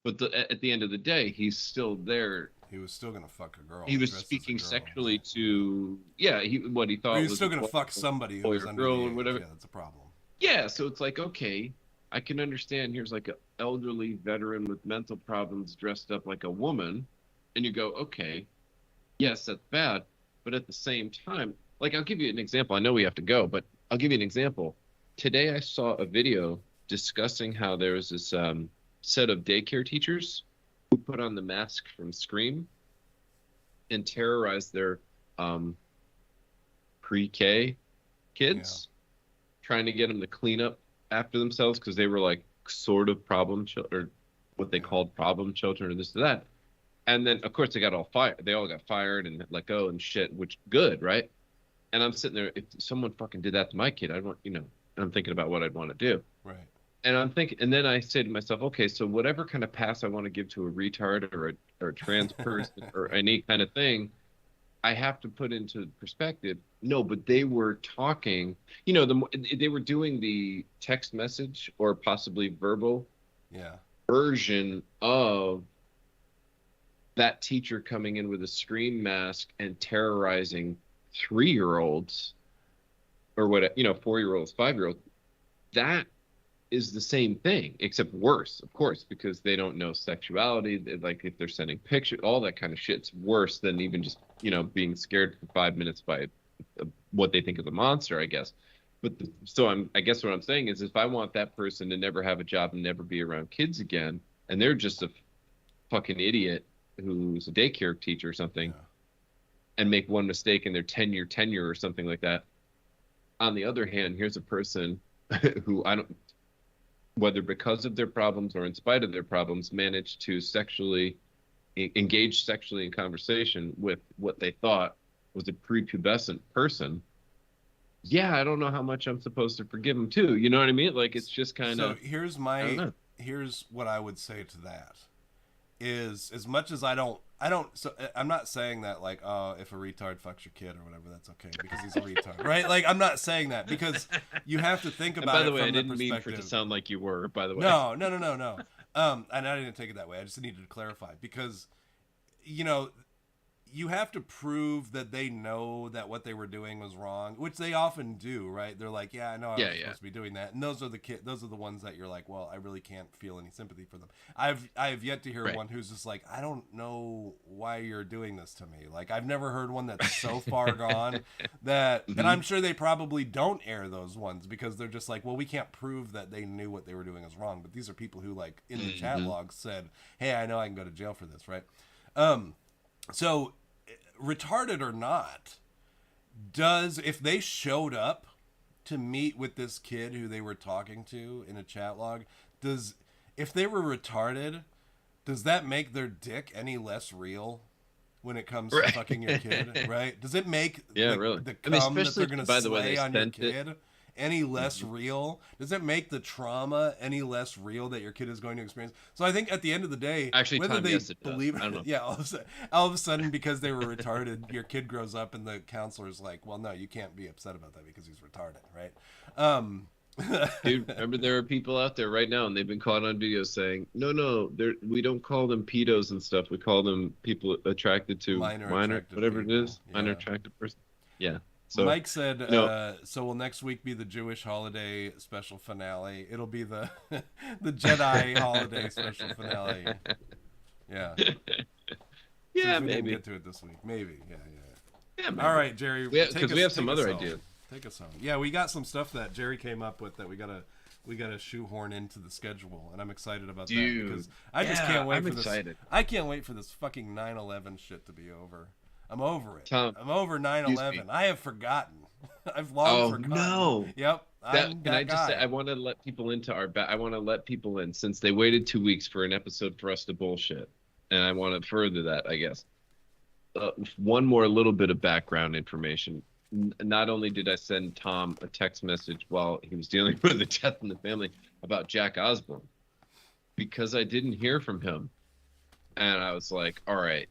But at the end of the day, he's still there. He was still gonna fuck a He girl was dressed as a speaking girl. sexually to, yeah, he what he Or he thought was was still a gonna fuck boy somebody who or was under girl the or age. whatever. Yeah, that's a problem. Yeah, so it's like, okay, I can understand. Here's like an elderly veteran with mental problems dressed up like a woman, and you go, okay, yes, that's bad, but at the same time, Like, I'll give you an example. I know we have to go, but I'll give you an example. Today I saw a video discussing how there was this set of daycare teachers who put on the mask from Scream and terrorized their um, pre-K kids, trying to get them to clean up after themselves because they were like sort of problem children, or what they called problem children, or this or that. And then, of course, they got all fired. They all got fired and let go and shit, which good, right? And I'm sitting there, if someone fucking did that to my kid, I'd want, I'm thinking about what I'd want to do. Right. And I'm thinking, and then I say to myself, okay, so whatever kind of pass I want to give to a retard or a trans person or any kind of thing, I have to put into perspective. No, but they were talking, they were doing the text message or possibly verbal version of that teacher coming in with a Scream mask and terrorizing 3-year-olds or what, 4-year-olds, 5-year-olds. That is the same thing, except worse, of course, because they don't know sexuality. Like, if they're sending pictures, all that kind of shit's worse than even just, being scared for 5 minutes by what they think is a monster, I guess. But I guess what I'm saying is, if I want that person to never have a job and never be around kids again, and they're just a fucking idiot who's a daycare teacher or something, and make one mistake in their 10-year tenure or something like that. On the other hand, here's a person who whether because of their problems or in spite of their problems, managed to engage sexually in conversation with what they thought was a prepubescent person. Yeah, I don't know how much I'm supposed to forgive them too. You know what I mean? Like, it's just kind of. So here's what I would say to that. Is as much as so I'm not saying that, like, oh, if a retard fucks your kid or whatever, that's okay because he's a retard, right? Like, I'm not saying that, because you have to think about it. By the way, I didn't mean for it to sound like you were, by the way. No. And I didn't take it that way. I just needed to clarify, because you have to prove that they know that what they were doing was wrong, which they often do, right? They're like, yeah, I know I'm supposed to be doing that. And those are the ones that you're like, well, I really can't feel any sympathy for them. I've yet to hear one who's just like, I don't know why you're doing this to me. Like, I've never heard one that's so far gone that, and I'm sure they probably don't air those ones because they're just like, well, we can't prove that they knew what they were doing is wrong. But these are people who, like, in the chat logs said, hey, I know I can go to jail for this, right? So, retarded or not, if they showed up to meet with this kid who they were talking to in a chat log, if they were retarded, does that make their dick any less real when it comes to fucking your kid, right? Does it make the cum that they're going to slay on your kid any less real? Does it make the trauma any less real that your kid is going to experience? So I think at the end of the day, actually, whether Tom, they yes, believe it, I don't know. yeah, all of a sudden, because they were retarded, your kid grows up and the counselor's like, well, no, you can't be upset about that because he's retarded, right? Dude, remember, there are people out there right now, and they've been caught on video saying, no, we don't call them pedos and stuff. We call them people attracted to minor whatever people. It is, minor attractive person. Yeah. So, Mike said, so will next week be the Jewish holiday special finale? It'll be the the Jedi holiday special finale. Yeah. Yeah, maybe. Maybe. Get to it this week. Maybe. Yeah. Maybe. All right, Jerry. Because we have some other ideas. Take us home. Yeah, we got some stuff that Jerry came up with that we gotta shoehorn into the schedule, and I'm excited about that because I just can't wait for this. I can't wait for this fucking 9/11 shit to be over. I'm over it. Tom, I'm over 9/11. I have forgotten. I've long forgotten. Oh no. Yep. I want to let people into I want to let people in, since they waited 2 weeks for an episode for us to bullshit, and I want to further that, I guess. One more little bit of background information. Not only did I send Tom a text message while he was dealing with the death in the family about Jack Osborne, because I didn't hear from him, and I was like, all right,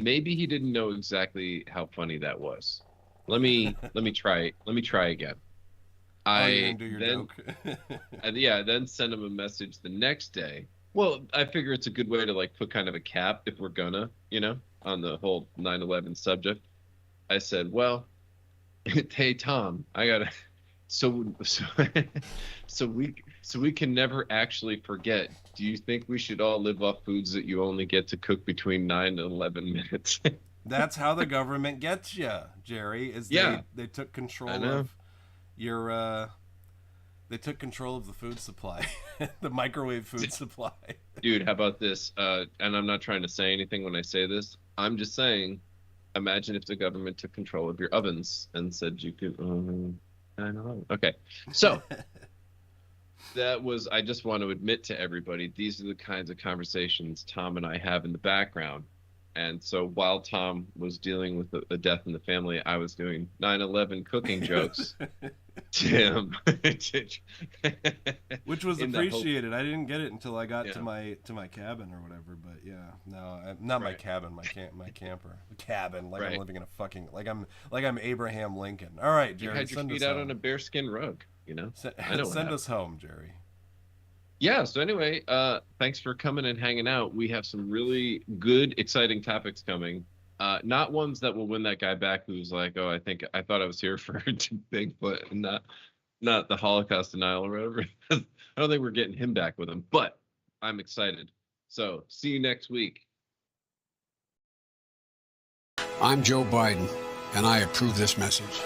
maybe he didn't know exactly how funny that was. Let me try again. Then send him a message the next day. Well, I figure it's a good way to, like, put kind of a cap if we're gonna, on the whole 9/11 subject. I said, well, hey Tom, I gotta so we can never actually forget. Do you think we should all live off foods that you only get to cook between 9 and 11 minutes? That's how the government gets you, Jerry. Is Yeah, they took I control know. of your they took control of the food supply, the microwave food supply. Dude, how about this? And I'm not trying to say anything when I say this. I'm just saying, imagine if the government took control of your ovens and said you could. I don't know. Okay, so I just want to admit to everybody, these are the kinds of conversations Tom and I have in the background. And so while Tom was dealing with a death in the family, I was doing 9/11 cooking jokes to him. Which was In the hope, appreciated. I didn't get it until I got yeah, to my cabin or whatever. But yeah, no, not my right, cabin, my camper, cabin. Like I'm right. living in a fucking like I'm Abraham Lincoln. All right, You Jerry, had your send feet us out on home. a bearskin rug, you know? I know what Send happened. us home, Jerry. Yeah, so anyway, thanks for coming and hanging out. We have some really good, exciting topics coming. Not ones that will win that guy back who's like, oh, I thought I was here for Bigfoot and not the Holocaust denial or whatever. I don't think we're getting him back with him, but I'm excited. So see you next week. I'm Joe Biden, and I approve this message.